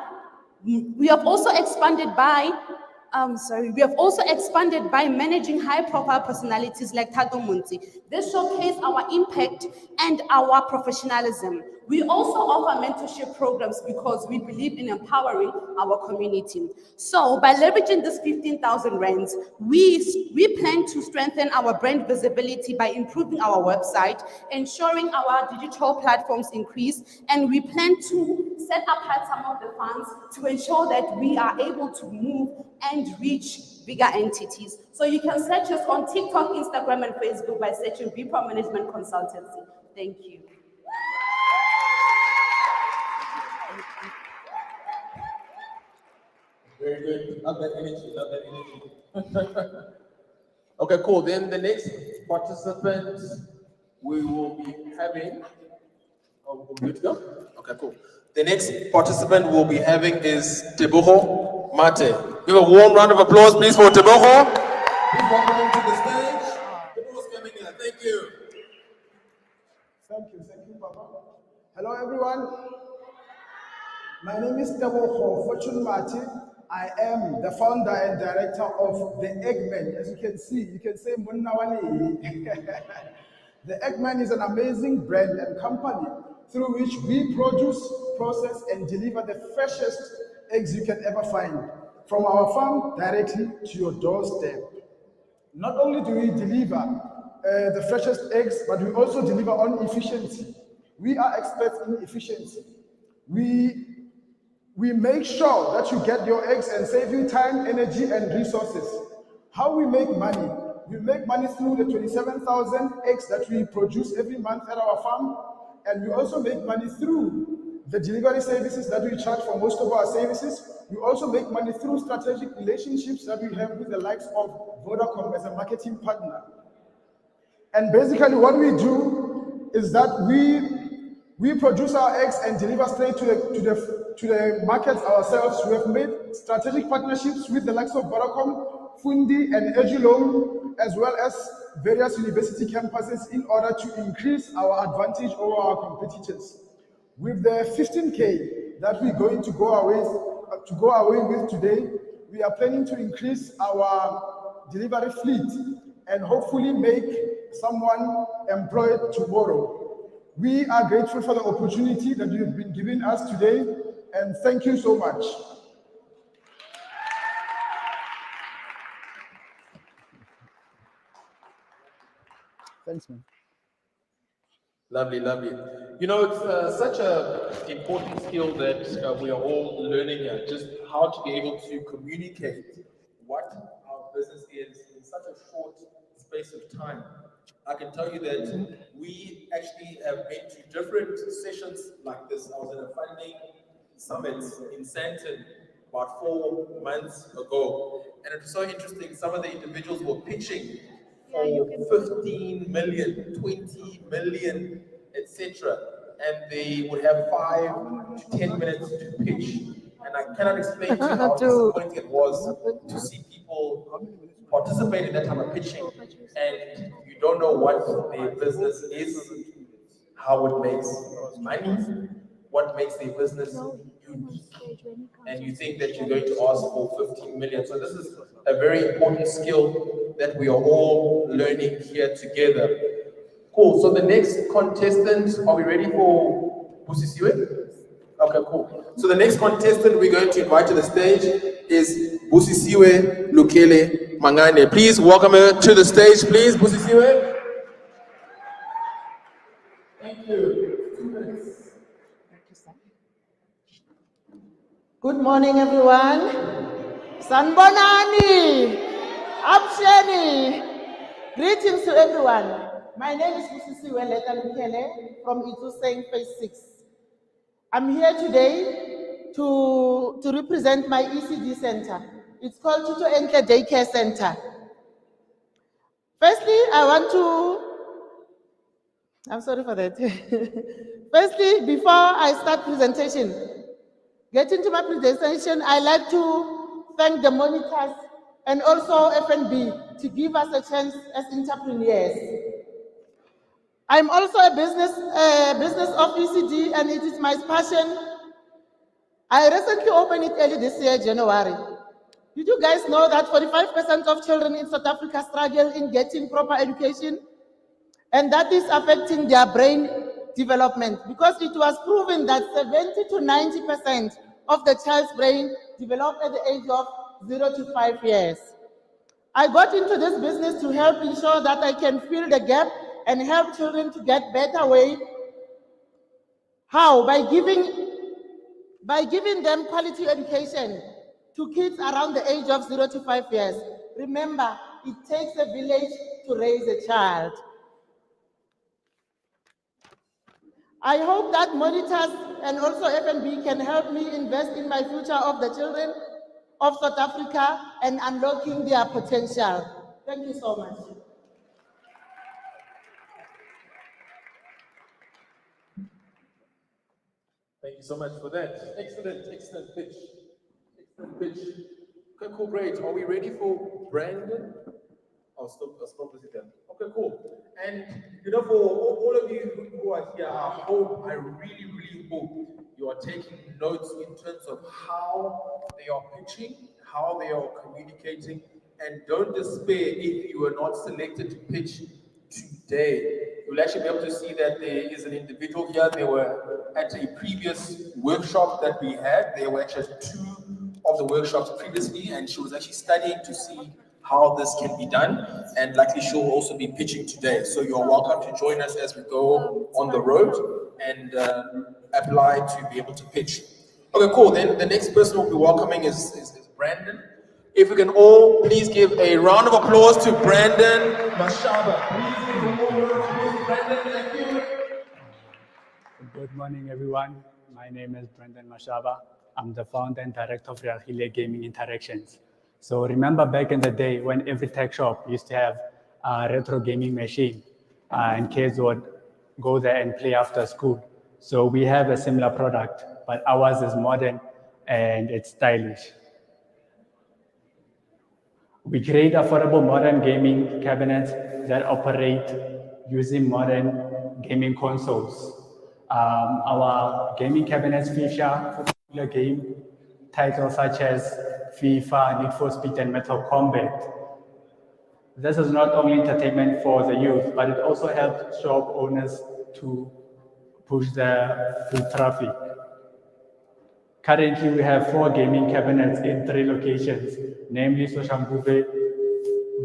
managing high-profile personalities like Tato Munzi. This showcases our impact and our professionalism. We also offer mentorship programs because we believe in empowering our community. So by leveraging this 15,000 rands, we plan to strengthen our brand visibility by improving our website, ensuring our digital platforms increase, and we plan to set apart some of the funds to ensure that we are able to move and reach bigger entities. So you can search us on TikTok, Instagram, and Facebook by searching BPRO Management Consultancy. Thank you. Very good. Love that energy. Okay, cool. Then the next participant we will be having. Oh, we're good to go? Okay, cool. The next participant we'll be having is Teboho Mate. Give a warm round of applause, please, for Teboho. Please welcome him to the stage. Teboho's coming in. Thank you. Thank you, Papa. Hello, everyone. My name is Teboho Fortune Mati. I am the founder and director of The Eggman. As you can see, you can say Munnawali. The Eggman is an amazing brand and company through which we produce, process, and deliver the freshest eggs you can ever find from our farm directly to your doorstep. Not only do we deliver the freshest eggs, but we also deliver on efficiency. We are experts in efficiency. We make sure that you get your eggs and save you time, energy, and resources. How we make money? We make money through the 27,000 eggs that we produce every month at our farm, and we also make money through the delivery services that we charge for most of our services. We also make money through strategic relationships that we have with the likes of Vodacom as a marketing partner. And basically what we do is that we produce our eggs and deliver straight to the markets ourselves. We have made strategic partnerships with the likes of Vodacom, Fundi, and Edulong, as well as various university campuses in order to increase our advantage over our competitors. With the 15K that we're going to go away with today, we are planning to increase our delivery fleet and hopefully make someone employed tomorrow. We are grateful for the opportunity that you've been giving us today, and thank you so much. Thanks, man. Lovely, lovely. You know, it's such an important skill that we are all learning here, just how to be able to communicate what our business is in such a short space of time. I can tell you that we actually have been to different sessions like this. I was in a funding summit in Sandton about 4 months ago, and it was so interesting. Some of the individuals were pitching for 15 million, 20 million, etc. And they would have 5 to 10 minutes to pitch. And I cannot explain to you how disappointing it was to see people participate in that type of pitching, and you don't know what their business is, how it makes money, what makes their business unique, and you think that you're going to ask for 15 million. So this is a very important skill that we are all learning here together. Cool. So the next contestant, are we ready for Busisiwe? Okay, cool. So the next contestant we're going to invite to the stage is Busisiwe Lukele Mangane. Please welcome her to the stage, please, Busisiwe. Thank you. 2 minutes. Good morning, everyone. Sanbonani, Absheni. Greetings to everyone. My name is Busisiwe Lukele from Ituseng Phase 6. I'm here today to represent my ECD center. It's called Tuto Entle Daycare Center. Firstly, I'm sorry for that. Firstly, before I start get into my presentation, I like to thank the Monetise and also FNB to give us a chance as entrepreneurs. I'm also a business of ECD, and it is my passion. I recently opened it early this year, January. Did you guys know that 45% of children in South Africa struggle in getting proper education? And that is affecting their brain development, because it was proven that 70 to 90% of the child's brain develop at the age of 0 to 5 years. I got into this business to help ensure that I can fill the gap and help children to get better way. How? By giving them quality education to kids around the age of 0 to 5 years. Remember, it takes a village to raise a child. I hope that Monetise and also FNB can help me invest in my future of the children of South Africa and unlocking their potential. Thank you so much. Thank you so much for that. Excellent pitch. Excellent pitch. Okay, cool, great. Are we ready for Brandon? I'll stop this again. Okay, cool. And for all of you who are here, I really hope you are taking notes in terms of how they are pitching, how they are communicating, and don't despair if you are not selected to pitch today. You'll actually be able to see that there is an individual here. They were at a previous workshop that we had. There were actually 2 of the workshops previously, and she was actually studying to see how this can be done, and likely she'll also be pitching today. So you're welcome to join us as we go on the road and apply to be able to pitch. Okay, cool. Then the next person we'll be welcoming is Brandon. If we can all please give a round of applause to Brandon Mashaba. Please give a warm round of applause to Brandon. Thank you. Good morning, everyone. My name is Brendan Mashaba. I'm the founder and director of Real Gaming Interactions. So remember back in the day when every tech shop used to have a retro gaming machine and kids would go there and play after school. So we have a similar product, but ours is modern and it's stylish. We create affordable modern gaming cabinets that operate using modern gaming consoles. Our gaming cabinets feature popular game titles such as FIFA, Need for Speed, and Mortal Kombat. This is not only entertainment for the youth, but it also helps shop owners to push the foot traffic. Currently, we have 4 gaming cabinets in 3 locations, namely Soshanguve,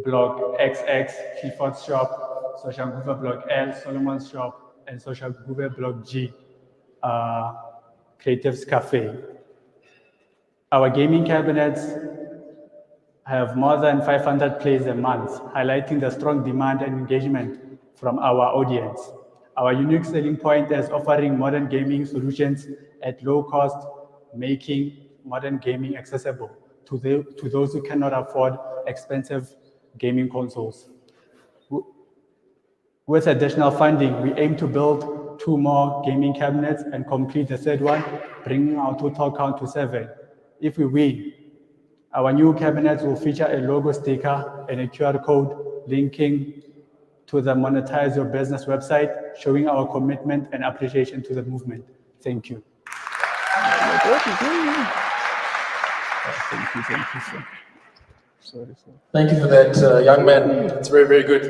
Block XX, Clifford's Shop, Soshanguve Block L, Solomon's Shop, and Soshanguve Block G, Creative's Cafe. Our gaming cabinets have more than 500 plays a month, highlighting the strong demand and engagement from our audience. Our unique selling point is offering modern gaming solutions at low cost, making modern gaming accessible to those who cannot afford expensive gaming consoles. With additional funding, we aim to build 2 more gaming cabinets and complete the 3rd one, bringing our total count to 7. If we win, our new cabinets will feature a logo sticker and a QR code linking to the Monetize Your Business website, showing our commitment and appreciation to the movement. Thank you. Thank you, sir. Thank you for that, young man. It's very good.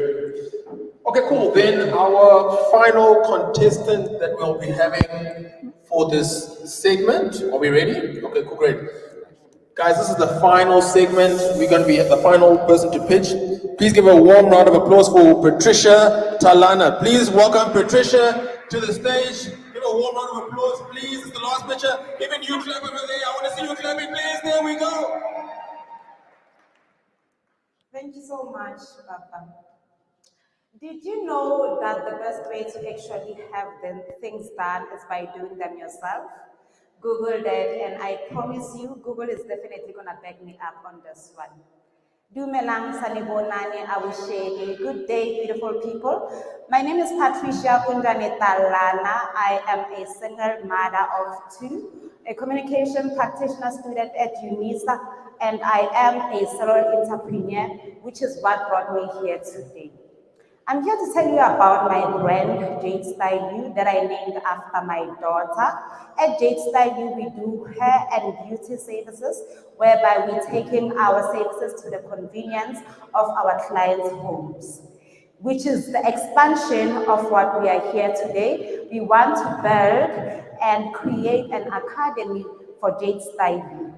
Okay, cool. Then our final contestant that we'll be having for this segment. Are we ready? Okay, cool, great. Guys, this is the final segment. We're going to be the final person to pitch. Please give a warm round of applause for Patricia Talana. Please welcome Patricia to the stage. Give a warm round of applause, please. It's the last pitcher. Even you clap over there. I want to see you clapping, please. There we go. Thank you so much, Papa. Did you know that the best way to actually have things done is by doing them yourself? Googled it, and I promise you, Google is definitely gonna back me up on this one. Dumelang sanibonani abusheni. Good day, beautiful people. My name is Patricia Kundaneta Lana. I am a single mother of two, a communication practitioner student at UNISA, and I am a serial entrepreneur, which is what brought me here today. I'm here to tell you about my brand, Jade Style You, that I named after my daughter. At Jade Style You, we do hair and beauty services, whereby we take in our services to the convenience of our clients' homes, which is the expansion of what we are here today. We want to build and create an academy for Jade Style You.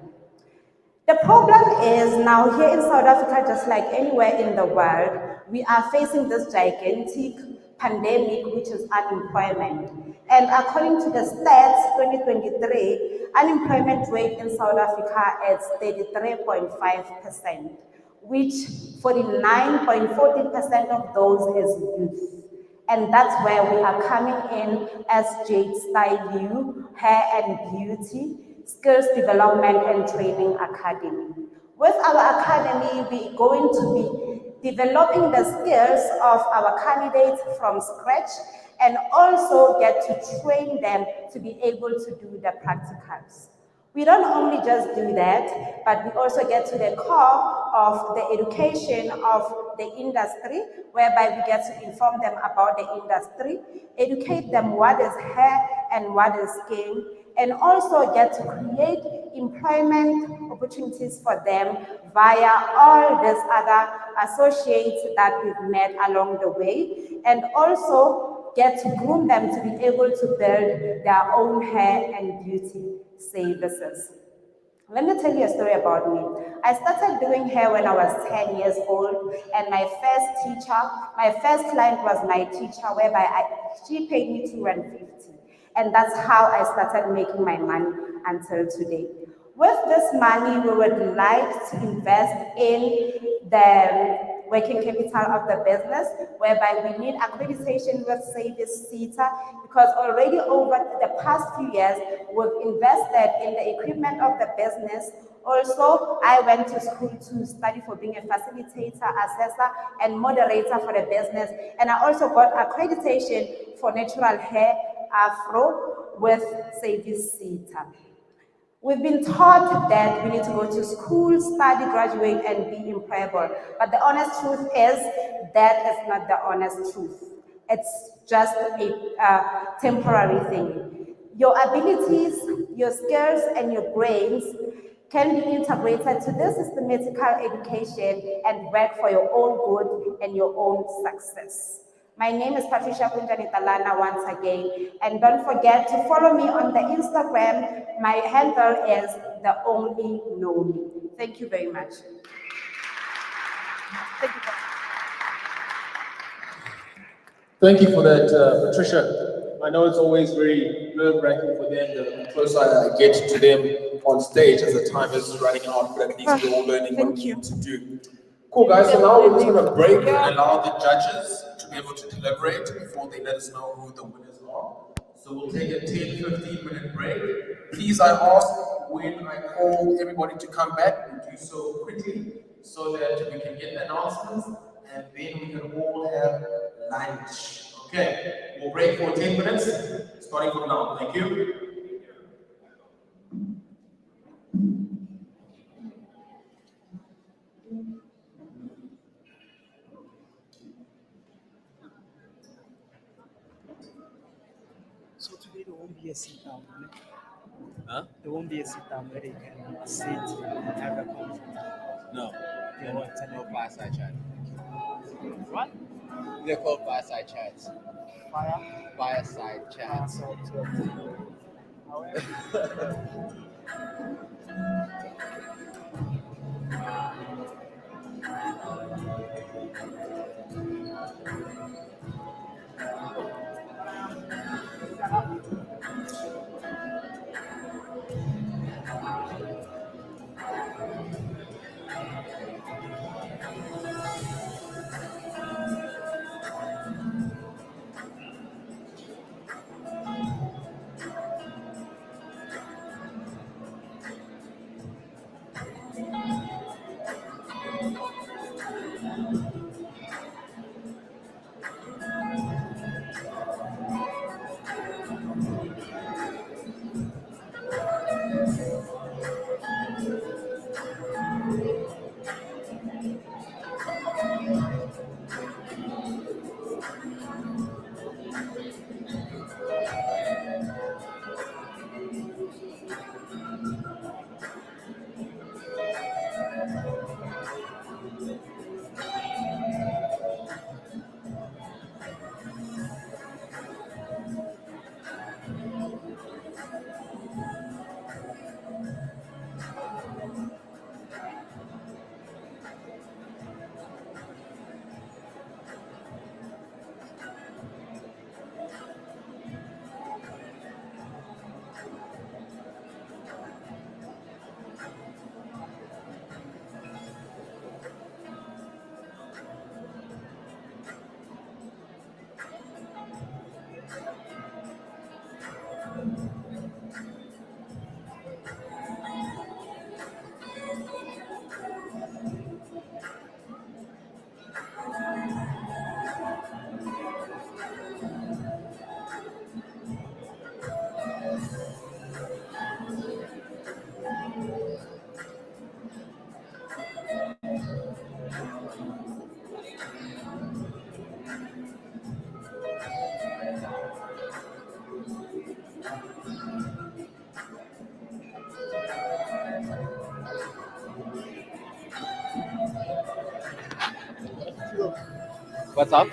The problem is now here in South Africa, just like anywhere in the world, we are facing this gigantic pandemic, which is unemployment. And according to the stats, 2023, unemployment rate in South Africa is 33.5%, which 49.14% of those is youth. And that's where we are coming in as Jade Style You, Hair and Beauty, Skills Development and Training Academy. With our academy, we're going to be developing the skills of our candidates from scratch and also get to train them to be able to do the practicals. We don't only just do that, but we also get to the core of the education of the industry, whereby we get to inform them about the industry, educate them what is hair and what is skin, and also get to create employment opportunities for them via all these other associates that we've met along the way, and also get to groom them to be able to build their own hair and beauty services. Let me tell you a story about me. I started doing hair when I was 10 years old, and my first client was my teacher, whereby she paid me 250. And that's how I started making my money until today. With this money, we would like to invest in the working capital of the business, whereby we need accreditation with Service CETA, because already over the past few years, we've invested in the equipment of the business. Also, I went to school to study for being a facilitator, assessor, and moderator for the business. And I also got accreditation for natural hair, afro, with Service CETA. We've been taught that we need to go to school, study, graduate, and be employable. But the honest truth is that is not the honest truth. It's just a temporary thing. Your abilities, your skills, and your brains can be integrated to this systematical education and work for your own good and your own success. My name is Patricia Kunjanita Lana once again, and don't forget to follow me on the Instagram. My handle is the only know me. Thank you very much. Thank you for that, Patricia. I know it's always very nerve-wracking for them. The closer I get to them on stage as the time is running out, but at least we're all learning what we need to do. Cool, guys. So now we're just going to break and allow the judges to be able to deliberate before they let us know who the winners are. So we'll take a 10-15 minute break. Please, I ask when I call everybody to come back, we do so quickly so that we can get the announcements and then we can all have lunch. Okay, we'll break for 10 minutes starting from now. Thank you. So today there won't be a sit down, right? Huh? There won't be a sit down where they can sit and have a conversation. No. They won't tell no fireside chat. What? They're called fireside chats. Fireside chats. What's up?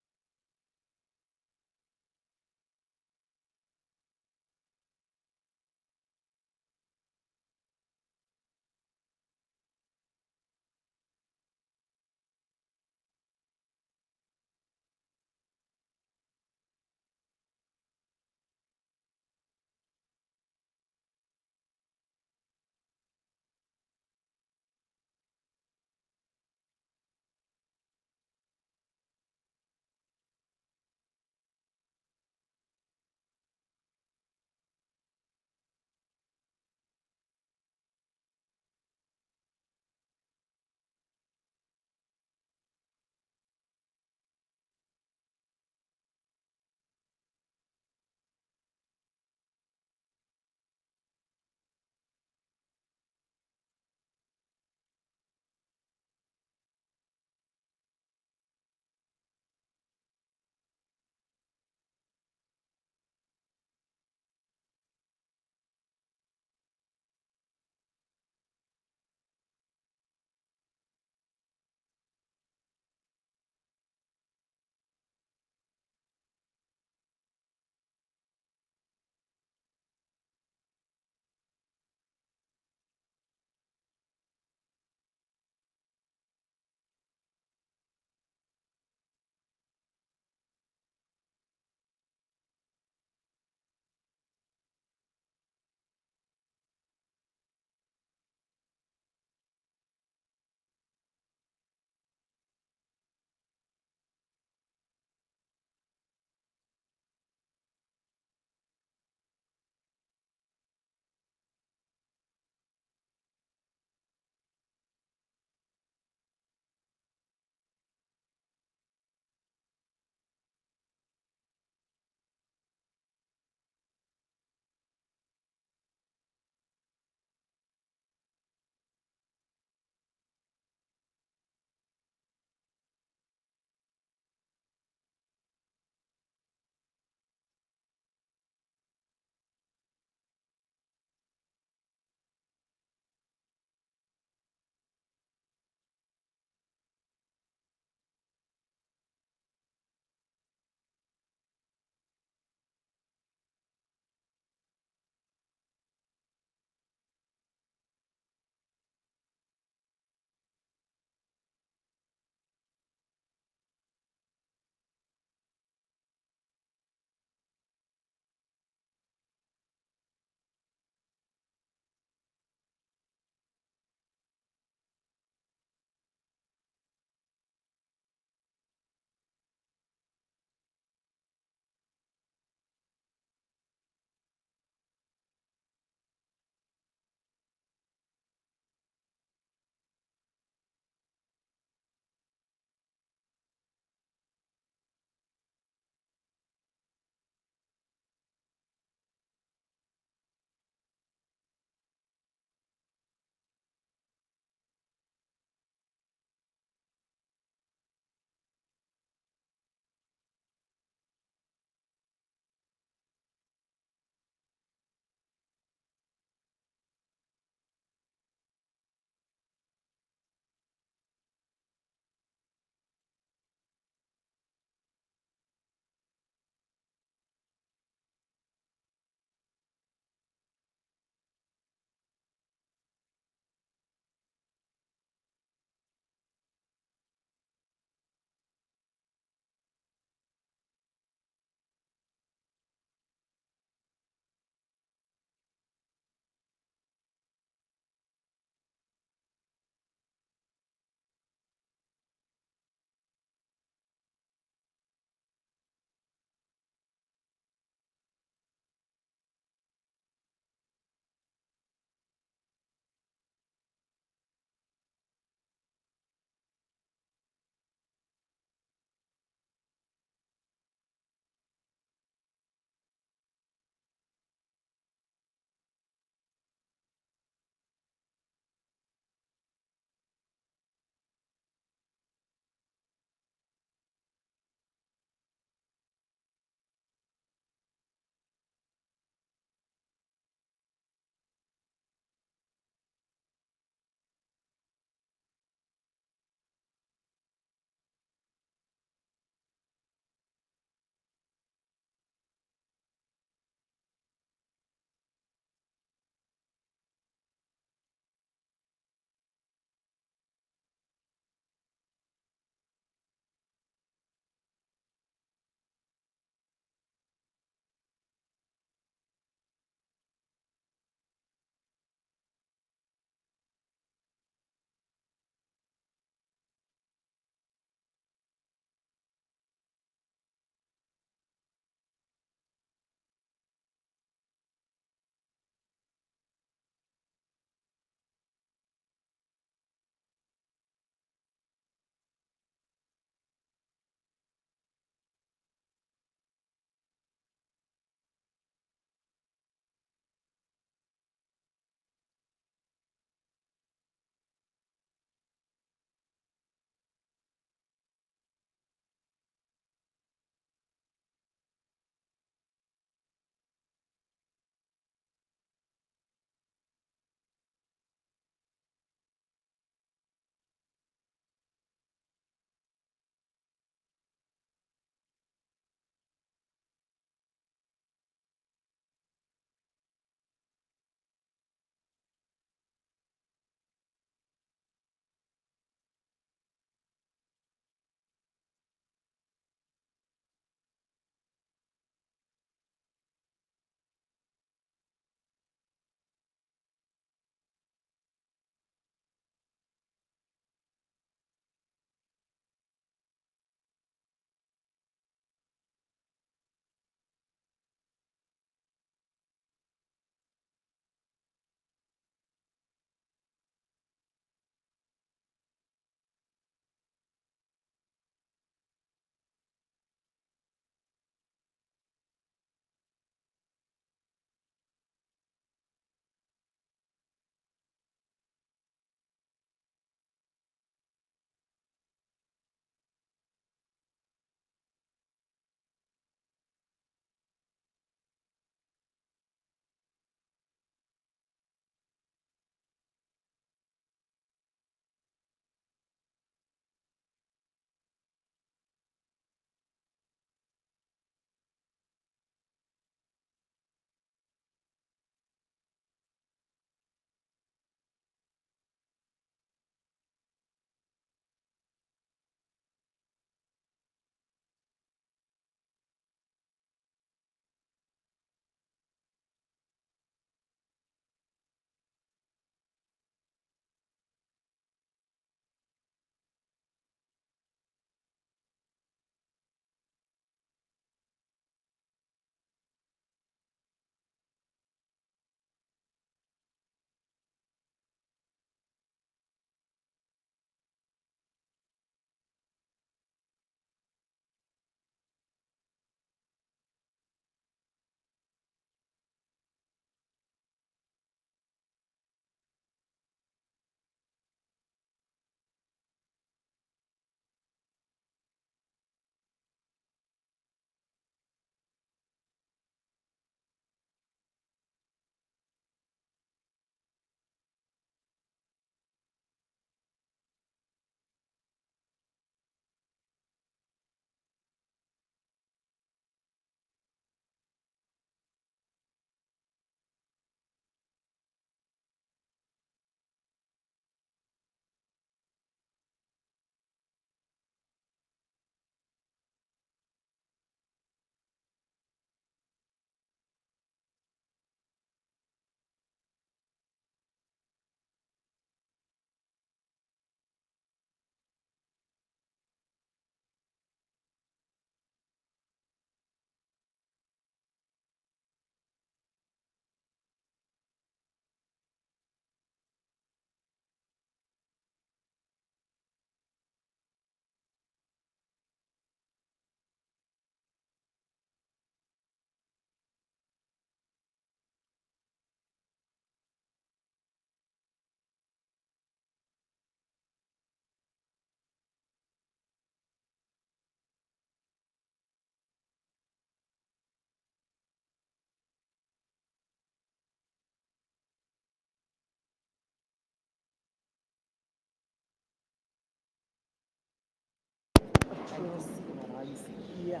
Yeah.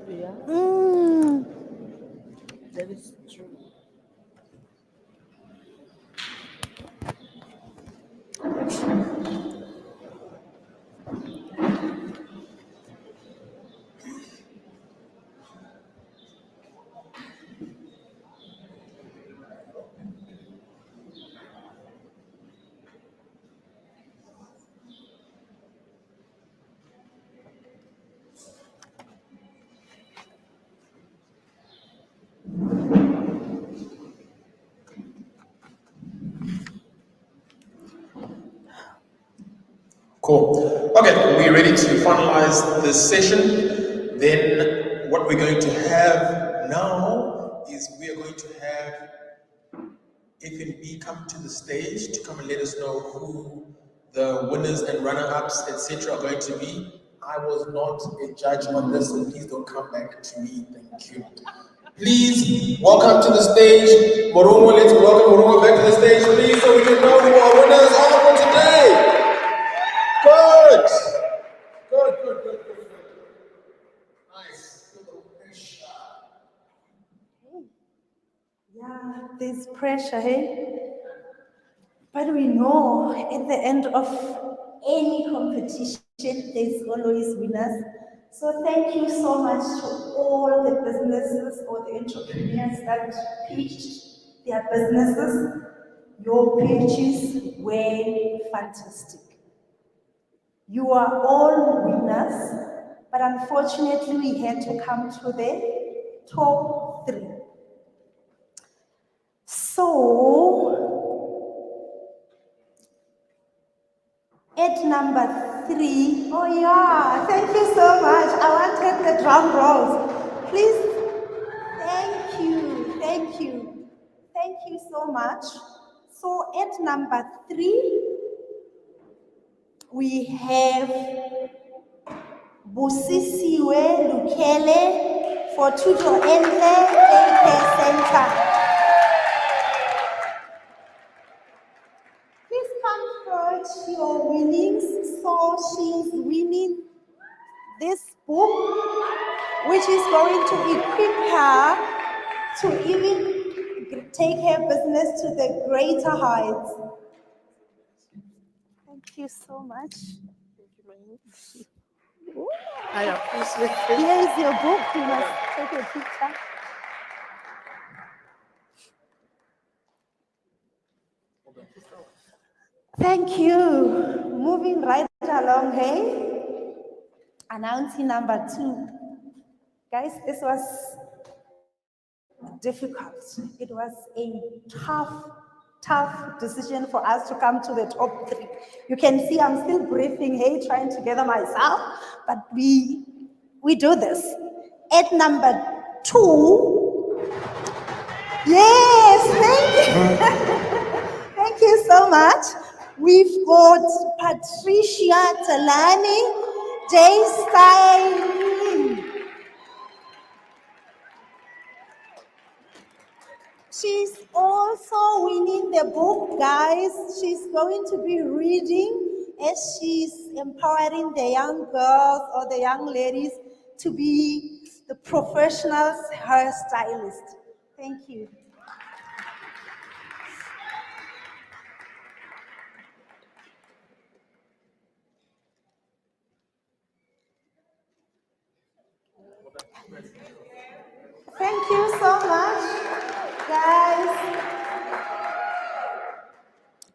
Yeah. That is true. Cool. Okay, we're ready to finalize this session. Then what we're going to have now is we are going to have FNB come to the stage to come and let us know who the winners and runner-ups, etc. are going to be. I was not a judge on this, so please don't come back to me. Thank you. Please welcome to the stage, Morumo. Let's welcome Morumo back to the stage, please, so we can know who our winners are for today. Good. Good. Nice. Yeah, there's pressure, hey? But we know at the end of any competition, there's always winners. So thank you so much to all the businesses or the entrepreneurs that pitched their businesses. Your pitches were fantastic. You are all winners, but unfortunately we had to come to the top 3. So, at number 3, oh yeah, thank you so much. I wanted the drum rolls. Please, thank you so much. So at number 3, we have Busisiwe Lukele for Tuto Enhle Daycare Center. Please come forward your winnings. So she's winning this book, which is going to equip her to even take her business to the greater heights. Thank you so much. I appreciate it. Here is your book. You must take a picture. Thank you. Moving right along, hey? Announcing number 2. Guys, this was difficult. It was a tough decision for us to come to the top 3. You can see I'm still breathing, hey, trying to gather myself, but we do this. At number 2, yes, thank you. Thank you so much. We've got Patricia Talani, J-Style. She's also winning the book, guys. She's going to be reading as she's empowering the young girls or the young ladies to be the professional hairstylist. Thank you. Thank you so much, guys.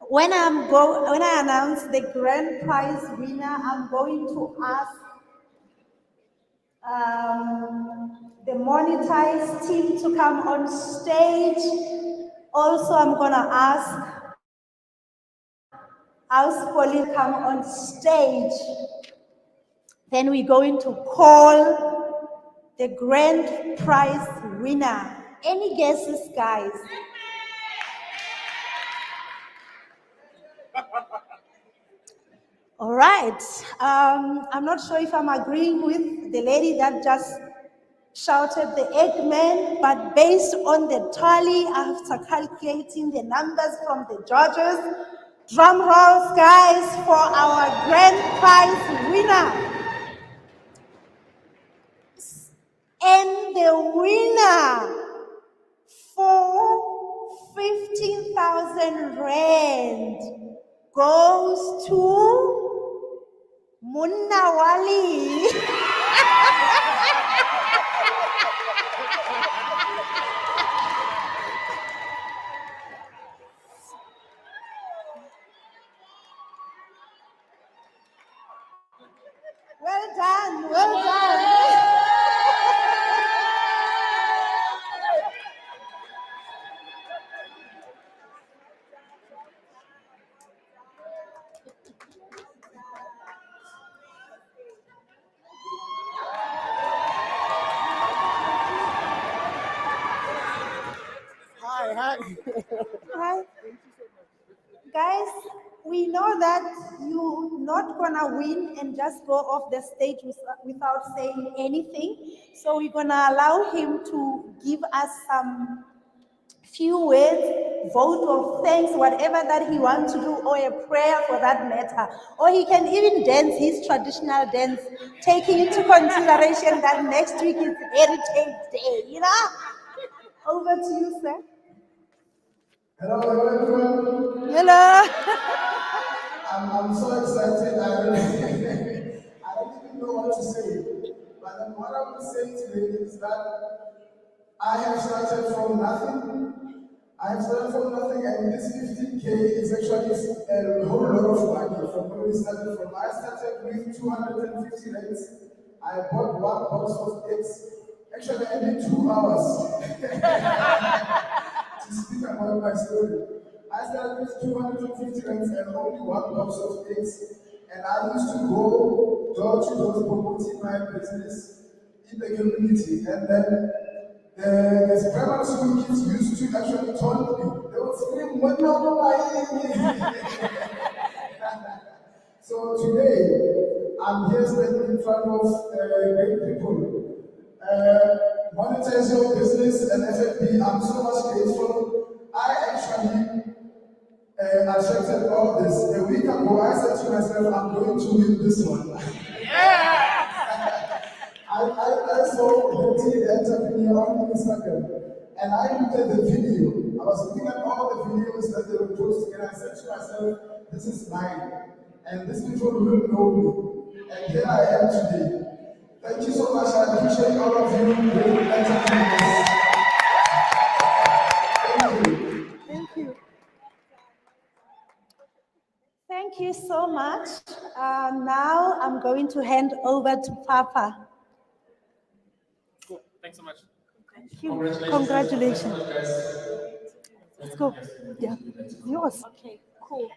When I announce the grand prize winner, I'm going to ask the Monetise team to come on stage. Also, I'm gonna ask House Pauline come on stage. Then we're going to call the grand prize winner. Any guesses, guys? All right. I'm not sure if I'm agreeing with the lady that just shouted the Eggman, but based on the tally, after calculating the numbers from the judges, drum rolls, guys, for our grand prize winner. And the winner for 15,000 rand goes to Munnawali. Well done, well done. Hi. Hi. Guys, we know that you're not gonna win and just go off the stage without saying anything. So we're gonna allow him to give us some few words, vote of thanks, whatever that he wants to do, or a prayer for that matter. Or he can even dance his traditional dance, taking into consideration that next week is Heritage Day, you know? Over to you, sir. Hello everyone. Hello. I'm so excited. I don't even know what to say. But then what I will say today is that I have started from nothing. I have started from nothing, and this 15K is actually a whole lot of money from where we started from. I started with 250 rands. I bought one box of eggs. Actually, I did 2 hours to speak about my story. I started with 250 rands and only one box of eggs. And I used to go door to door promoting my business in the community. And then the primary school kids used to actually taunt me. They would scream, "What now, So today, I'm here standing in front of great people. Monetize your business and FFP, I'm so much grateful. I actually attracted all this. A week ago, I said to myself, I'm going to win this one. I saw the teen entrepreneur on Instagram, and I looked at the video. I was looking at all the videos that they were posting, and I said to myself, this is mine, and these people will know me. And here I am today. Thank you so much. I appreciate all of you, great entrepreneurs. Thank you. Thank you. Thank you so much. Now I'm going to hand over to Papa. Cool. Thanks so much. Thank you. Congratulations. Congratulations. Thanks so much, guys. Let's go. Yeah. Yours. Okay, cool.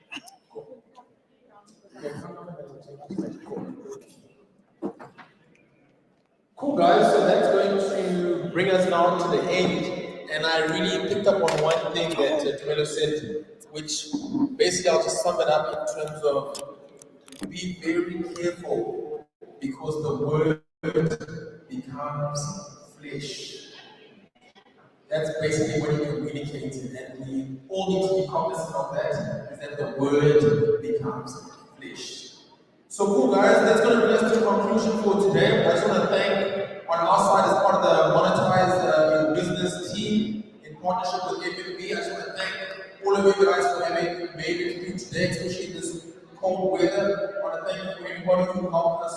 Cool, guys. So that's going to bring us now to the end. And I really picked up on one thing that Tumelo said, which basically I'll just sum it up in terms of be very careful because the word becomes flesh. That's basically what he communicated, and we all need to be cognizant of that, is that the word becomes flesh. So cool, guys, that's going to bring us to the conclusion for today. I just want to thank, on our side, as part of the Monetise business team, in partnership with FFB, I just want to thank all of you guys for having made it through today, especially in this cold weather. I want to thank you for everybody who helped us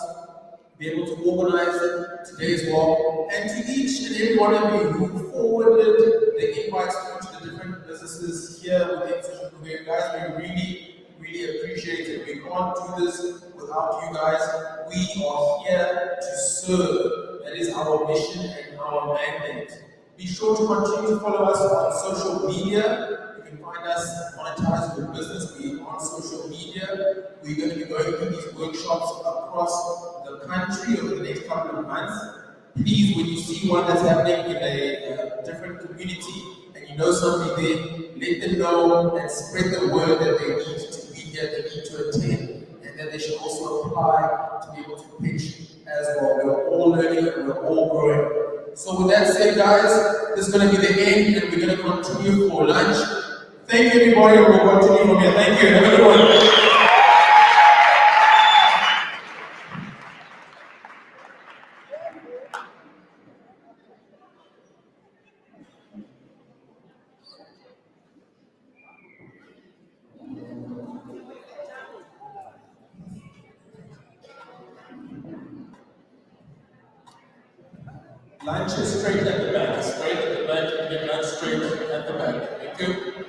be able to organize it today as well. And to each and every one of you who forwarded the invites to the different businesses here within Soshanguve, guys, we really appreciate it. We can't do this without you guys. We are here to serve. That is our mission and our mandate. Be sure to continue to follow us on social media. You can find us Monetise Your Business. We are on social media. We're going to be going through these workshops across the country over the next couple of months. Please, when you see one that's happening in a different community and you know somebody there, let them know and spread the word that they need to be here, they need to attend, and then they should also apply to be able to pitch as well. We're all learning and we're all growing. So with that said, guys, this is going to be the end, and we're going to continue for lunch. Thank you, everybody. We'll continue from here. Thank you. Have a good one. Lunch is straight at the back. Straight at the back. Get lunch straight at the back. Thank you.